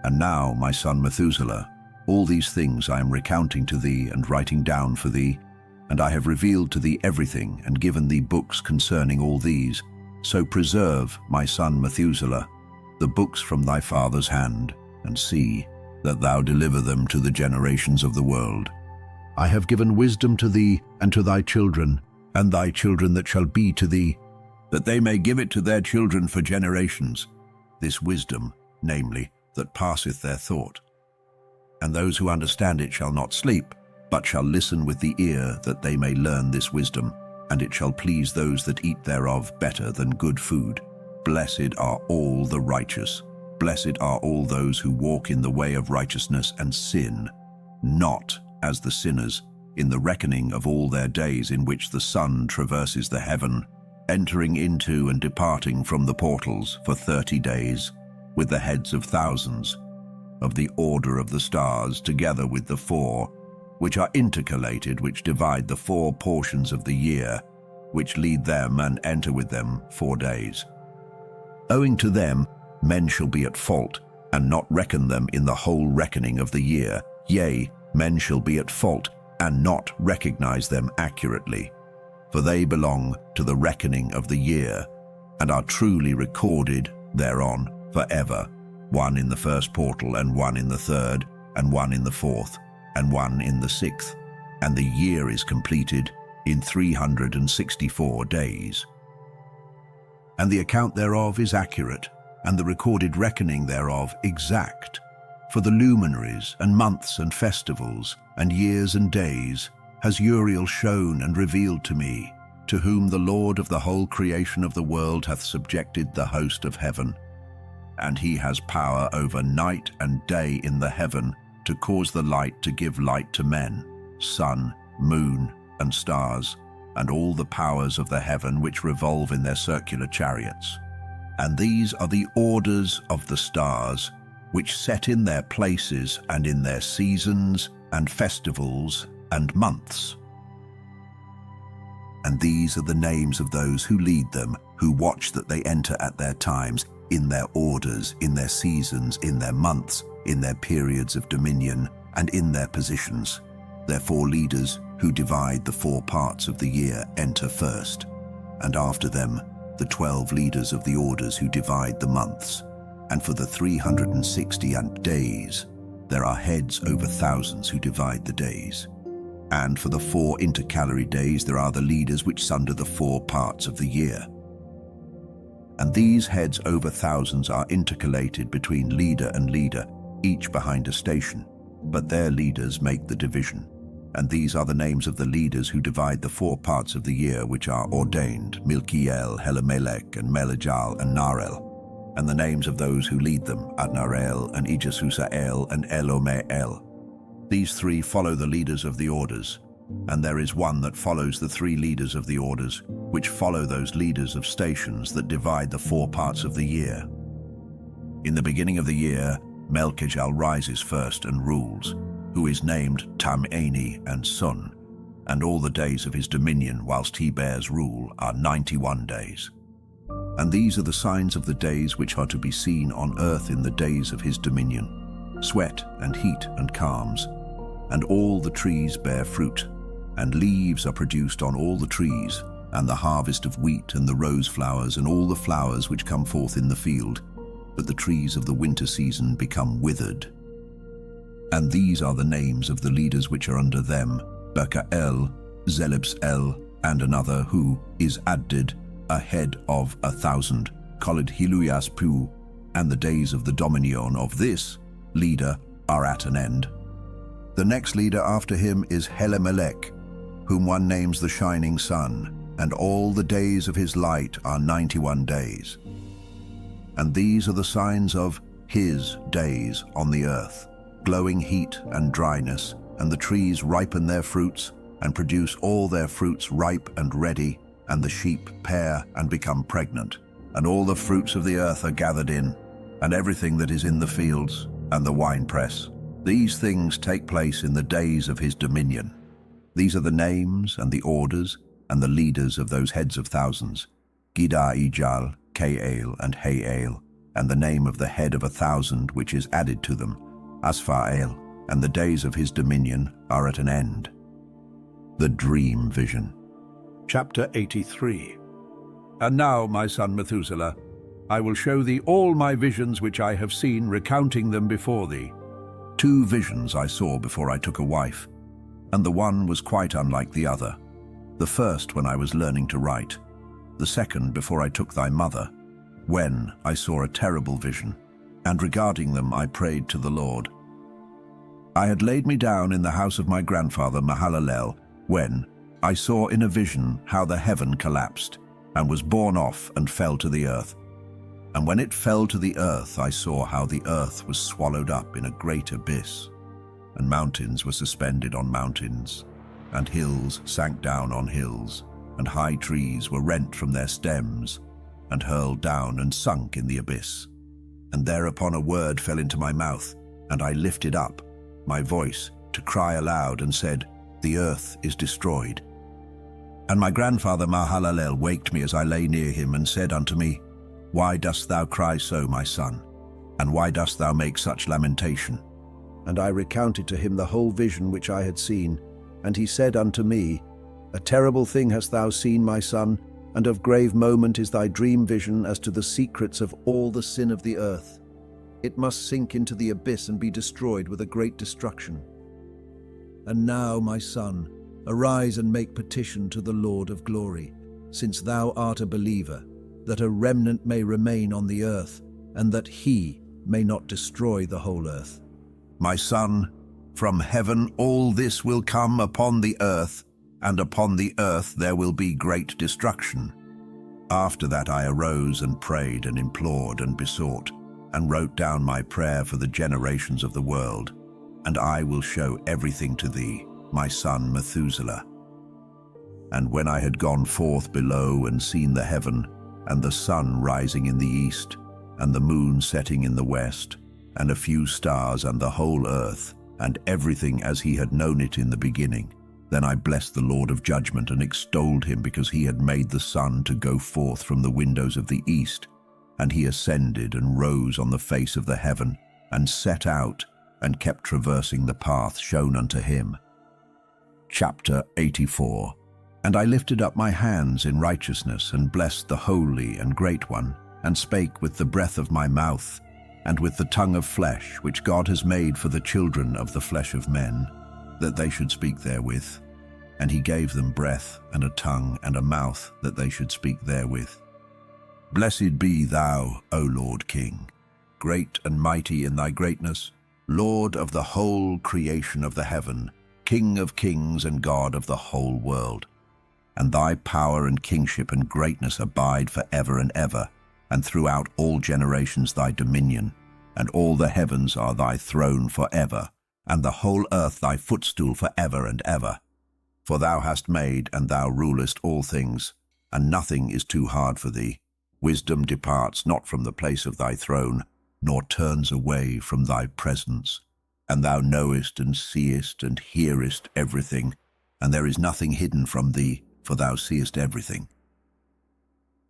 And now, my son Methuselah, all these things I am recounting to thee and writing down for thee, and I have revealed to thee everything, and given thee books concerning all these. So preserve, my son Methuselah, the books from thy father's hand, and see that thou deliver them to the generations of the world. I have given wisdom to thee and to thy children, and thy children that shall be to thee, that they may give it to their children for generations, this wisdom, namely, that passeth their thought. And those who understand it shall not sleep, but shall listen with the ear, that they may learn this wisdom, and it shall please those that eat thereof better than good food. Blessed are all the righteous. Blessed are all those who walk in the way of righteousness and sin, not as the sinners, in the reckoning of all their days in which the sun traverses the heaven, entering into and departing from the portals for 30 days, with the heads of thousands, of the order of the stars, together with the four, which are intercalated, which divide the 4 portions of the year, which lead them and enter with them 4 days. Owing to them, men shall be at fault, and not reckon them in the whole reckoning of the year. Yea, men shall be at fault, and not recognize them accurately. For they belong to the reckoning of the year, and are truly recorded thereon forever, one in the first portal, and one in the third, and one in the fourth, and one in the 6th, and the year is completed in 364 days. And the account thereof is accurate, and the recorded reckoning thereof exact. For the luminaries, and months, and festivals, and years, and days, has Uriel shown and revealed to me, to whom the Lord of the whole creation of the world hath subjected the host of heaven. And he has power over night and day in the heaven, to cause the light to give light to men, sun, moon, and stars, and all the powers of the heaven which revolve in their circular chariots. And these are the orders of the stars, which set in their places and in their seasons and festivals and months. And these are the names of those who lead them, who watch that they enter at their times, in their orders, in their seasons, in their months, in their periods of dominion, and in their positions. Their 4 leaders, who divide the 4 parts of the year, enter first, and after them the 12 leaders of the orders who divide the months. And for the 360 days there are heads over thousands who divide the days. And for the 4 intercalary days there are the leaders which sunder the 4 parts of the year. And these heads over thousands are intercalated between leader and leader, each behind a station, but their leaders make the division. And these are the names of the leaders who divide the 4 parts of the year, which are ordained: Milkiel, Helamelech, and Melejal, and Narel. And the names of those who lead them: Adnarel, and Ijasusael, and Elomeel. These 3 follow the leaders of the orders, and there is one that follows the 3 leaders of the orders, which follow those leaders of stations that divide the 4 parts of the year. In the beginning of the year, Melchijal rises first and rules, who is named Tam-Ani and Sun, and all the days of his dominion whilst he bears rule are 91 days. And these are the signs of the days which are to be seen on earth in the days of his dominion: sweat and heat and calms. And all the trees bear fruit, and leaves are produced on all the trees, and the harvest of wheat and the rose flowers and all the flowers which come forth in the field. But the trees of the winter season become withered. And these are the names of the leaders which are under them: Berkael, Zelebsel, and another who is Added, a head of 1,000, called Hiluyaspu. And the days of the dominion of this leader are at an end. The next leader after him is Helamelech, whom one names the shining sun, and all the days of his light are 91 days. And these are the signs of his days on the earth: glowing heat and dryness, and the trees ripen their fruits, and produce all their fruits ripe and ready, and the sheep pair and become pregnant, and all the fruits of the earth are gathered in, and everything that is in the fields, and the winepress. These things take place in the days of his dominion. These are the names and the orders and the leaders of those heads of thousands: Gida-ijal, Kael, and Hael, and the name of the head of 1,000 which is added to them, Asphaael, and the days of his dominion are at an end. The Dream Vision. Chapter 83. And now, my son Methuselah, I will show thee all my visions which I have seen, recounting them before thee. 2 visions I saw before I took a wife, and the one was quite unlike the other. The first when I was learning to write, the second before I took thy mother, when I saw a terrible vision, and regarding them I prayed to the Lord. I had laid me down in the house of my grandfather Mahalalel, when, I saw in a vision how the heaven collapsed, and was borne off and fell to the earth. And when it fell to the earth, I saw how the earth was swallowed up in a great abyss, and mountains were suspended on mountains, and hills sank down on hills, and high trees were rent from their stems, and hurled down and sunk in the abyss. And thereupon a word fell into my mouth, and I lifted up my voice to cry aloud and said, The earth is destroyed. And my grandfather Mahalalel waked me as I lay near him, and said unto me, Why dost thou cry so, my son? And why dost thou make such lamentation? And I recounted to him the whole vision which I had seen. And he said unto me, A terrible thing hast thou seen, my son, and of grave moment is thy dream vision as to the secrets of all the sin of the earth. It must sink into the abyss and be destroyed with a great destruction. And now, my son, arise and make petition to the Lord of glory, since thou art a believer, that a remnant may remain on the earth, and that he may not destroy the whole earth. My son, from heaven all this will come upon the earth, and upon the earth there will be great destruction. After that I arose and prayed and implored and besought, and wrote down my prayer for the generations of the world. And I will show everything to thee, my son Methuselah. And when I had gone forth below and seen the heaven, and the sun rising in the east, and the moon setting in the west, and a few stars, and the whole earth, and everything as he had known it in the beginning, then I blessed the Lord of judgment, and extolled him, because he had made the sun to go forth from the windows of the east. And he ascended and rose on the face of the heaven, and set out, and kept traversing the path shown unto him. Chapter 84. And I lifted up my hands in righteousness, and blessed the Holy and Great One, and spake with the breath of my mouth, and with the tongue of flesh, which God has made for the children of the flesh of men, that they should speak therewith. And he gave them breath, and a tongue, and a mouth, that they should speak therewith. Blessed be thou, O Lord King, great and mighty in thy greatness, Lord of the whole creation of the heaven, King of kings and God of the whole world. And thy power and kingship and greatness abide for ever and ever, and throughout all generations thy dominion, and all the heavens are thy throne for ever, and the whole earth thy footstool for ever and ever. For thou hast made, and thou rulest all things, and nothing is too hard for thee. Wisdom departs not from the place of thy throne, nor turns away from thy presence. And thou knowest and seest and hearest everything, and there is nothing hidden from thee, for thou seest everything.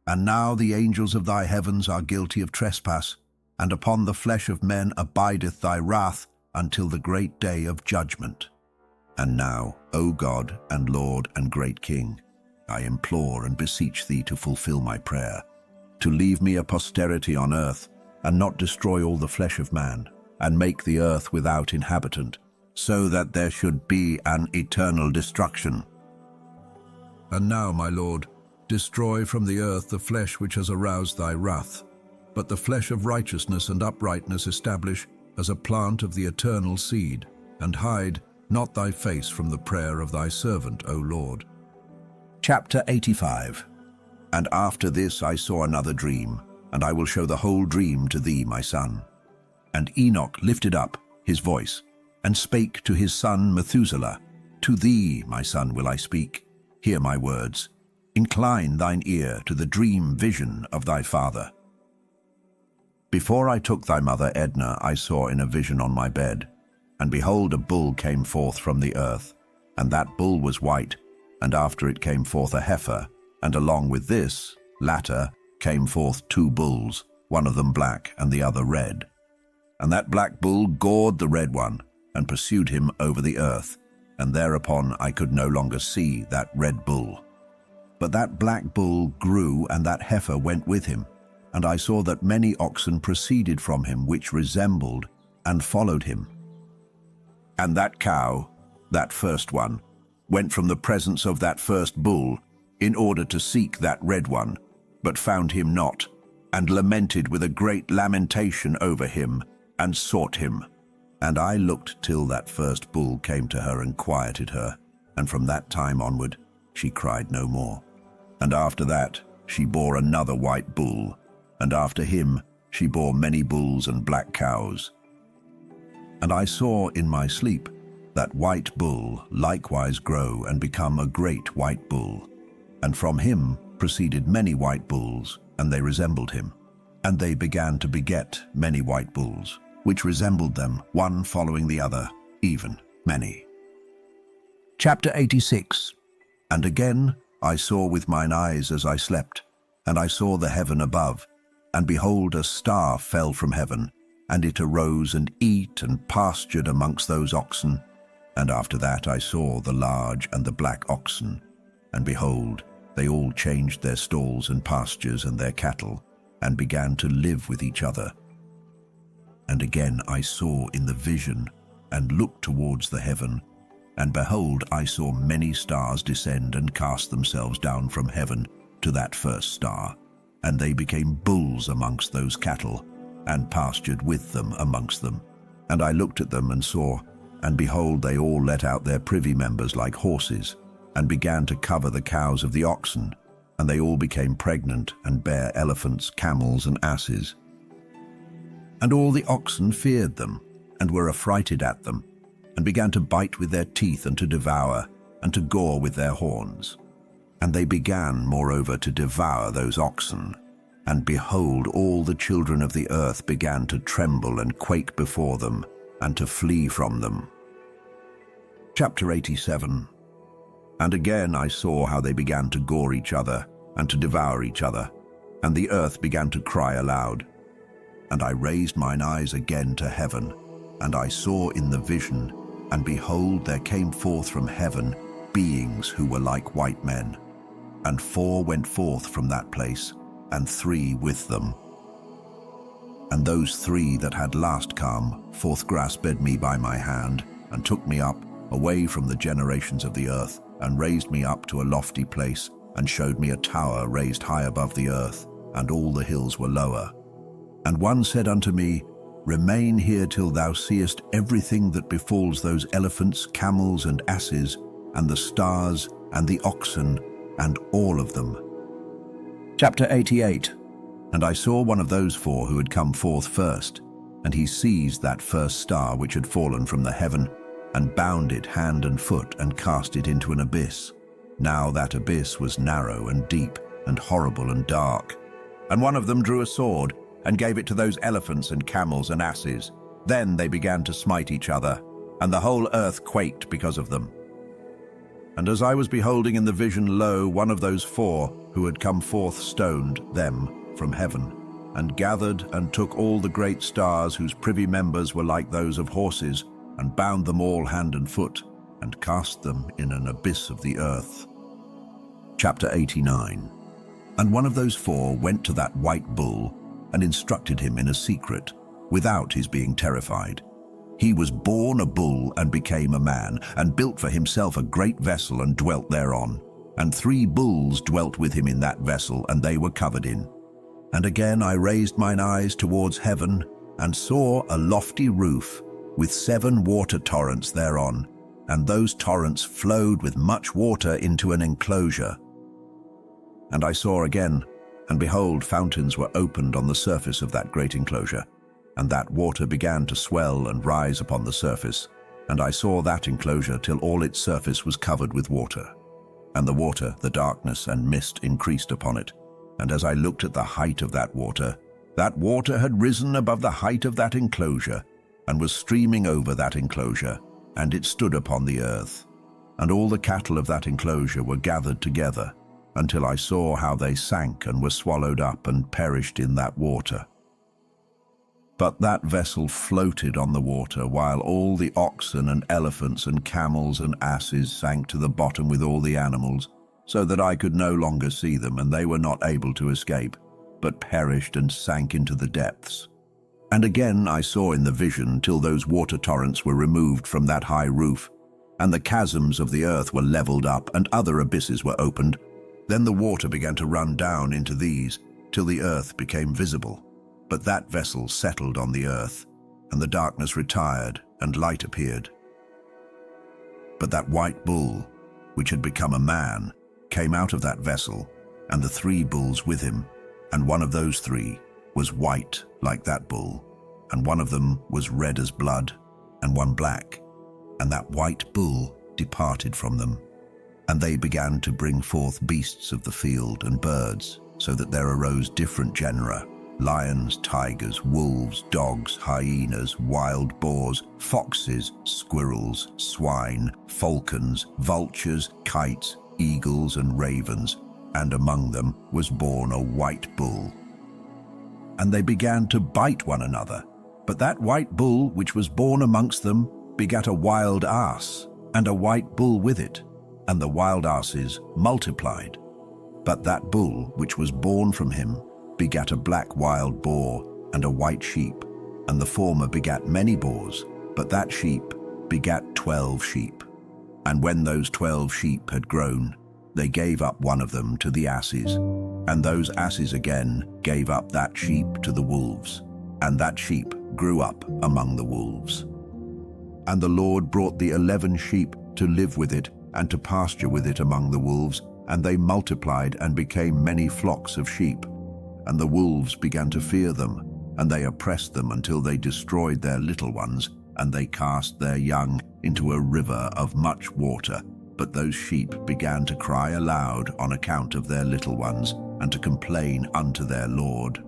And now the angels of thy heavens are guilty of trespass, and upon the flesh of men abideth thy wrath until the great day of judgment. And now, O God and Lord and great King, I implore and beseech thee to fulfill my prayer, to leave me a posterity on earth, and not destroy all the flesh of man, and make the earth without inhabitant, so that there should be an eternal destruction. And now, my Lord, destroy from the earth the flesh which has aroused thy wrath, but the flesh of righteousness and uprightness establish as a plant of the eternal seed, and hide not thy face from the prayer of thy servant, O Lord. Chapter 85. And after this I saw another dream, and I will show the whole dream to thee, my son. And Enoch lifted up his voice, and spake to his son Methuselah, To thee, my son, will I speak. Hear my words. Incline thine ear to the dream vision of thy father. Before I took thy mother Edna, I saw in a vision on my bed, and behold, a bull came forth from the earth, and that bull was white, and after it came forth a heifer, and along with this latter came forth 2 bulls, one of them black and the other red. And that black bull gored the red one, and pursued him over the earth, and thereupon I could no longer see that red bull. But that black bull grew, and that heifer went with him, and I saw that many oxen proceeded from him, which resembled and followed him. And that cow, that first one, went from the presence of that first bull, in order to seek that red one, but found him not, and lamented with a great lamentation over him, and sought him. And I looked till that first bull came to her and quieted her, and from that time onward she cried no more. And after that she bore another white bull, and after him she bore many bulls and black cows. And I saw in my sleep that white bull likewise grow and become a great white bull. And from him proceeded many white bulls, and they resembled him. And they began to beget many white bulls, which resembled them, one following the other, even many. Chapter 86. And again I saw with mine eyes as I slept, and I saw the heaven above, and behold, a star fell from heaven, and it arose and eat and pastured amongst those oxen. And after that I saw the large and the black oxen, and behold, they all changed their stalls and pastures and their cattle, and began to live with each other. And again I saw in the vision, and looked towards the heaven, and behold, I saw many stars descend and cast themselves down from heaven to that first star, and they became bulls amongst those cattle, and pastured with them amongst them. And I looked at them and saw, and behold, they all let out their privy members like horses, and began to cover the cows of the oxen, and they all became pregnant, and bare elephants, camels, and asses. And all the oxen feared them, and were affrighted at them, and began to bite with their teeth, and to devour, and to gore with their horns. And they began, moreover, to devour those oxen. And behold, all the children of the earth began to tremble and quake before them, and to flee from them. Chapter 87. And again I saw how they began to gore each other, and to devour each other, and the earth began to cry aloud. And I raised mine eyes again to heaven, and I saw in the vision, and behold, there came forth from heaven beings who were like white men. And 4 went forth from that place, and 3 with them. And those 3 that had last come forth grasped me by my hand, and took me up away from the generations of the earth, and raised me up to a lofty place, and showed me a tower raised high above the earth, and all the hills were lower. And one said unto me, Remain here till thou seest everything that befalls those elephants, camels, and asses, and the stars, and the oxen, and all of them. Chapter 88. And I saw one of those 4 who had come forth first, and he seized that first star which had fallen from the heaven, and bound it hand and foot, and cast it into an abyss. Now that abyss was narrow and deep, and horrible and dark. And one of them drew a sword, and gave it to those elephants and camels and asses. Then they began to smite each other, and the whole earth quaked because of them. And as I was beholding in the vision, lo, one of those 4 who had come forth stoned them from heaven, and gathered and took all the great stars whose privy members were like those of horses, and bound them all hand and foot, and cast them in an abyss of the earth. Chapter 89. And one of those 4 went to that white bull, and instructed him in a secret, without his being terrified. He was born a bull and became a man, and built for himself a great vessel and dwelt thereon. And 3 bulls dwelt with him in that vessel, and they were covered in. And again I raised mine eyes towards heaven, and saw a lofty roof, with 7 water torrents thereon, and those torrents flowed with much water into an enclosure. And I saw again, and behold, fountains were opened on the surface of that great enclosure, and that water began to swell and rise upon the surface. And I saw that enclosure till all its surface was covered with water. And the water, the darkness and mist increased upon it. And as I looked at the height of that water had risen above the height of that enclosure, and was streaming over that enclosure, and it stood upon the earth. And all the cattle of that enclosure were gathered together, until I saw how they sank and were swallowed up and perished in that water. But that vessel floated on the water, while all the oxen and elephants and camels and asses sank to the bottom with all the animals, so that I could no longer see them, and they were not able to escape, but perished and sank into the depths. And again I saw in the vision till those water torrents were removed from that high roof, and the chasms of the earth were leveled up, and other abysses were opened. Then the water began to run down into these, till the earth became visible. But that vessel settled on the earth, and the darkness retired, and light appeared. But that white bull, which had become a man, came out of that vessel, and the 3 bulls with him, and one of those 3 was white like that bull, and one of them was red as blood, and one black. And that white bull departed from them. And they began to bring forth beasts of the field and birds, so that there arose different genera: lions, tigers, wolves, dogs, hyenas, wild boars, foxes, squirrels, swine, falcons, vultures, kites, eagles, and ravens. And among them was born a white bull. And they began to bite one another. But that white bull which was born amongst them begat a wild ass, and a white bull with it, and the wild asses multiplied. But that bull which was born from him begat a black wild boar, and a white sheep, and the former begat many boars, but that sheep begat 12 sheep. And when those 12 sheep had grown, they gave up one of them to the asses, and those asses again gave up that sheep to the wolves, and that sheep grew up among the wolves. And the Lord brought the 11 sheep to live with it, and to pasture with it among the wolves, and they multiplied and became many flocks of sheep. And the wolves began to fear them, and they oppressed them until they destroyed their little ones, and they cast their young into a river of much water. But those sheep began to cry aloud on account of their little ones, and to complain unto their Lord.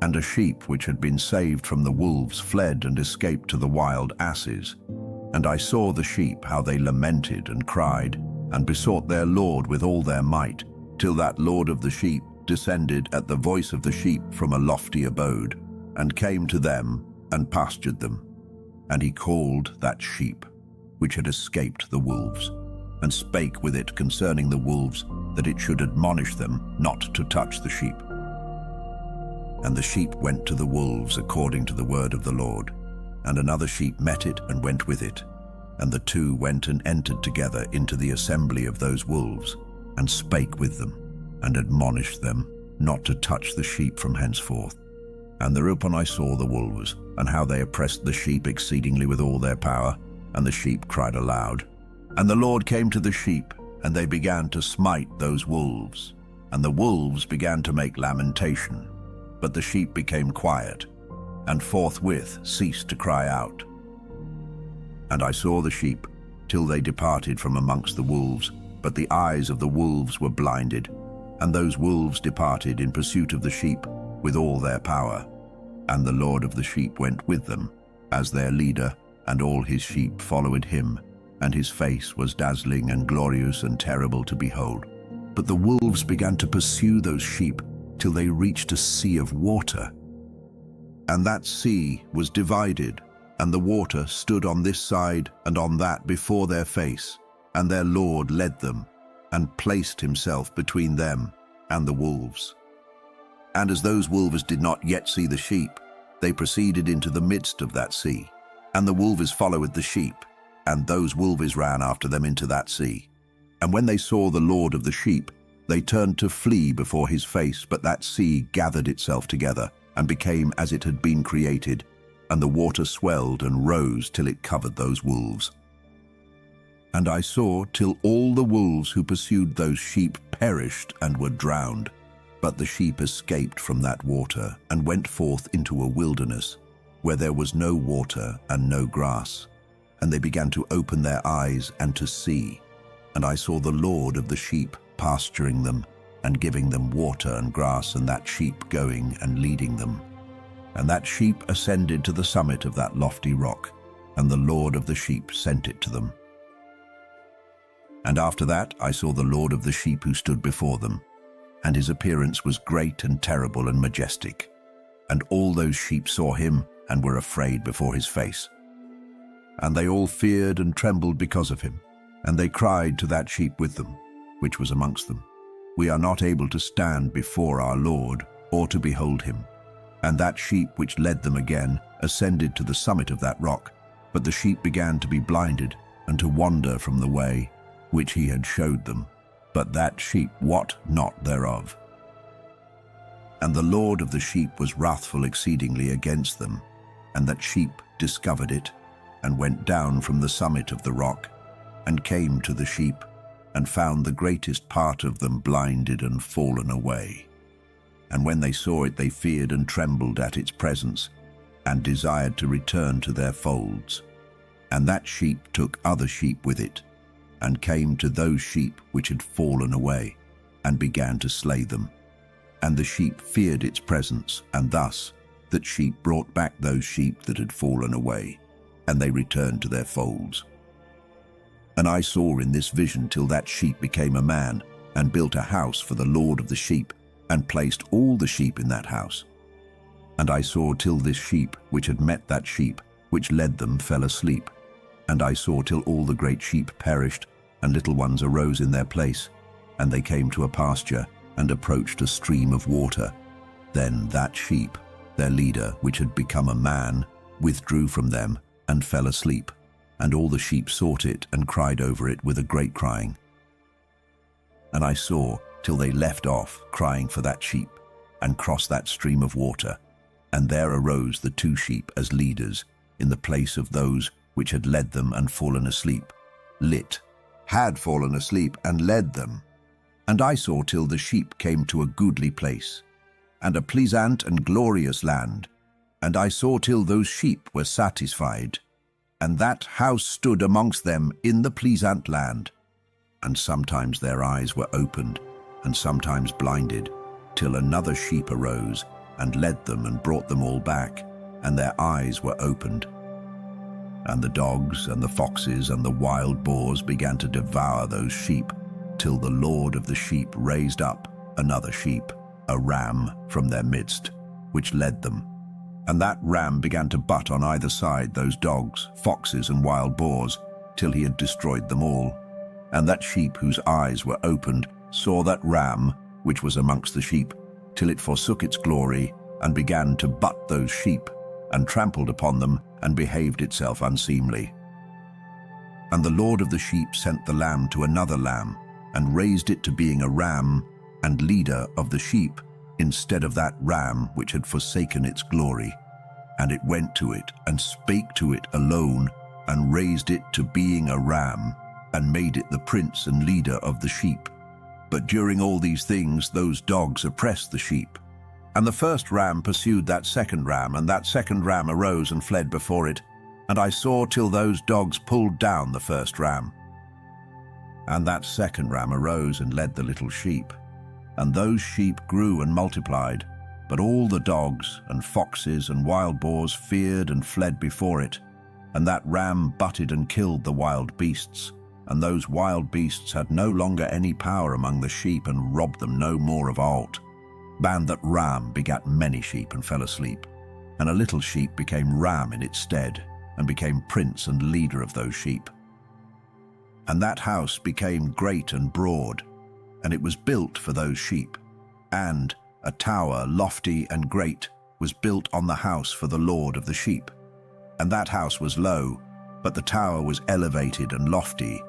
And a sheep which had been saved from the wolves fled and escaped to the wild asses. And I saw the sheep how they lamented and cried, and besought their Lord with all their might, till that Lord of the sheep descended at the voice of the sheep from a lofty abode, and came to them and pastured them. And he called that sheep which had escaped the wolves, and spake with it concerning the wolves, that it should admonish them not to touch the sheep. And the sheep went to the wolves according to the word of the Lord. And another sheep met it and went with it. And the 2 went and entered together into the assembly of those wolves, and spake with them, and admonished them not to touch the sheep from henceforth. And thereupon I saw the wolves, and how they oppressed the sheep exceedingly with all their power, and the sheep cried aloud. And the Lord came to the sheep, and they began to smite those wolves. And the wolves began to make lamentation, but the sheep became quiet, and forthwith ceased to cry out. And I saw the sheep, till they departed from amongst the wolves, but the eyes of the wolves were blinded, and those wolves departed in pursuit of the sheep with all their power. And the Lord of the sheep went with them, as their leader, and all his sheep followed him, and his face was dazzling and glorious and terrible to behold. But the wolves began to pursue those sheep, till they reached a sea of water. And that sea was divided, and the water stood on this side and on that before their face, and their Lord led them, and placed himself between them and the wolves. And as those wolves did not yet see the sheep, they proceeded into the midst of that sea. And the wolves followed the sheep, and those wolves ran after them into that sea. And when they saw the Lord of the sheep, they turned to flee before his face, but that sea gathered itself together, and became as it had been created, and the water swelled and rose till it covered those wolves. And I saw till all the wolves who pursued those sheep perished and were drowned. But the sheep escaped from that water, and went forth into a wilderness, where there was no water and no grass. And they began to open their eyes and to see. And I saw the Lord of the sheep pasturing them, and giving them water and grass, and that sheep going and leading them. And that sheep ascended to the summit of that lofty rock, and the Lord of the sheep sent it to them. And after that I saw the Lord of the sheep who stood before them, and his appearance was great and terrible and majestic. And all those sheep saw him, and were afraid before his face. And they all feared and trembled because of him. And they cried to that sheep with them, which was amongst them, We are not able to stand before our Lord, or to behold him. And that sheep which led them again ascended to the summit of that rock. But the sheep began to be blinded, and to wander from the way which he had showed them. But that sheep wot not thereof. And the Lord of the sheep was wrathful exceedingly against them. And that sheep discovered it, and went down from the summit of the rock, and came to the sheep, and found the greatest part of them blinded and fallen away. And when they saw it, they feared and trembled at its presence, and desired to return to their folds. And that sheep took other sheep with it, and came to those sheep which had fallen away, and began to slay them. And the sheep feared its presence, and thus that sheep brought back those sheep that had fallen away, and they returned to their folds. And I saw in this vision till that sheep became a man, and built a house for the Lord of the sheep, and placed all the sheep in that house. And I saw till this sheep which had met that sheep which led them fell asleep. And I saw till all the great sheep perished, and little ones arose in their place. And they came to a pasture, and approached a stream of water. Then that sheep, their leader, which had become a man, withdrew from them, and fell asleep. And all the sheep sought it, and cried over it with a great crying. And I saw till they left off crying for that sheep, and crossed that stream of water. And there arose the two sheep as leaders, in the place of those which had led them and fallen asleep, had fallen asleep and led them. And I saw till the sheep came to a goodly place, and a pleasant and glorious land. And I saw till those sheep were satisfied, and that house stood amongst them in the pleasant land. And sometimes their eyes were opened, and sometimes blinded, till another sheep arose, and led them and brought them all back, and their eyes were opened. And the dogs and the foxes and the wild boars began to devour those sheep, till the Lord of the sheep raised up another sheep, a ram from their midst, which led them. And that ram began to butt on either side those dogs, foxes, and wild boars, till he had destroyed them all. And that sheep whose eyes were opened saw that ram, which was amongst the sheep, till it forsook its glory, and began to butt those sheep, and trampled upon them, and behaved itself unseemly. And the Lord of the sheep sent the lamb to another lamb, and raised it to being a ram and leader of the sheep, instead of that ram which had forsaken its glory. And it went to it, and spake to it alone, and raised it to being a ram, and made it the prince and leader of the sheep. But during all these things those dogs oppressed the sheep. And the first ram pursued that second ram, and that second ram arose and fled before it. And I saw till those dogs pulled down the first ram. And that second ram arose and led the little sheep. And those sheep grew and multiplied, but all the dogs and foxes and wild boars feared and fled before it. And that ram butted and killed the wild beasts. And those wild beasts had no longer any power among the sheep, and robbed them no more of aught. And that ram begat many sheep and fell asleep. And a little sheep became ram in its stead, and became prince and leader of those sheep. And that house became great and broad, and it was built for those sheep. And a tower lofty and great was built on the house for the Lord of the sheep. And that house was low, but the tower was elevated and lofty.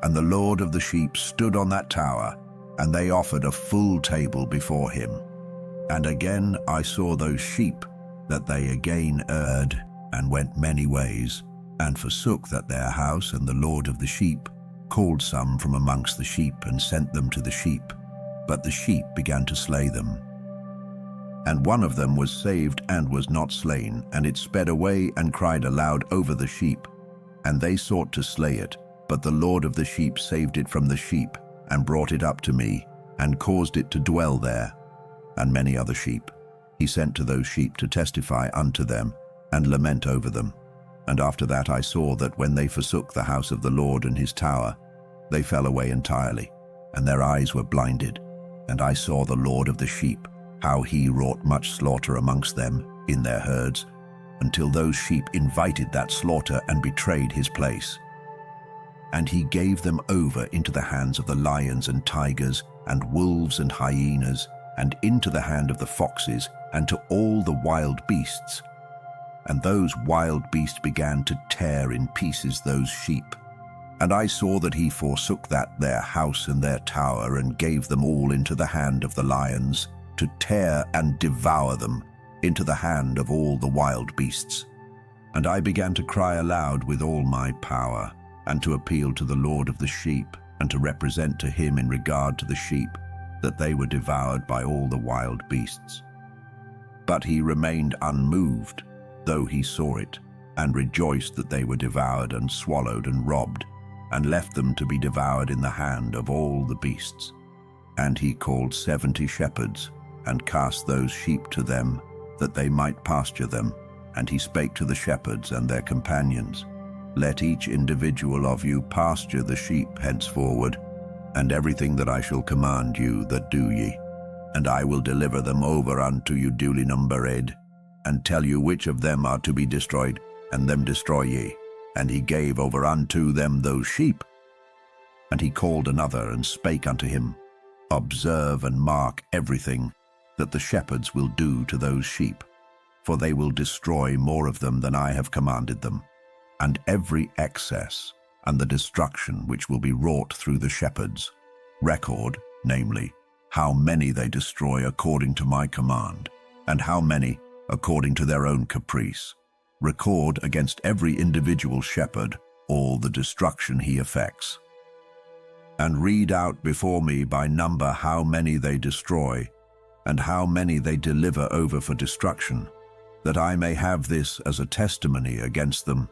And the Lord of the sheep stood on that tower, and they offered a full table before him. And again I saw those sheep, that they again erred, and went many ways, and forsook that their house. And the Lord of the sheep called some from amongst the sheep, and sent them to the sheep. But the sheep began to slay them. And one of them was saved and was not slain, and it sped away and cried aloud over the sheep. And they sought to slay it, but the Lord of the sheep saved it from the sheep, and brought it up to me, and caused it to dwell there. And many other sheep he sent to those sheep to testify unto them, and lament over them. And after that I saw that when they forsook the house of the Lord and his tower, they fell away entirely, and their eyes were blinded. And I saw the Lord of the sheep, how he wrought much slaughter amongst them in their herds, until those sheep invited that slaughter and betrayed his place. And he gave them over into the hands of the lions and tigers, and wolves and hyenas, and into the hand of the foxes, and to all the wild beasts. And those wild beasts began to tear in pieces those sheep. And I saw that he forsook that their house and their tower, and gave them all into the hand of the lions, to tear and devour them, into the hand of all the wild beasts. And I began to cry aloud with all my power, and to appeal to the Lord of the sheep, and to represent to him in regard to the sheep that they were devoured by all the wild beasts. But he remained unmoved, though he saw it, and rejoiced that they were devoured and swallowed and robbed, and left them to be devoured in the hand of all the beasts. And he called 70 shepherds, and cast those sheep to them, that they might pasture them. And he spake to the shepherds and their companions, Let each individual of you pasture the sheep henceforward, and everything that I shall command you, that do ye. And I will deliver them over unto you duly numbered, and tell you which of them are to be destroyed, and them destroy ye. And he gave over unto them those sheep. And he called another, and spake unto him, Observe and mark everything that the shepherds will do to those sheep, for they will destroy more of them than I have commanded them. And every excess and the destruction which will be wrought through the shepherds, record, namely, how many they destroy according to my command, and how many according to their own caprice. Record against every individual shepherd all the destruction he effects. And read out before me by number how many they destroy, and how many they deliver over for destruction, that I may have this as a testimony against them,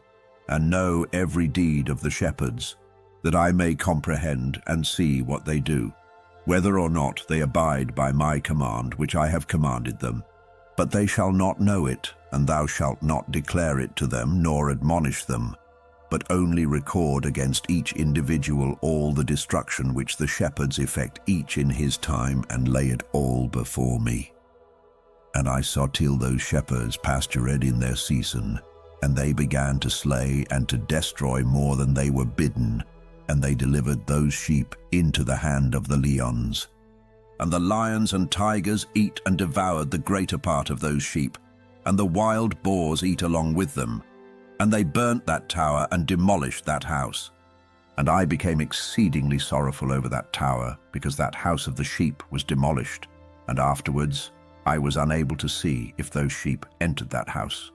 and know every deed of the shepherds, that I may comprehend and see what they do, whether or not they abide by my command which I have commanded them. But they shall not know it, and thou shalt not declare it to them, nor admonish them, but only record against each individual all the destruction which the shepherds effect each in his time, and lay it all before me. And I saw till those shepherds pastured in their season, and they began to slay and to destroy more than they were bidden, and they delivered those sheep into the hand of the lions. And the lions and tigers eat and devoured the greater part of those sheep, and the wild boars eat along with them. And they burnt that tower and demolished that house. And I became exceedingly sorrowful over that tower, because that house of the sheep was demolished, and afterwards I was unable to see if those sheep entered that house.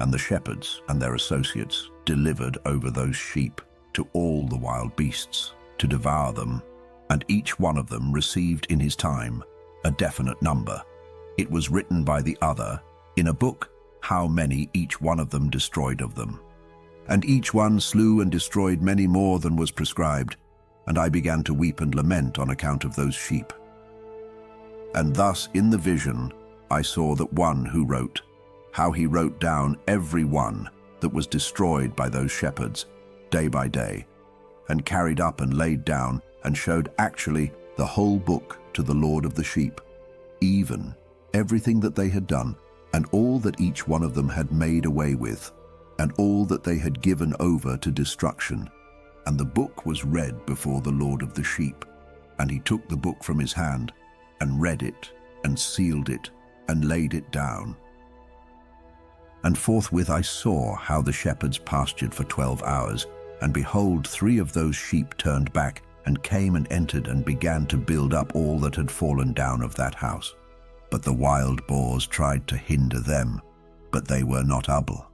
And the shepherds and their associates delivered over those sheep to all the wild beasts to devour them, and each one of them received in his time a definite number. It was written by the other in a book how many each one of them destroyed of them. And each one slew and destroyed many more than was prescribed, and I began to weep and lament on account of those sheep. And thus in the vision I saw that one who wrote, how he wrote down every one that was destroyed by those shepherds, day by day, and carried up and laid down, and showed actually the whole book to the Lord of the sheep, even everything that they had done, and all that each one of them had made away with, and all that they had given over to destruction. And the book was read before the Lord of the sheep. And he took the book from his hand, and read it, and sealed it, and laid it down. And forthwith I saw how the shepherds pastured for 12 hours, and behold, 3 of those sheep turned back, and came and entered, and began to build up all that had fallen down of that house. But the wild boars tried to hinder them, but they were not able.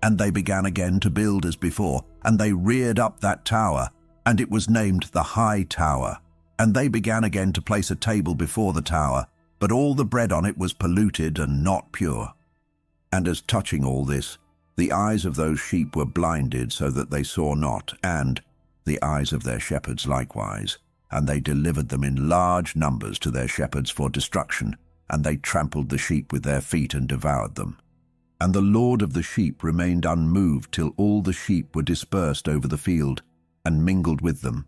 And they began again to build as before, and they reared up that tower, and it was named the High Tower. And they began again to place a table before the tower, but all the bread on it was polluted and not pure. And as touching all this, the eyes of those sheep were blinded so that they saw not, and the eyes of their shepherds likewise. And they delivered them in large numbers to their shepherds for destruction, and they trampled the sheep with their feet and devoured them. And the Lord of the sheep remained unmoved till all the sheep were dispersed over the field, and mingled with them,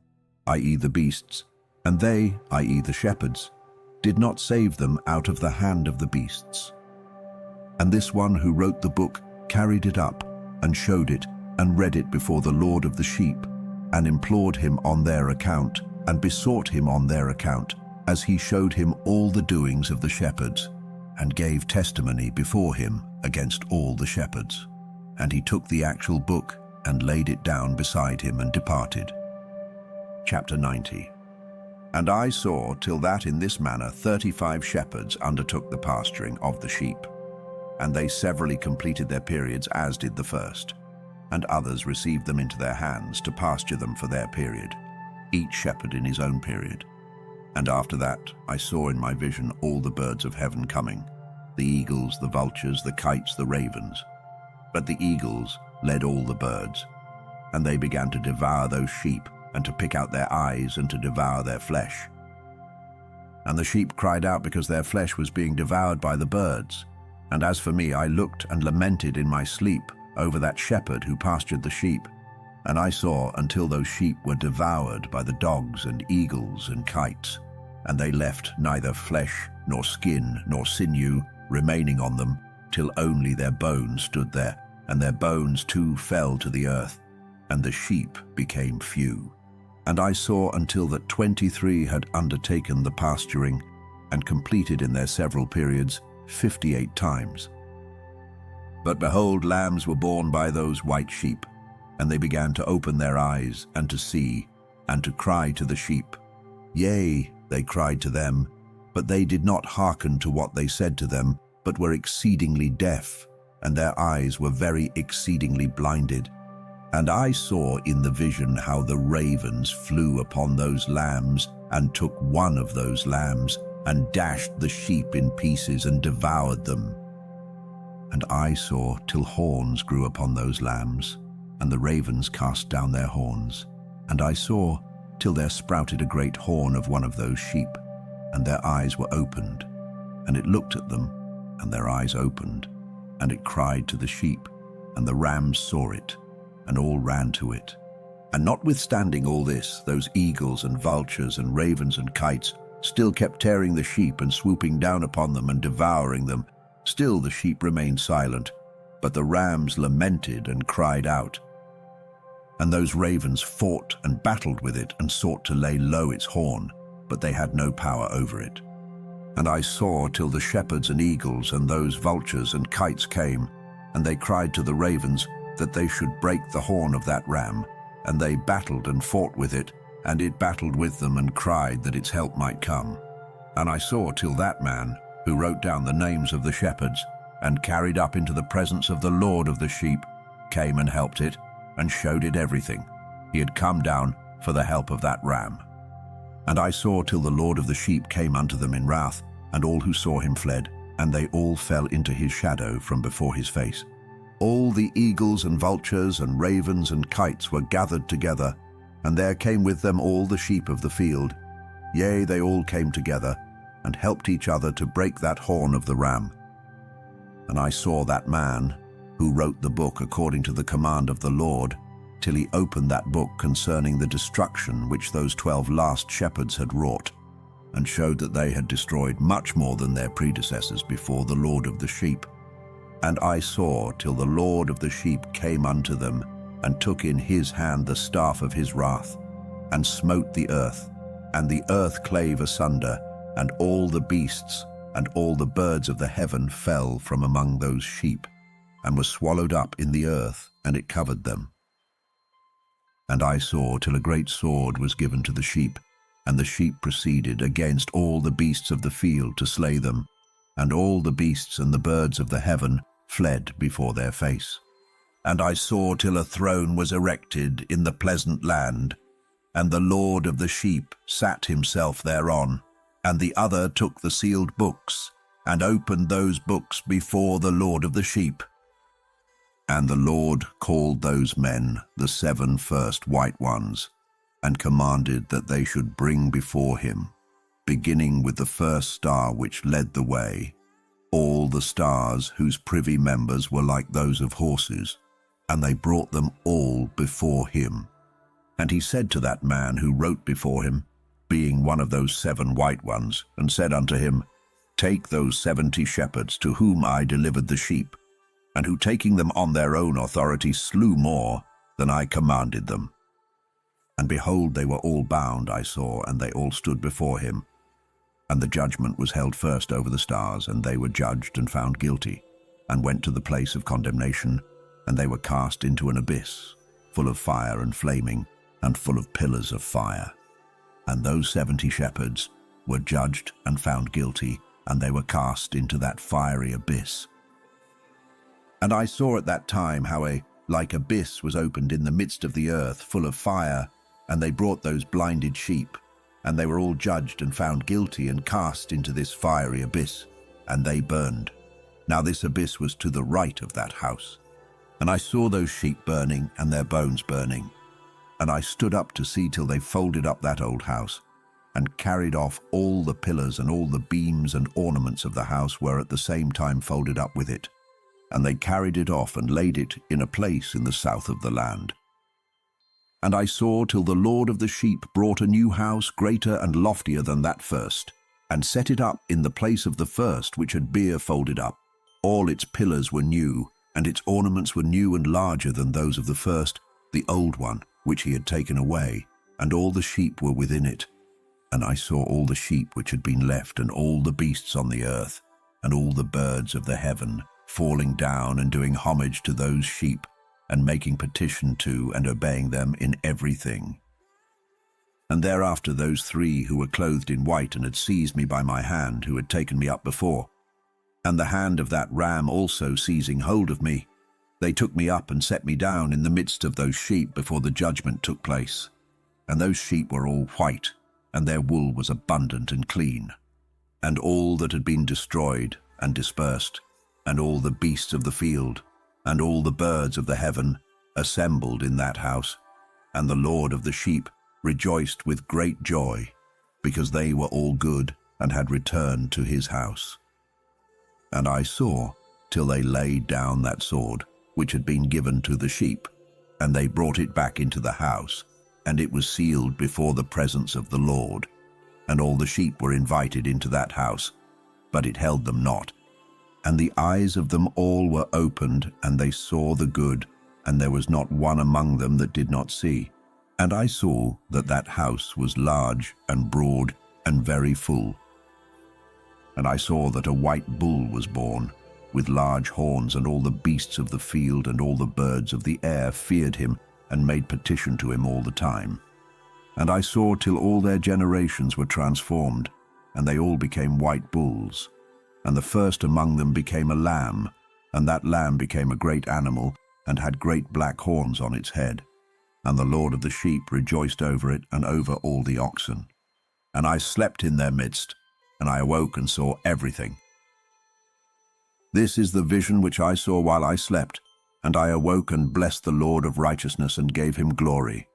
i.e. the beasts, and they, i.e. the shepherds, did not save them out of the hand of the beasts. And this one who wrote the book carried it up, and showed it, and read it before the Lord of the sheep, and implored him on their account, and besought him on their account, as he showed him all the doings of the shepherds, and gave testimony before him against all the shepherds. And he took the actual book, and laid it down beside him, and departed. Chapter 90. And I saw till that in this manner 35 shepherds undertook the pasturing of the sheep, and they severally completed their periods as did the first, and others received them into their hands to pasture them for their period. each shepherd in his own period. And after that I saw in my vision all the birds of heaven coming, the eagles, the vultures, the kites, the ravens. But the eagles led all the birds, and they began to devour those sheep, and to pick out their eyes, and to devour their flesh. And the sheep cried out because their flesh was being devoured by the birds. And as for me, I looked and lamented in my sleep over that shepherd who pastured the sheep. And I saw until those sheep were devoured by the dogs and eagles and kites, and they left neither flesh nor skin nor sinew remaining on them, till only their bones stood there, and their bones too fell to the earth, and the sheep became few. And I saw until that 23 had undertaken the pasturing, and completed in their several periods 58 times. But behold, lambs were born by those white sheep, and they began to open their eyes, and to see, and to cry to the sheep. Yea, they cried to them, but they did not hearken to what they said to them, but were exceedingly deaf, and their eyes were very exceedingly blinded. And I saw in the vision how the ravens flew upon those lambs, and took one of those lambs, and dashed the sheep in pieces, and devoured them. And I saw till horns grew upon those lambs, and the ravens cast down their horns. And I saw till there sprouted a great horn of one of those sheep, and their eyes were opened. And it looked at them, and their eyes opened, and it cried to the sheep, and the rams saw it, and all ran to it. And notwithstanding all this, those eagles and vultures and ravens and kites still kept tearing the sheep and swooping down upon them and devouring them. Still the sheep remained silent, but the rams lamented and cried out. And those ravens fought and battled with it, and sought to lay low its horn, but they had no power over it. And I saw till the shepherds and eagles and those vultures and kites came, and they cried to the ravens that they should break the horn of that ram. And they battled and fought with it, and it battled with them and cried that its help might come. And I saw till that man, who wrote down the names of the shepherds, and carried up into the presence of the Lord of the sheep, came and helped it, and showed it everything. He had come down for the help of that ram. And I saw till the Lord of the sheep came unto them in wrath, and all who saw him fled, and they all fell into his shadow from before his face. All the eagles and vultures and ravens and kites were gathered together, and there came with them all the sheep of the field. Yea, they all came together, and helped each other to break that horn of the ram. And I saw that man, who wrote the book according to the command of the Lord, till he opened that book concerning the destruction which those 12 last shepherds had wrought, and showed that they had destroyed much more than their predecessors before the Lord of the sheep. And I saw till the Lord of the sheep came unto them, and took in his hand the staff of his wrath, and smote the earth, and the earth clave asunder, and all the beasts and all the birds of the heaven fell from among those sheep, and were swallowed up in the earth, and it covered them. And I saw till a great sword was given to the sheep, and the sheep proceeded against all the beasts of the field to slay them, and all the beasts and the birds of the heaven fled before their face. And I saw till a throne was erected in the pleasant land, and the Lord of the sheep sat himself thereon, and the other took the sealed books, and opened those books before the Lord of the sheep. And the Lord called those men the 7 first white ones, and commanded that they should bring before him, beginning with the first star which led the way, all the stars whose privy members were like those of horses, and they brought them all before him. And he said to that man who wrote before him, being one of those 7 white ones, and said unto him, Take those 70 shepherds to whom I delivered the sheep, and who taking them on their own authority slew more than I commanded them. And behold, they were all bound, I saw, and they all stood before him. And the judgment was held first over the stars, and they were judged and found guilty, and went to the place of condemnation, and they were cast into an abyss, full of fire and flaming, and full of pillars of fire. And those 70 shepherds were judged and found guilty, and they were cast into that fiery abyss. And I saw at that time how a like abyss was opened in the midst of the earth, full of fire, And they brought those blinded sheep, and they were all judged and found guilty and cast into this fiery abyss, and they burned. Now this abyss was to the right of that house. And I saw those sheep burning and their bones burning. And I stood up to see till they folded up that old house, and carried off all the pillars, and all the beams and ornaments of the house were at the same time folded up with it. And they carried it off and laid it in a place in the south of the land. And I saw till the Lord of the sheep brought a new house greater and loftier than that first, and set it up in the place of the first which had been folded up. All its pillars were new, and its ornaments were new and larger than those of the first, the old one, which he had taken away, and all the sheep were within it. And I saw all the sheep which had been left, and all the beasts on the earth, and all the birds of the heaven, falling down and doing homage to those sheep, and making petition to and obeying them in everything. And thereafter those three who were clothed in white and had seized me by my hand, who had taken me up before, and the hand of that ram also seizing hold of me, they took me up and set me down in the midst of those sheep before the judgment took place. And those sheep were all white, and their wool was abundant and clean. And all that had been destroyed and dispersed, and all the beasts of the field, and all the birds of the heaven, assembled in that house. And the Lord of the sheep rejoiced with great joy, because they were all good and had returned to his house. And I saw till they laid down that sword which had been given to the sheep, and they brought it back into the house, and it was sealed before the presence of the Lord. And all the sheep were invited into that house, but it held them not. And the eyes of them all were opened, and they saw the good, and there was not one among them that did not see. And I saw that that house was large and broad and very full. And I saw that a white bull was born, with large horns, and all the beasts of the field and all the birds of the air feared him, and made petition to him all the time. And I saw till all their generations were transformed, and they all became white bulls. And the first among them became a lamb, and that lamb became a great animal, and had great black horns on its head. And the Lord of the sheep rejoiced over it, and over all the oxen. And I slept in their midst, and I awoke and saw everything. This is the vision which I saw while I slept, and I awoke and blessed the Lord of righteousness, and gave him glory.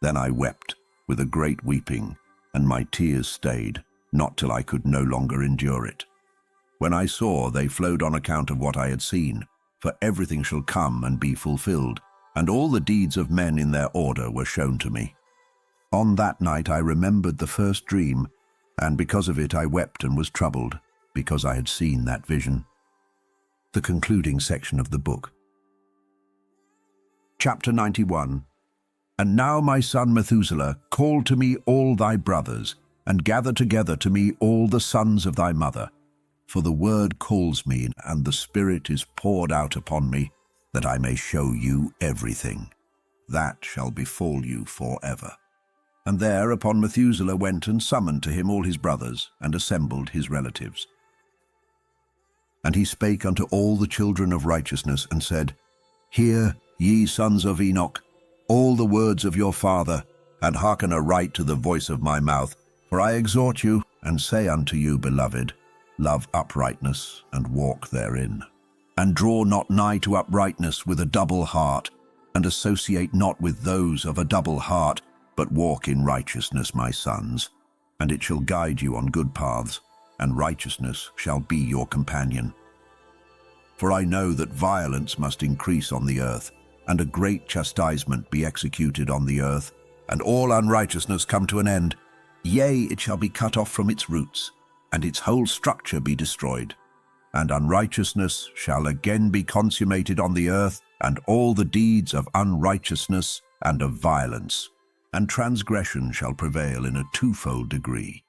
Then I wept with a great weeping, and my tears stayed, not till I could no longer endure it. When I saw, they flowed on account of what I had seen, for everything shall come and be fulfilled, and all the deeds of men in their order were shown to me. On that night I remembered the first dream, and because of it I wept and was troubled, because I had seen that vision. The concluding section of the book. Chapter 91. And now, my son Methuselah, call to me all thy brothers, and gather together to me all the sons of thy mother. For the word calls me, and the Spirit is poured out upon me, that I may show you everything. That shall befall you forever. And thereupon Methuselah went and summoned to him all his brothers, and assembled his relatives. And he spake unto all the children of righteousness, and said, Hear, ye sons of Enoch, all the words of your father, and hearken aright to the voice of my mouth. For I exhort you, and say unto you, beloved, love uprightness, and walk therein. And draw not nigh to uprightness with a double heart, and associate not with those of a double heart, but walk in righteousness, my sons, and it shall guide you on good paths, and righteousness shall be your companion. For I know that violence must increase on the earth, and a great chastisement be executed on the earth, and all unrighteousness come to an end. Yea, it shall be cut off from its roots, and its whole structure be destroyed. And unrighteousness shall again be consummated on the earth, and all the deeds of unrighteousness and of violence, and transgression shall prevail in a twofold degree.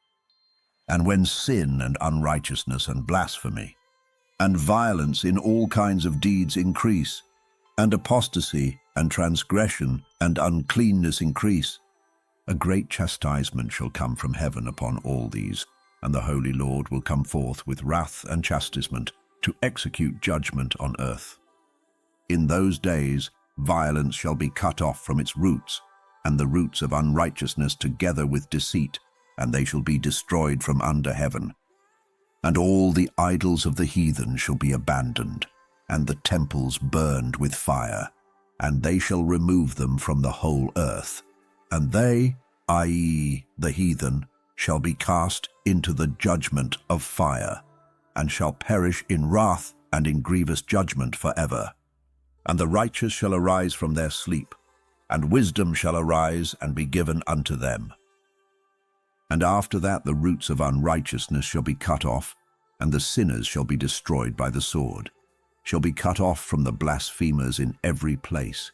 And when sin and unrighteousness and blasphemy, and violence in all kinds of deeds increase, and apostasy and transgression and uncleanness increase, a great chastisement shall come from heaven upon all these, and the Holy Lord will come forth with wrath and chastisement to execute judgment on earth. In those days violence shall be cut off from its roots, and the roots of unrighteousness together with deceit, and they shall be destroyed from under heaven. And all the idols of the heathen shall be abandoned, and the temples burned with fire, and they shall remove them from the whole earth. And they, i.e., the heathen, shall be cast into the judgment of fire, and shall perish in wrath and in grievous judgment forever. And the righteous shall arise from their sleep, and wisdom shall arise and be given unto them. And after that the roots of unrighteousness shall be cut off, and the sinners shall be destroyed by the sword, shall be cut off from the blasphemers in every place,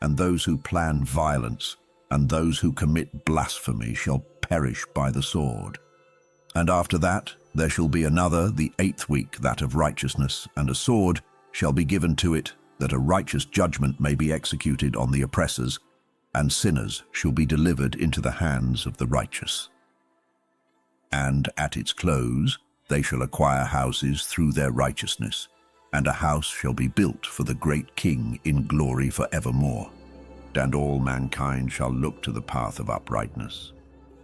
and those who plan violence, and those who commit blasphemy shall perish by the sword. And after that there shall be another, the 8th week, that of righteousness, and a sword shall be given to it, that a righteous judgment may be executed on the oppressors, and sinners shall be delivered into the hands of the righteous. And at its close they shall acquire houses through their righteousness, and a house shall be built for the great King in glory for evermore. And all mankind shall look to the path of uprightness.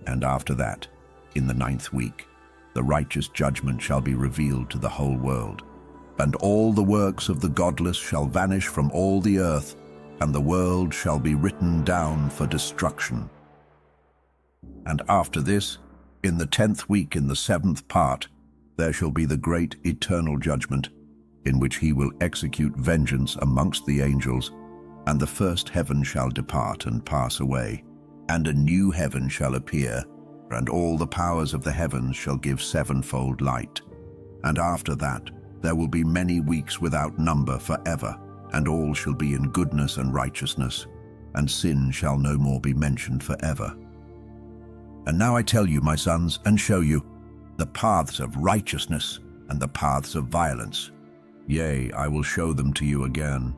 And after that, in the 9th week, the righteous judgment shall be revealed to the whole world. And all the works of the godless shall vanish from all the earth, and the world shall be written down for destruction. And after this, in the 10th week, in the 7th part, there shall be the great eternal judgment, in which he will execute vengeance amongst the angels, and the first heaven shall depart and pass away, and a new heaven shall appear, and all the powers of the heavens shall give sevenfold light. And after that there will be many weeks without number forever, and all shall be in goodness and righteousness, and sin shall no more be mentioned forever. And now I tell you, my sons, and show you the paths of righteousness and the paths of violence. Yea, I will show them to you again,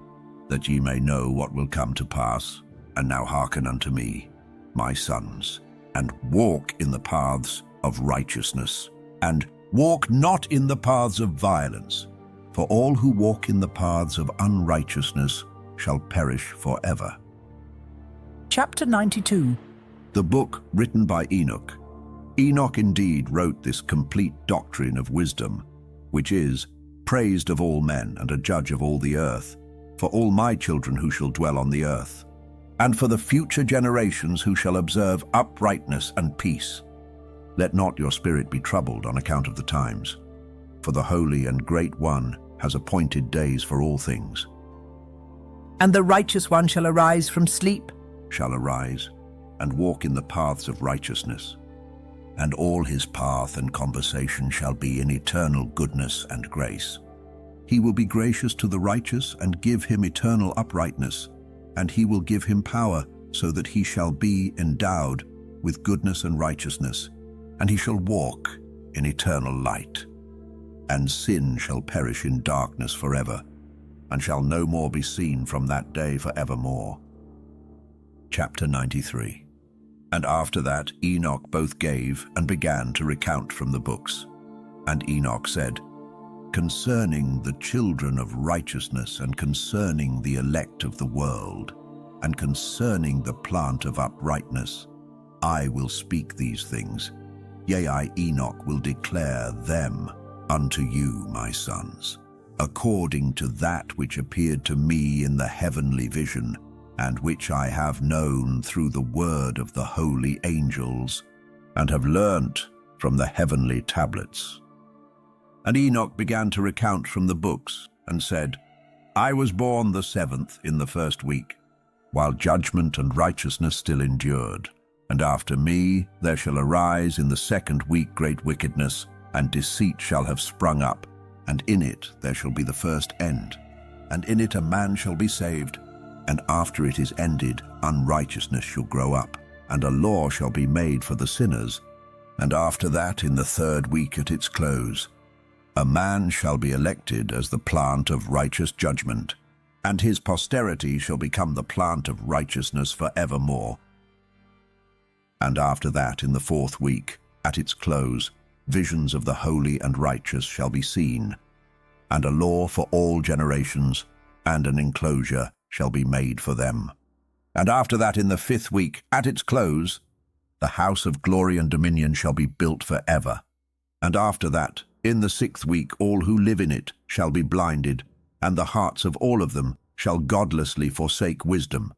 that ye may know what will come to pass. And now hearken unto me, my sons, and walk in the paths of righteousness, and walk not in the paths of violence, for all who walk in the paths of unrighteousness shall perish forever. Chapter 92. The book written by Enoch. Enoch indeed wrote this complete doctrine of wisdom, which is praised of all men and a judge of all the earth, for all my children who shall dwell on the earth, and for the future generations who shall observe uprightness and peace. Let not your spirit be troubled on account of the times, for the Holy and Great One has appointed days for all things. And the righteous one shall arise from sleep, Shall arise and walk in the paths of righteousness, and all his path and conversation shall be in eternal goodness and grace. He will be gracious to the righteous and give him eternal uprightness, and he will give him power so that he shall be endowed with goodness and righteousness, and he shall walk in eternal light. And sin shall perish in darkness forever, and shall no more be seen from that day forevermore. Chapter 93. And after that Enoch both gave and began to recount from the books. And Enoch said, Concerning the children of righteousness, and concerning the elect of the world, and concerning the plant of uprightness, I will speak these things. Yea, I, Enoch, will declare them unto you, my sons, according to that which appeared to me in the heavenly vision, and which I have known through the word of the holy angels, and have learnt from the heavenly tablets. And Enoch began to recount from the books, and said, I was born the 7th in the 1st week, while judgment and righteousness still endured. And after me there shall arise in the 2nd week great wickedness, and deceit shall have sprung up, and in it there shall be the first end. And in it a man shall be saved, and after it is ended, unrighteousness shall grow up, and a law shall be made for the sinners. And after that, in the 3rd week at its close, a man shall be elected as the plant of righteous judgment, and his posterity shall become the plant of righteousness for evermore. And after that, in the 4th week, at its close, visions of the holy and righteous shall be seen, and a law for all generations, and an enclosure shall be made for them. And after that, in the 5th week, at its close, the house of glory and dominion shall be built forever. And after that, in the 6th week, all who live in it shall be blinded, and the hearts of all of them shall godlessly forsake wisdom.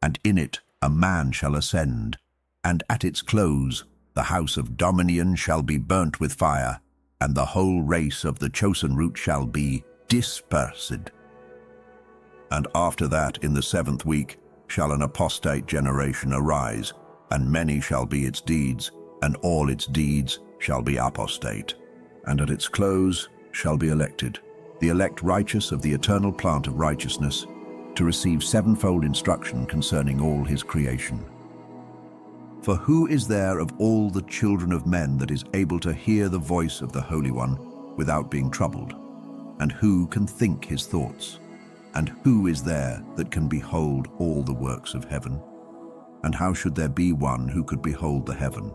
And in it a man shall ascend, and at its close the house of dominion shall be burnt with fire, and the whole race of the chosen root shall be dispersed. And after that, in the 7th week, shall an apostate generation arise, and many shall be its deeds, and all its deeds shall be apostate. And at its close shall be elected, the elect righteous of the eternal plant of righteousness, to receive sevenfold instruction concerning all his creation. For who is there of all the children of men that is able to hear the voice of the Holy One without being troubled? And who can think his thoughts? And who is there that can behold all the works of heaven? And how should there be one who could behold the heaven?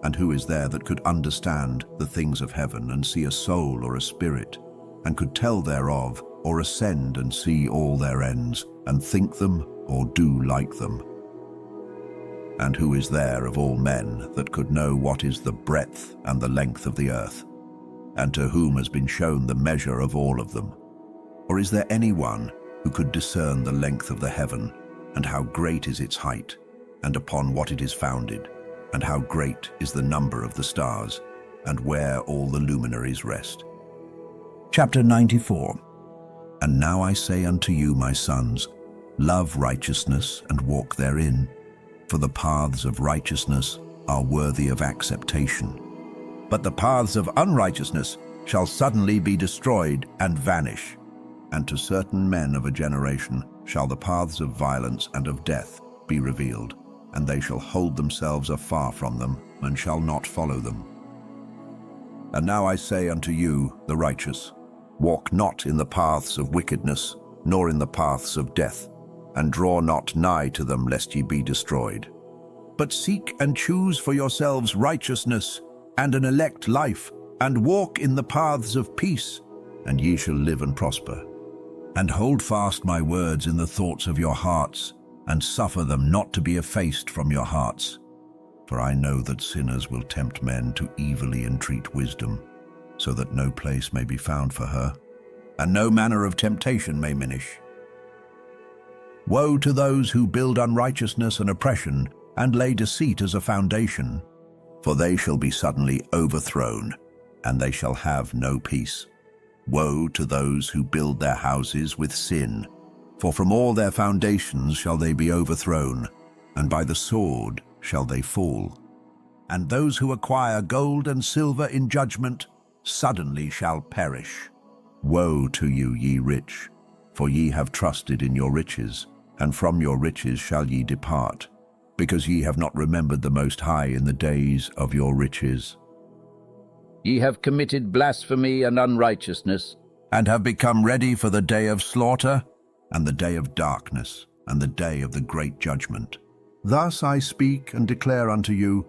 And who is there that could understand the things of heaven, and see a soul or a spirit, and could tell thereof, or ascend and see all their ends, and think them or do like them? And who is there of all men that could know what is the breadth and the length of the earth, and to whom has been shown the measure of all of them? Or is there any one who could discern the length of the heaven, and how great is its height, and upon what it is founded, and how great is the number of the stars, and where all the luminaries rest? Chapter 94. And now I say unto you, my sons, love righteousness and walk therein, for the paths of righteousness are worthy of acceptation. But the paths of unrighteousness shall suddenly be destroyed and vanish. And to certain men of a generation shall the paths of violence and of death be revealed, and they shall hold themselves afar from them, and shall not follow them. And now I say unto you, the righteous, walk not in the paths of wickedness, nor in the paths of death, and draw not nigh to them, lest ye be destroyed. But seek and choose for yourselves righteousness, and an elect life, and walk in the paths of peace, and ye shall live and prosper. And hold fast my words in the thoughts of your hearts, and suffer them not to be effaced from your hearts. For I know that sinners will tempt men to evilly entreat wisdom, so that no place may be found for her, and no manner of temptation may minish. Woe to those who build unrighteousness and oppression, and lay deceit as a foundation, for they shall be suddenly overthrown, and they shall have no peace. Woe to those who build their houses with sin, for from all their foundations shall they be overthrown, and by the sword shall they fall. And those who acquire gold and silver in judgment suddenly shall perish. Woe to you, ye rich, for ye have trusted in your riches, and from your riches shall ye depart, because ye have not remembered the Most High in the days of your riches. Ye have committed blasphemy and unrighteousness, and have become ready for the day of slaughter, and the day of darkness, and the day of the great judgment. Thus I speak and declare unto you,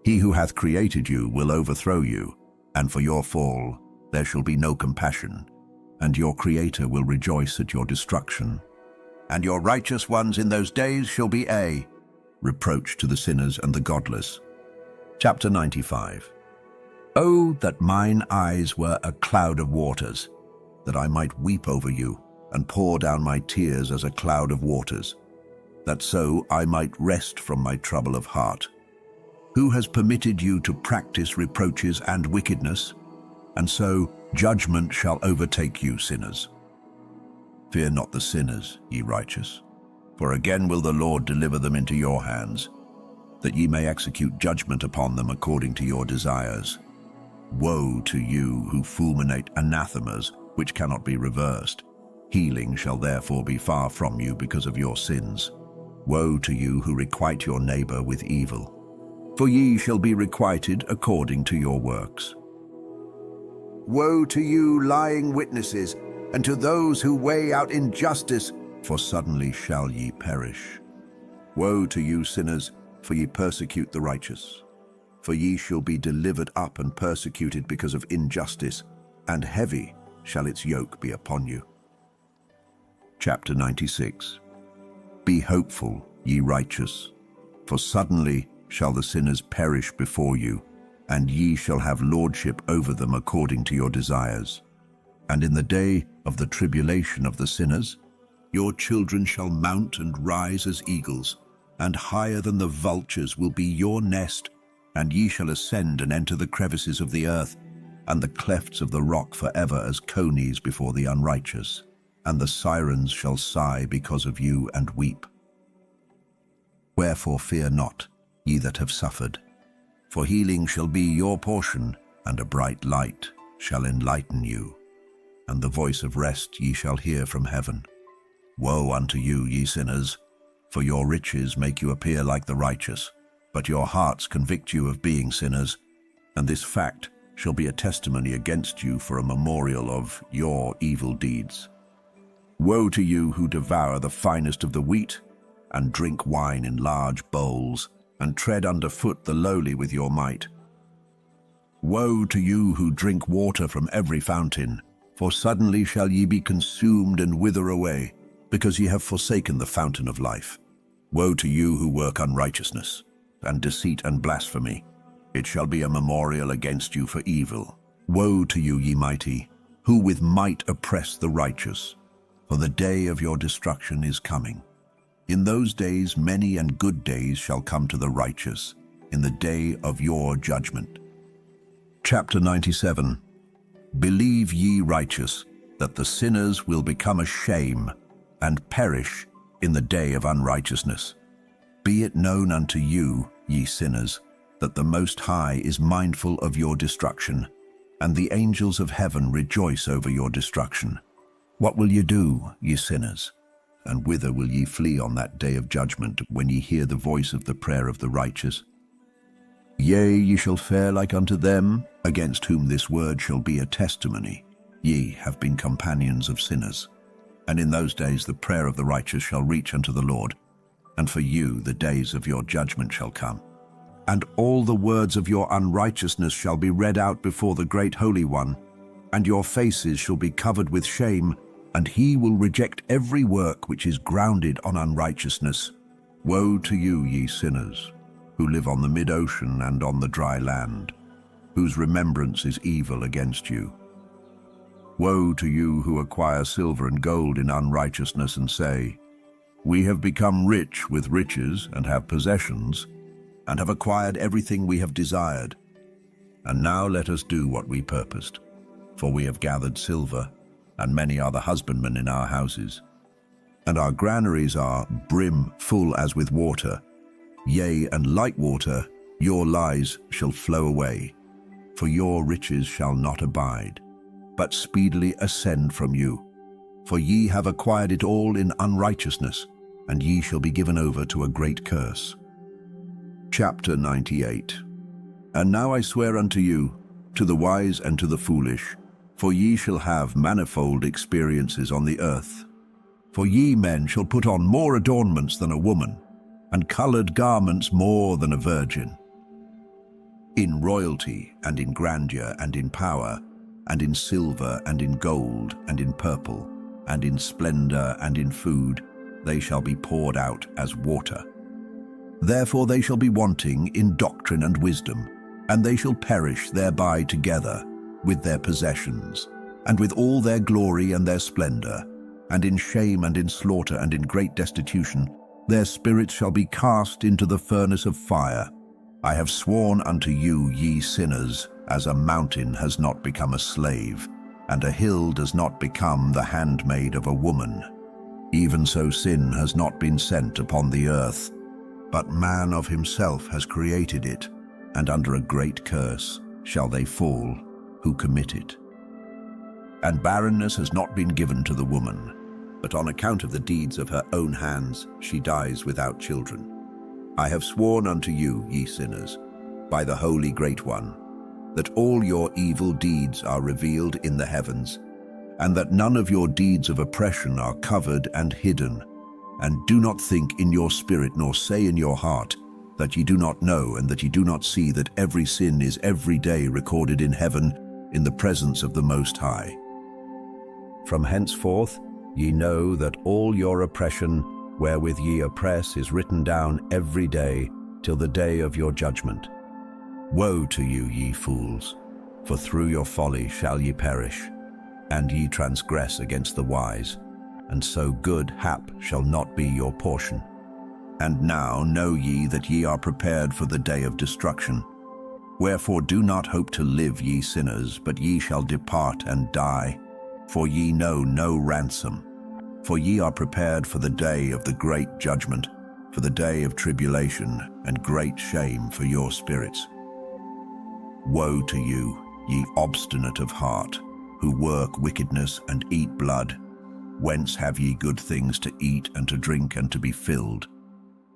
he who hath created you will overthrow you, and for your fall there shall be no compassion, and your Creator will rejoice at your destruction. And your righteous ones in those days shall be a reproach to the sinners and the godless. Chapter 95. Oh, that mine eyes were a cloud of waters, that I might weep over you, and pour down my tears as a cloud of waters, that so I might rest from my trouble of heart. Who has permitted you to practice reproaches and wickedness? And so judgment shall overtake you, sinners. Fear not the sinners, ye righteous, for again will the Lord deliver them into your hands, that ye may execute judgment upon them according to your desires. Woe to you who fulminate anathemas which cannot be reversed. Healing shall therefore be far from you because of your sins. Woe to you who requite your neighbor with evil, for ye shall be requited according to your works. Woe to you, lying witnesses, and to those who weigh out injustice, for suddenly shall ye perish. Woe to you, sinners, for ye persecute the righteous. For ye shall be delivered up and persecuted because of injustice, and heavy shall its yoke be upon you. Chapter 96. Be hopeful ye righteous. For suddenly shall the sinners perish before you, and ye shall have lordship over them according to your desires. And in the day of the tribulation of the sinners, your children shall mount and rise as eagles, and higher than the vultures will be your nest, and ye shall ascend and enter the crevices of the earth, and the clefts of the rock forever as conies before the unrighteous. And the sirens shall sigh because of you and weep. Wherefore fear not, ye that have suffered, for healing shall be your portion, and a bright light shall enlighten you. And the voice of rest ye shall hear from heaven. Woe unto you, ye sinners, for your riches make you appear like the righteous, but your hearts convict you of being sinners, and this fact shall be a testimony against you for a memorial of your evil deeds. Woe to you who devour the finest of the wheat, and drink wine in large bowls, and tread under foot the lowly with your might. Woe to you who drink water from every fountain, for suddenly shall ye be consumed and wither away, because ye have forsaken the fountain of life. Woe to you who work unrighteousness, and deceit and blasphemy. It shall be a memorial against you for evil. Woe to you, ye mighty, who with might oppress the righteous, for the day of your destruction is coming. In those days many and good days shall come to the righteous, in the day of your judgment. Chapter 97. Believe ye righteous, that the sinners will become a shame, and perish in the day of unrighteousness. Be it known unto you, ye sinners, that the Most High is mindful of your destruction, and the angels of heaven rejoice over your destruction. What will ye do, ye sinners? And whither will ye flee on that day of judgment, when ye hear the voice of the prayer of the righteous? Yea, ye shall fare like unto them, against whom this word shall be a testimony. Ye have been companions of sinners. And in those days the prayer of the righteous shall reach unto the Lord, and for you the days of your judgment shall come. And all the words of your unrighteousness shall be read out before the great Holy One, and your faces shall be covered with shame, and he will reject every work which is grounded on unrighteousness. Woe to you, ye sinners, who live on the mid-ocean and on the dry land, whose remembrance is evil against you. Woe to you who acquire silver and gold in unrighteousness and say, We have become rich with riches and have possessions, and have acquired everything we have desired. And now let us do what we purposed, for we have gathered silver, and many are the husbandmen in our houses. And our granaries are brim full as with water. Yea, and like water, your lies shall flow away, for your riches shall not abide, but speedily ascend from you. For ye have acquired it all in unrighteousness, and ye shall be given over to a great curse. Chapter 98. And now I swear unto you, to the wise and to the foolish, for ye shall have manifold experiences on the earth. For ye men shall put on more adornments than a woman, and coloured garments more than a virgin. In royalty, and in grandeur, and in power, and in silver, and in gold, and in purple, and in splendour, and in food, they shall be poured out as water. Therefore they shall be wanting in doctrine and wisdom, and they shall perish thereby together with their possessions, and with all their glory and their splendour, and in shame and in slaughter and in great destitution, their spirits shall be cast into the furnace of fire. I have sworn unto you, ye sinners, as a mountain has not become a slave, and a hill does not become the handmaid of a woman. Even so sin has not been sent upon the earth, but man of himself has created it, and under a great curse shall they fall who commit it. And barrenness has not been given to the woman, but on account of the deeds of her own hands she dies without children. I have sworn unto you, ye sinners, by the Holy Great One, that all your evil deeds are revealed in the heavens, and that none of your deeds of oppression are covered and hidden. And do not think in your spirit, nor say in your heart, that ye do not know, and that ye do not see that every sin is every day recorded in heaven, in the presence of the Most High. From henceforth ye know that all your oppression wherewith ye oppress, is written down every day till the day of your judgment. Woe to you, ye fools, for through your folly shall ye perish, and ye transgress against the wise, and so good hap shall not be your portion. And now know ye that ye are prepared for the day of destruction. Wherefore do not hope to live, ye sinners, but ye shall depart and die. For ye know no ransom. For ye are prepared for the day of the great judgment, for the day of tribulation and great shame for your spirits. Woe to you, ye obstinate of heart, who work wickedness and eat blood. Whence have ye good things to eat and to drink and to be filled?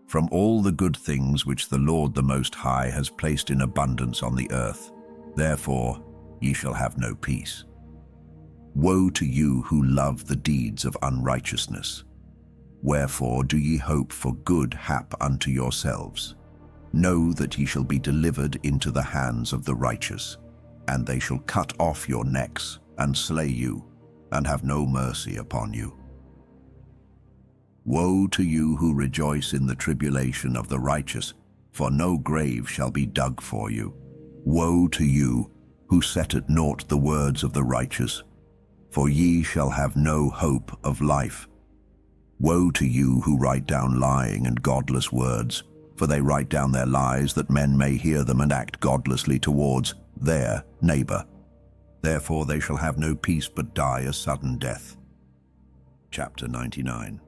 From all the good things which the Lord the Most High has placed in abundance on the earth. Therefore ye shall have no peace. Woe to you who love the deeds of unrighteousness. Wherefore do ye hope for good hap unto yourselves? Know that ye shall be delivered into the hands of the righteous, and they shall cut off your necks, and slay you, and have no mercy upon you. Woe to you who rejoice in the tribulation of the righteous, for no grave shall be dug for you. Woe to you who set at naught the words of the righteous, for ye shall have no hope of life. Woe to you who write down lying and godless words, for they write down their lies that men may hear them and act godlessly towards their neighbor. Therefore they shall have no peace but die a sudden death. Chapter 99.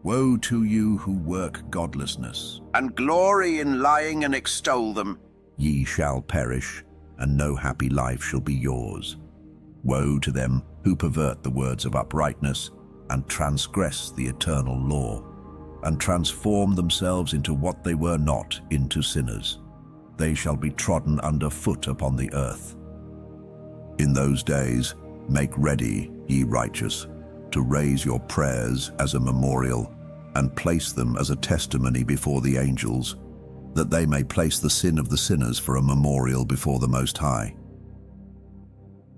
Woe to you who work godlessness, and glory in lying and extol them. Ye shall perish, and no happy life shall be yours. Woe to them who pervert the words of uprightness, and transgress the eternal law, and transform themselves into what they were not, into sinners. They shall be trodden under foot upon the earth. In those days make ready, ye righteous, to raise your prayers as a memorial, and place them as a testimony before the angels, that they may place the sin of the sinners for a memorial before the Most High.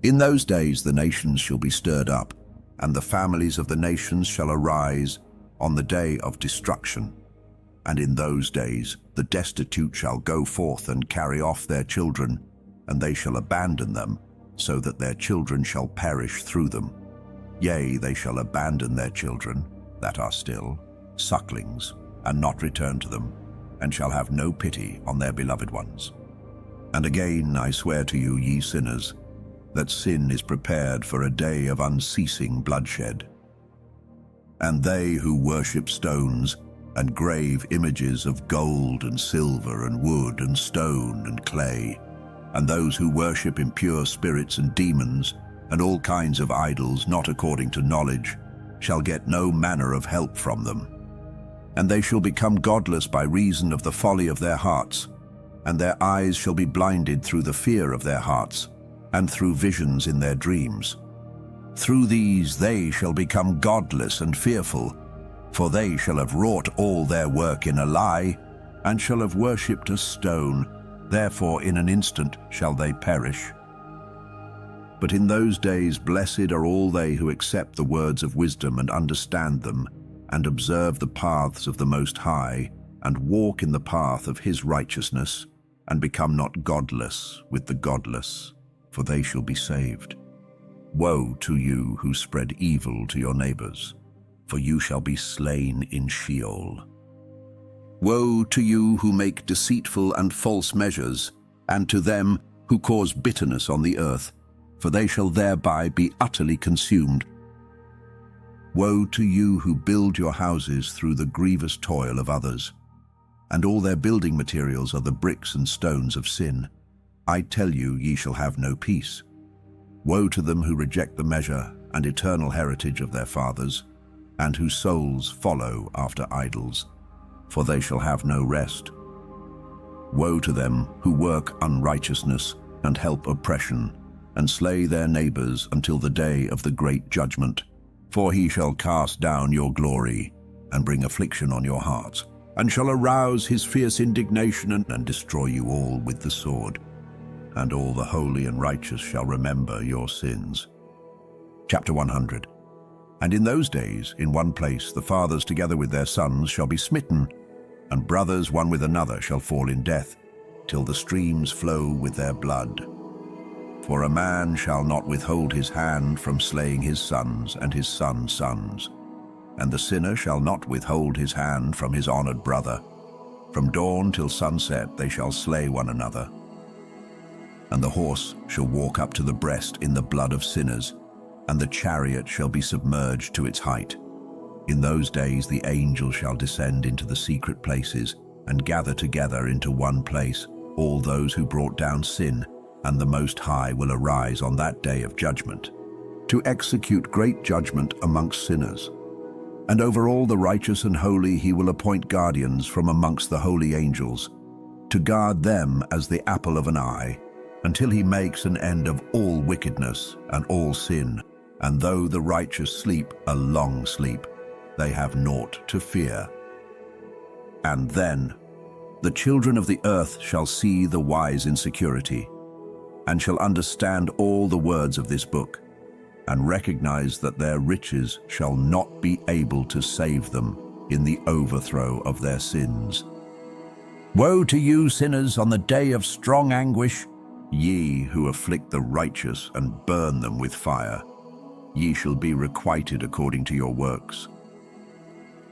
In those days the nations shall be stirred up, and the families of the nations shall arise on the day of destruction. And in those days the destitute shall go forth and carry off their children, and they shall abandon them, so that their children shall perish through them. Yea, they shall abandon their children that are still sucklings, and not return to them, and shall have no pity on their beloved ones. And again I swear to you, ye sinners, that sin is prepared for a day of unceasing bloodshed. And they who worship stones, and grave images of gold and silver and wood and stone and clay, and those who worship impure spirits and demons, and all kinds of idols not according to knowledge, shall get no manner of help from them. And they shall become godless by reason of the folly of their hearts, and their eyes shall be blinded through the fear of their hearts, and through visions in their dreams. Through these they shall become godless and fearful, for they shall have wrought all their work in a lie, and shall have worshipped a stone, therefore in an instant shall they perish. But in those days blessed are all they who accept the words of wisdom and understand them, and observe the paths of the Most High, and walk in the path of his righteousness, and become not godless with the godless, for they shall be saved. Woe to you who spread evil to your neighbors, for you shall be slain in Sheol. Woe to you who make deceitful and false measures, and to them who cause bitterness on the earth, for they shall thereby be utterly consumed. Woe to you who build your houses through the grievous toil of others, and all their building materials are the bricks and stones of sin. I tell you, ye shall have no peace. Woe to them who reject the measure and eternal heritage of their fathers, and whose souls follow after idols, for they shall have no rest. Woe to them who work unrighteousness and help oppression, and slay their neighbors until the day of the great judgment. For he shall cast down your glory, and bring affliction on your hearts, and shall arouse his fierce indignation and destroy you all with the sword. And all the holy and righteous shall remember your sins. Chapter 100. And in those days, in one place, the fathers together with their sons shall be smitten, and brothers one with another shall fall in death, till the streams flow with their blood. For a man shall not withhold his hand from slaying his sons and his sons' sons, and the sinner shall not withhold his hand from his honored brother. From dawn till sunset they shall slay one another. And the horse shall walk up to the breast in the blood of sinners, and the chariot shall be submerged to its height. In those days the angels shall descend into the secret places, and gather together into one place all those who brought down sin, and the Most High will arise on that day of judgment, to execute great judgment amongst sinners. And over all the righteous and holy he will appoint guardians from amongst the holy angels, to guard them as the apple of an eye, until he makes an end of all wickedness and all sin. And though the righteous sleep a long sleep, they have naught to fear. And then the children of the earth shall see the wise in security, and shall understand all the words of this book, and recognize that their riches shall not be able to save them in the overthrow of their sins. Woe to you, sinners, on the day of strong anguish, ye who afflict the righteous and burn them with fire. Ye shall be requited according to your works.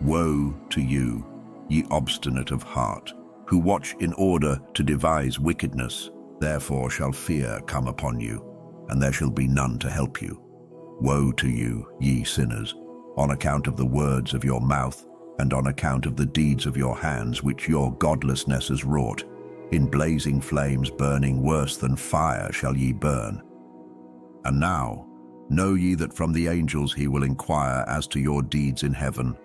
Woe to you, ye obstinate of heart, who watch in order to devise wickedness. Therefore shall fear come upon you, and there shall be none to help you. Woe to you, ye sinners, on account of the words of your mouth, and on account of the deeds of your hands which your godlessness has wrought. In blazing flames burning worse than fire shall ye burn. And now know ye that from the angels he will inquire as to your deeds in heaven,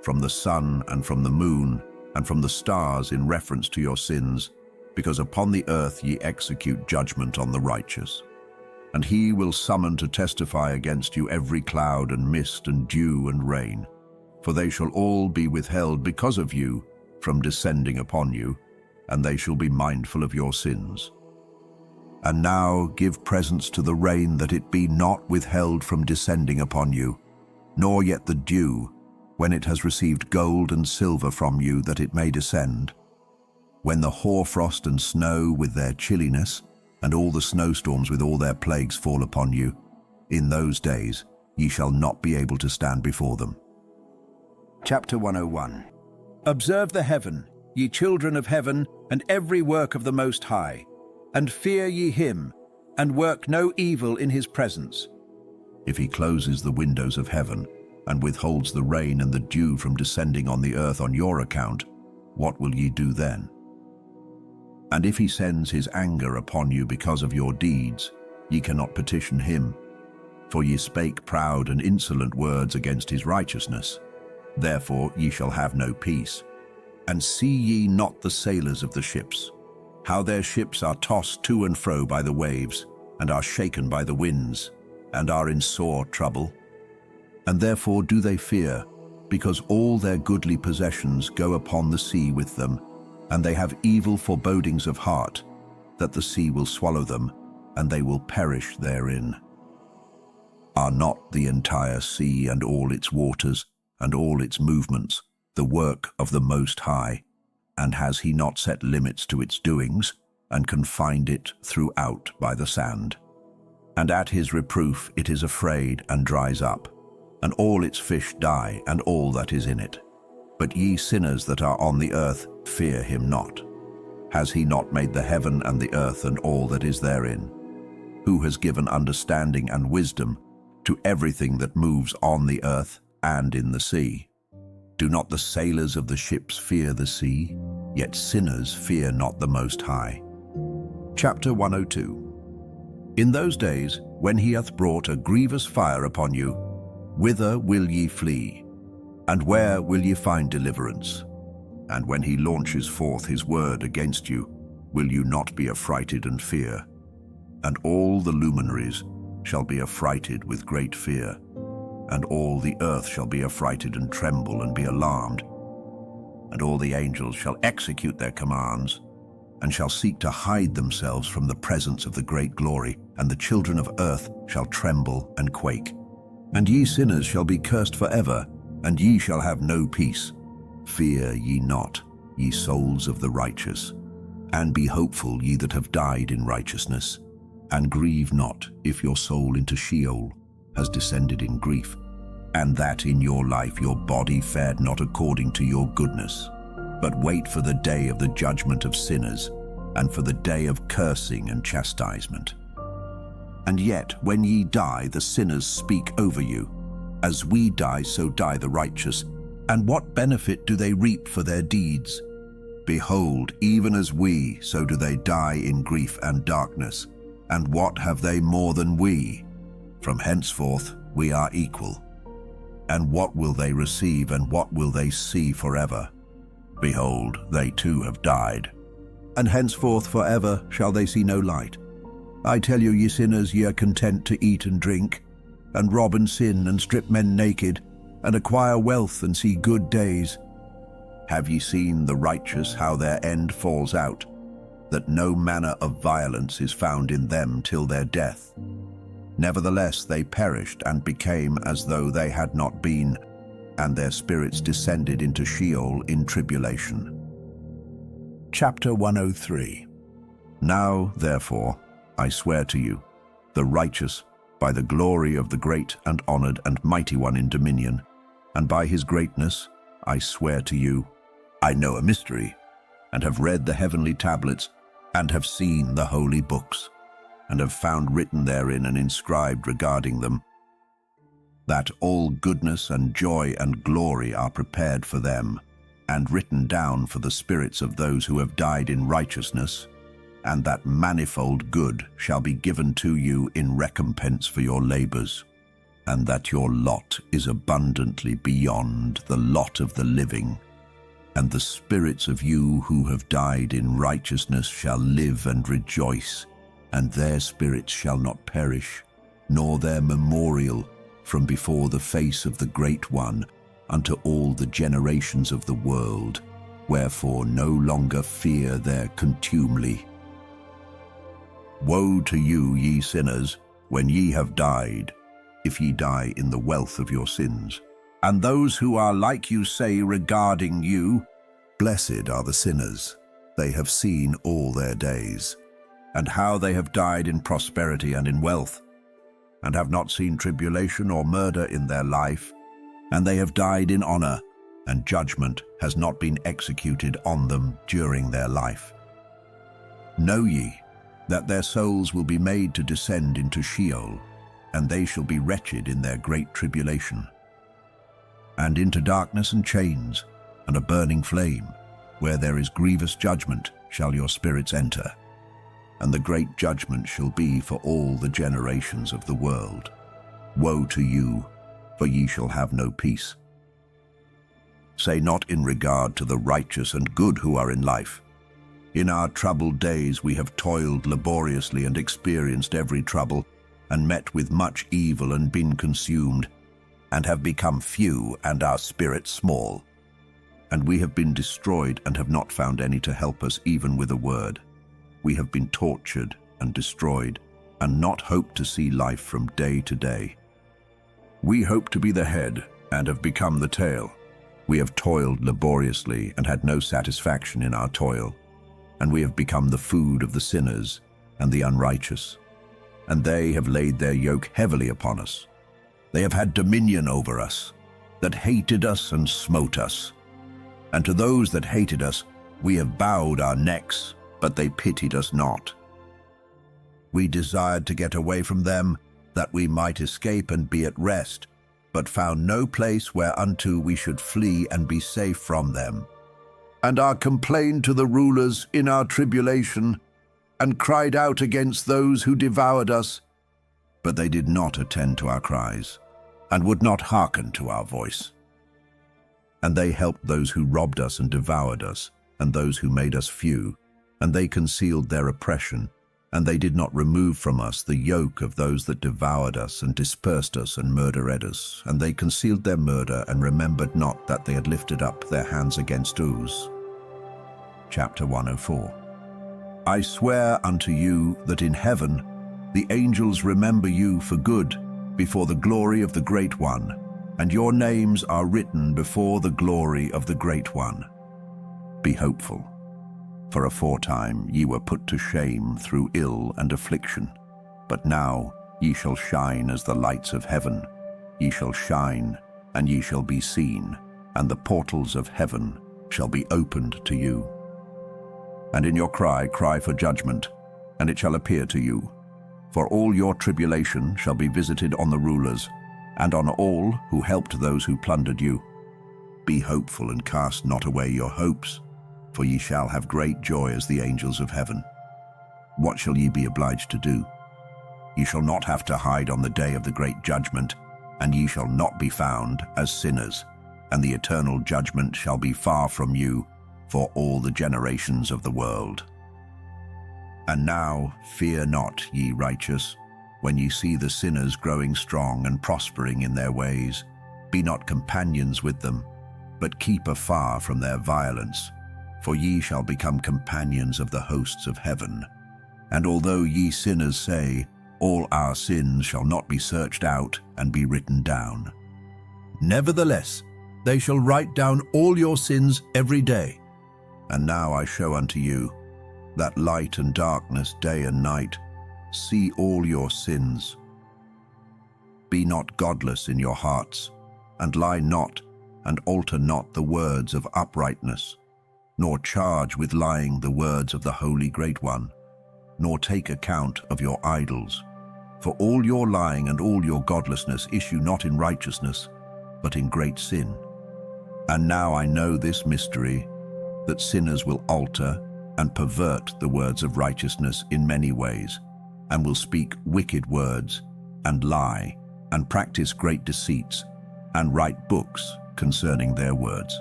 from the sun and from the moon, and from the stars in reference to your sins, because upon the earth ye execute judgment on the righteous. And he will summon to testify against you every cloud and mist and dew and rain, for they shall all be withheld because of you from descending upon you, and they shall be mindful of your sins. And now give presents to the rain, that it be not withheld from descending upon you, nor yet the dew, when it has received gold and silver from you, that it may descend. When the hoarfrost and snow with their chilliness, and all the snowstorms with all their plagues fall upon you, in those days ye shall not be able to stand before them. Chapter 101. Observe the heaven, ye children of heaven, and every work of the Most High, and fear ye him, and work no evil in his presence. If he closes the windows of heaven, and withholds the rain and the dew from descending on the earth on your account, what will ye do then? And if he sends his anger upon you because of your deeds, ye cannot petition him, for ye spake proud and insolent words against his righteousness. Therefore ye shall have no peace. And see ye not the sailors of the ships, how their ships are tossed to and fro by the waves, and are shaken by the winds, and are in sore trouble? And therefore do they fear, because all their goodly possessions go upon the sea with them, and they have evil forebodings of heart, that the sea will swallow them, and they will perish therein. Are not the entire sea and all its waters, and all its movements, the work of the Most High? And has he not set limits to its doings, and confined it throughout by the sand? And at his reproof it is afraid and dries up, and all its fish die, and all that is in it. But ye sinners that are on the earth, fear him not. Has he not made the heaven and the earth and all that is therein? Who has given understanding and wisdom to everything that moves on the earth and in the sea? Do not the sailors of the ships fear the sea? Yet sinners fear not the Most High. Chapter 102. In those days, when he hath brought a grievous fire upon you, whither will ye flee? And where will ye find deliverance? And when he launches forth his word against you, will you not be affrighted and fear? And all the luminaries shall be affrighted with great fear, and all the earth shall be affrighted and tremble and be alarmed. And all the angels shall execute their commands, and shall seek to hide themselves from the presence of the great glory, and the children of earth shall tremble and quake. And ye sinners shall be cursed forever, and ye shall have no peace. Fear ye not, ye souls of the righteous, and be hopeful, ye that have died in righteousness. And grieve not, if your soul into Sheol has descended in grief, and that in your life your body fared not according to your goodness. But wait for the day of the judgment of sinners, and for the day of cursing and chastisement. And yet, when ye die, the sinners speak over you. As we die, so die the righteous. And what benefit do they reap for their deeds? Behold, even as we, so do they die in grief and darkness. And what have they more than we? From henceforth we are equal. And what will they receive, and what will they see forever? Behold, they too have died. And henceforth forever shall they see no light. I tell you, ye sinners, ye are content to eat and drink, and rob and sin, and strip men naked, and acquire wealth, and see good days. Have ye seen the righteous, how their end falls out, that no manner of violence is found in them till their death? Nevertheless they perished, and became as though they had not been, and their spirits descended into Sheol in tribulation. Chapter 103. Now, therefore, I swear to you, the righteous, by the glory of the great and honored and mighty one in dominion, and by his greatness, I swear to you, I know a mystery, and have read the heavenly tablets, and have seen the holy books, and have found written therein and inscribed regarding them, that all goodness and joy and glory are prepared for them, and written down for the spirits of those who have died in righteousness, and that manifold good shall be given to you in recompense for your labors, and that your lot is abundantly beyond the lot of the living, and the spirits of you who have died in righteousness shall live and rejoice, and their spirits shall not perish, nor their memorial from before the face of the Great One unto all the generations of the world, wherefore no longer fear their contumely. Woe to you, ye sinners, when ye have died, if ye die in the wealth of your sins. And those who are like you say regarding you, Blessed are the sinners, they have seen all their days, and how they have died in prosperity and in wealth, and have not seen tribulation or murder in their life, and they have died in honor, and judgment has not been executed on them during their life. Know ye that their souls will be made to descend into Sheol, and they shall be wretched in their great tribulation, and into darkness and chains, and a burning flame, where there is grievous judgment shall your spirits enter. And the great judgment shall be for all the generations of the world. Woe to you, for ye shall have no peace. Say not in regard to the righteous and good who are in life, In our troubled days we have toiled laboriously and experienced every trouble, and met with much evil and been consumed, and have become few and our spirit small. And we have been destroyed and have not found any to help us even with a word. We have been tortured and destroyed, and not hope to see life from day to day. We hope to be the head and have become the tail. We have toiled laboriously and had no satisfaction in our toil. And we have become the food of the sinners and the unrighteous. And they have laid their yoke heavily upon us. They have had dominion over us, that hated us and smote us. And to those that hated us we have bowed our necks, but they pitied us not. We desired to get away from them, that we might escape and be at rest, but found no place whereunto we should flee and be safe from them. And are complained to the rulers in our tribulation, and cried out against those who devoured us. But they did not attend to our cries, and would not hearken to our voice. And they helped those who robbed us and devoured us, and those who made us few, and they concealed their oppression, and they did not remove from us the yoke of those that devoured us and dispersed us and murdered us, and they concealed their murder and remembered not that they had lifted up their hands against Uz. Chapter 104. I swear unto you that in heaven the angels remember you for good, before the glory of the Great One, and your names are written before the glory of the Great One. Be hopeful, for aforetime ye were put to shame through ill and affliction, but now ye shall shine as the lights of heaven. Ye shall shine, and ye shall be seen, and the portals of heaven shall be opened to you. And in your cry for judgment, and it shall appear to you. For all your tribulation shall be visited on the rulers, and on all who helped those who plundered you. Be hopeful and cast not away your hopes, for ye shall have great joy as the angels of heaven. What shall ye be obliged to do? Ye shall not have to hide on the day of the great judgment, and ye shall not be found as sinners, and the eternal judgment shall be far from you for all the generations of the world. And now fear not, ye righteous, when ye see the sinners growing strong and prospering in their ways. Be not companions with them, but keep afar from their violence, for ye shall become companions of the hosts of heaven. And although ye sinners say, all our sins shall not be searched out and be written down, nevertheless they shall write down all your sins every day. And now I show unto you that light and darkness, day and night. See all your sins. Be not godless in your hearts, and lie not, and alter not the words of uprightness, nor charge with lying the words of the Holy Great One, nor take account of your idols. For all your lying and all your godlessness issue not in righteousness, but in great sin. And now I know this mystery, that sinners will alter and pervert the words of righteousness in many ways, and will speak wicked words, and lie, and practice great deceits, and write books concerning their words.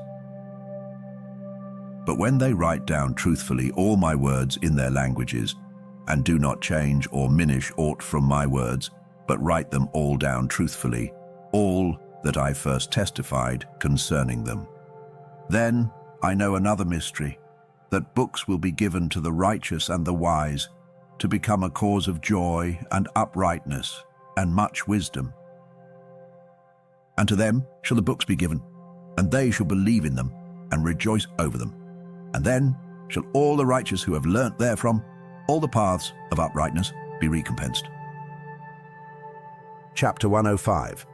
But when they write down truthfully all my words in their languages, and do not change or minish aught from my words, but write them all down truthfully, all that I first testified concerning them, then I know another mystery, that books will be given to the righteous and the wise, to become a cause of joy and uprightness and much wisdom. And to them shall the books be given, and they shall believe in them and rejoice over them. And then shall all the righteous who have learnt therefrom all the paths of uprightness be recompensed. Chapter 105.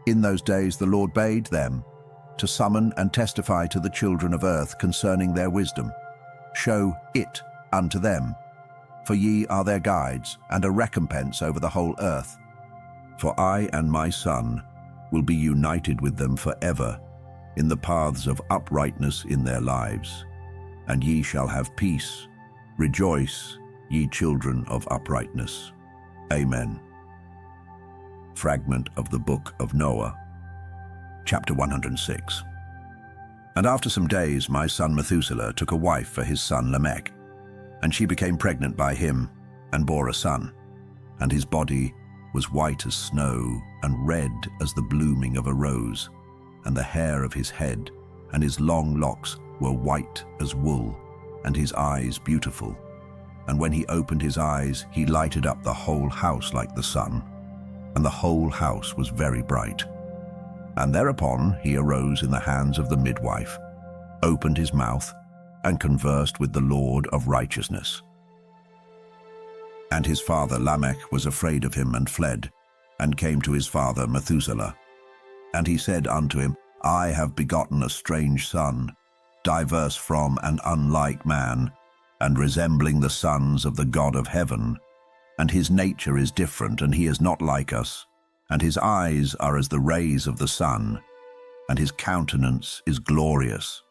In those days the Lord bade them to summon and testify to the children of earth concerning their wisdom. Show it unto them, for ye are their guides, and a recompense over the whole earth. For I and my Son will be united with them forever in the paths of uprightness in their lives. And ye shall have peace. Rejoice, ye children of uprightness. Amen. Fragment of the Book of Noah. Chapter 106. And after some days my son Methuselah took a wife for his son Lamech, and she became pregnant by him, and bore a son. And his body was white as snow, and red as the blooming of a rose, and the hair of his head and his long locks were white as wool, and his eyes beautiful. And when he opened his eyes, he lighted up the whole house like the sun, and the whole house was very bright. And thereupon he arose in the hands of the midwife, opened his mouth, and conversed with the Lord of righteousness. And his father Lamech was afraid of him, and fled, and came to his father Methuselah. And he said unto him, I have begotten a strange son, diverse from and unlike man, and resembling the sons of the God of heaven. And his nature is different, and he is not like us. And his eyes are as the rays of the sun, and his countenance is glorious.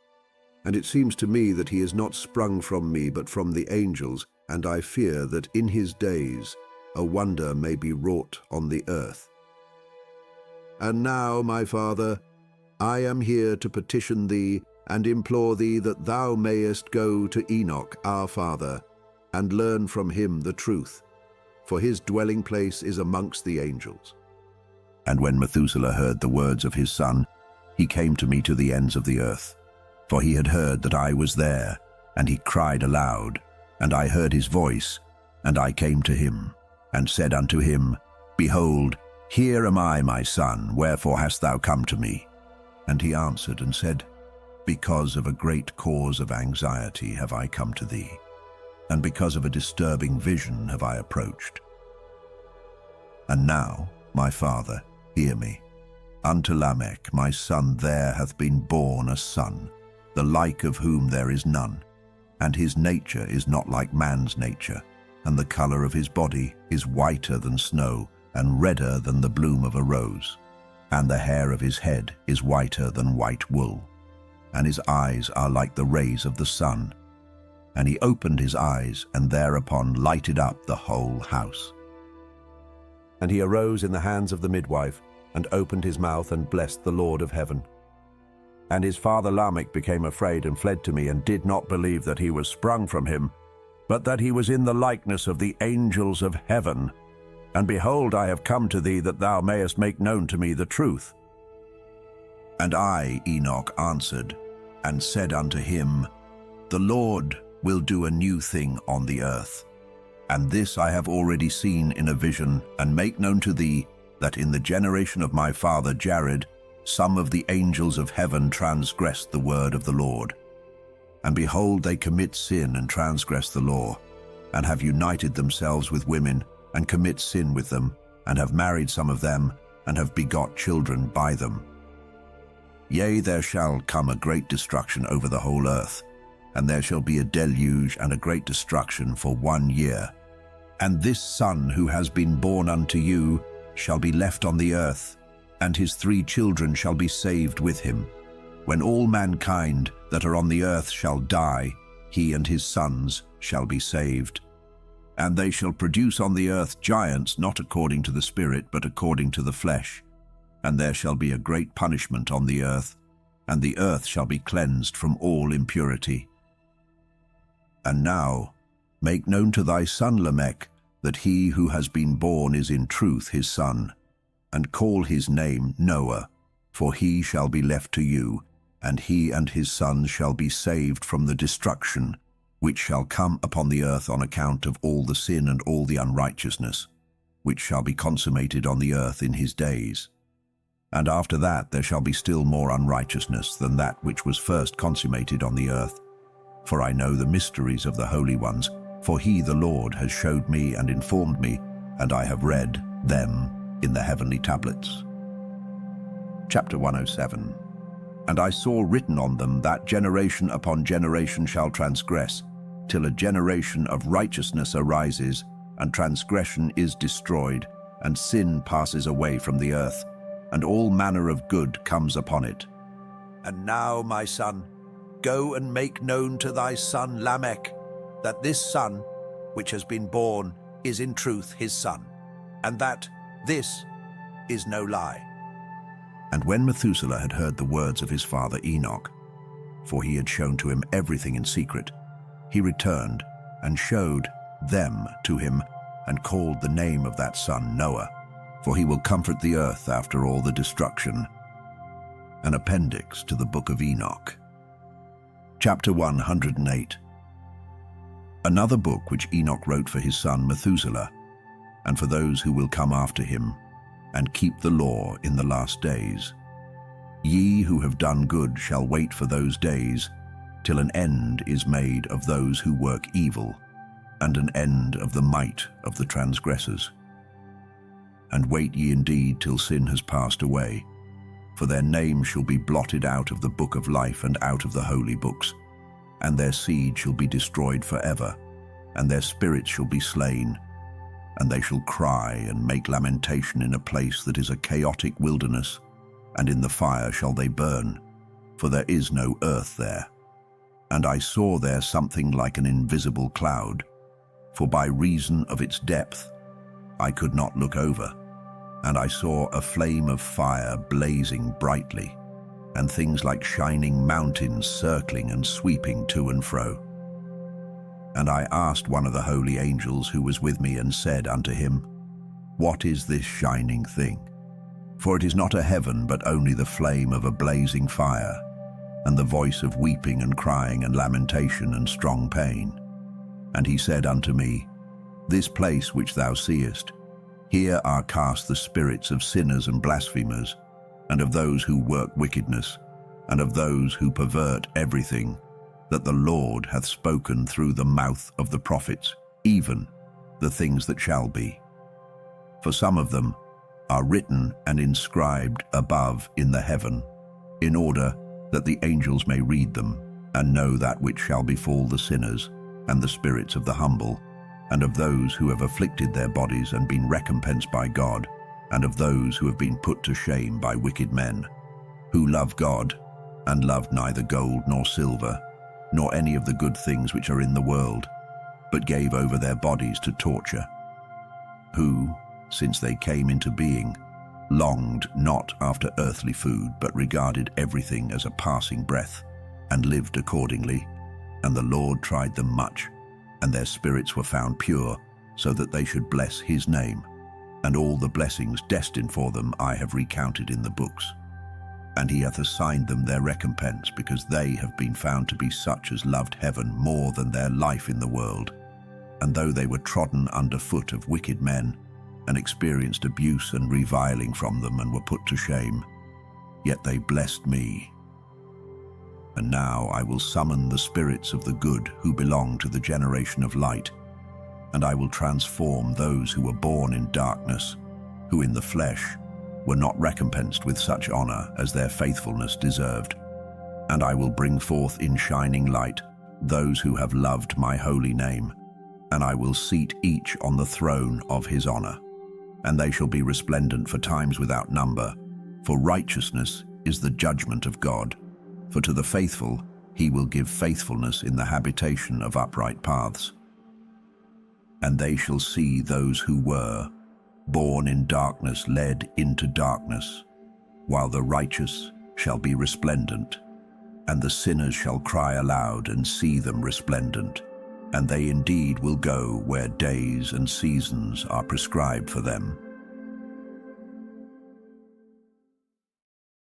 And it seems to me that he is not sprung from me, but from the angels, and I fear that in his days a wonder may be wrought on the earth. And now, my father, I am here to petition thee and implore thee that thou mayest go to Enoch our father, and learn from him the truth, for his dwelling place is amongst the angels. And when Methuselah heard the words of his son, he came to me to the ends of the earth. For he had heard that I was there, and he cried aloud, and I heard his voice, and I came to him, and said unto him, Behold, Here am I, my son, wherefore hast thou come to me? And he answered and said, Because of a great cause of anxiety have I come to thee, and because of a disturbing vision have I approached. And now, my father, hear me. Unto Lamech, my son, there hath been born a son, the like of whom there is none, and his nature is not like man's nature, and the colour of his body is whiter than snow, and redder than the bloom of a rose, and the hair of his head is whiter than white wool, and his eyes are like the rays of the sun. And he opened his eyes, and thereupon lighted up the whole house. And he arose in the hands of the midwife, and opened his mouth, and blessed the Lord of heaven. And his father Lamech became afraid, and fled to me, and did not believe that he was sprung from him, but that he was in the likeness of the angels of heaven. And behold, I have come to thee, that thou mayest make known to me the truth. And I, Enoch, answered, and said unto him, The Lord will do a new thing on the earth. And this I have already seen in a vision, and make known to thee, that in the generation of my father Jared, some of the angels of heaven transgressed the word of the Lord. And behold, they commit sin and transgress the law, and have united themselves with women, and commit sin with them, and have married some of them, and have begot children by them. Yea, there shall come a great destruction over the whole earth, and there shall be a deluge and a great destruction for 1 year. And this son who has been born unto you shall be left on the earth, and his 3 children shall be saved with him. When all mankind that are on the earth shall die, he and his sons shall be saved. And they shall produce on the earth giants, not according to the spirit, but according to the flesh. And there shall be a great punishment on the earth, and the earth shall be cleansed from all impurity. And now make known to thy son Lamech that he who has been born is in truth his son, and call his name Noah, for he shall be left to you, and he and his sons shall be saved from the destruction which shall come upon the earth on account of all the sin and all the unrighteousness, which shall be consummated on the earth in his days. And after that there shall be still more unrighteousness than that which was first consummated on the earth. For I know the mysteries of the holy ones, for he, the Lord, has showed me and informed me, and I have read them in the heavenly tablets. Chapter 107. And I saw written on them that generation upon generation shall transgress, till a generation of righteousness arises, and transgression is destroyed, and sin passes away from the earth, and all manner of good comes upon it. And now, my son, go and make known to thy son Lamech, that this son, which has been born, is in truth his son, and that this is no lie. And when Methuselah had heard the words of his father Enoch, for he had shown to him everything in secret, he returned and showed them to him, and called the name of that son Noah, for he will comfort the earth after all the destruction. An appendix to the Book of Enoch. Chapter 108. Another book which Enoch wrote for his son Methuselah, and for those who will come after him, and keep the law in the last days. Ye who have done good shall wait for those days, till an end is made of those who work evil, and an end of the might of the transgressors. And wait ye indeed till sin has passed away, for their names shall be blotted out of the book of life and out of the holy books, and their seed shall be destroyed forever, and their spirits shall be slain, and they shall cry and make lamentation in a place that is a chaotic wilderness, and in the fire shall they burn, for there is no earth there. And I saw there something like an invisible cloud, for by reason of its depth I could not look over. And I saw a flame of fire blazing brightly, and things like shining mountains circling and sweeping to and fro. And I asked one of the holy angels who was with me, and said unto him, What is this shining thing? For it is not a heaven, but only the flame of a blazing fire, and the voice of weeping and crying and lamentation and strong pain. And he said unto me, This place which thou seest, Here are cast the spirits of sinners and blasphemers, and of those who work wickedness, and of those who pervert everything that the Lord hath spoken through the mouth of the prophets, even the things that shall be. For some of them are written and inscribed above in the heaven, in order that the angels may read them, and know that which shall befall the sinners, and the spirits of the humble, and of those who have afflicted their bodies and been recompensed by God, and of those who have been put to shame by wicked men, who love God, and loved neither gold nor silver, nor any of the good things which are in the world, but gave over their bodies to torture, who, since they came into being, longed not after earthly food, but regarded everything as a passing breath, and lived accordingly. And the Lord tried them much, and their spirits were found pure, so that they should bless his name. And all the blessings destined for them I have recounted in the books. And he hath assigned them their recompense, because they have been found to be such as loved heaven more than their life in the world. And though they were trodden under foot of wicked men, and experienced abuse and reviling from them, and were put to shame, yet they blessed me. And now I will summon the spirits of the good who belong to the generation of light, and I will transform those who were born in darkness, who in the flesh were not recompensed with such honor as their faithfulness deserved. And I will bring forth in shining light those who have loved my holy name, and I will seat each on the throne of his honor. And they shall be resplendent for times without number, for righteousness is the judgment of God. For to the faithful he will give faithfulness in the habitation of upright paths. And they shall see those who were born in darkness led into darkness, while the righteous shall be resplendent, and the sinners shall cry aloud and see them resplendent. And they indeed will go where days and seasons are prescribed for them,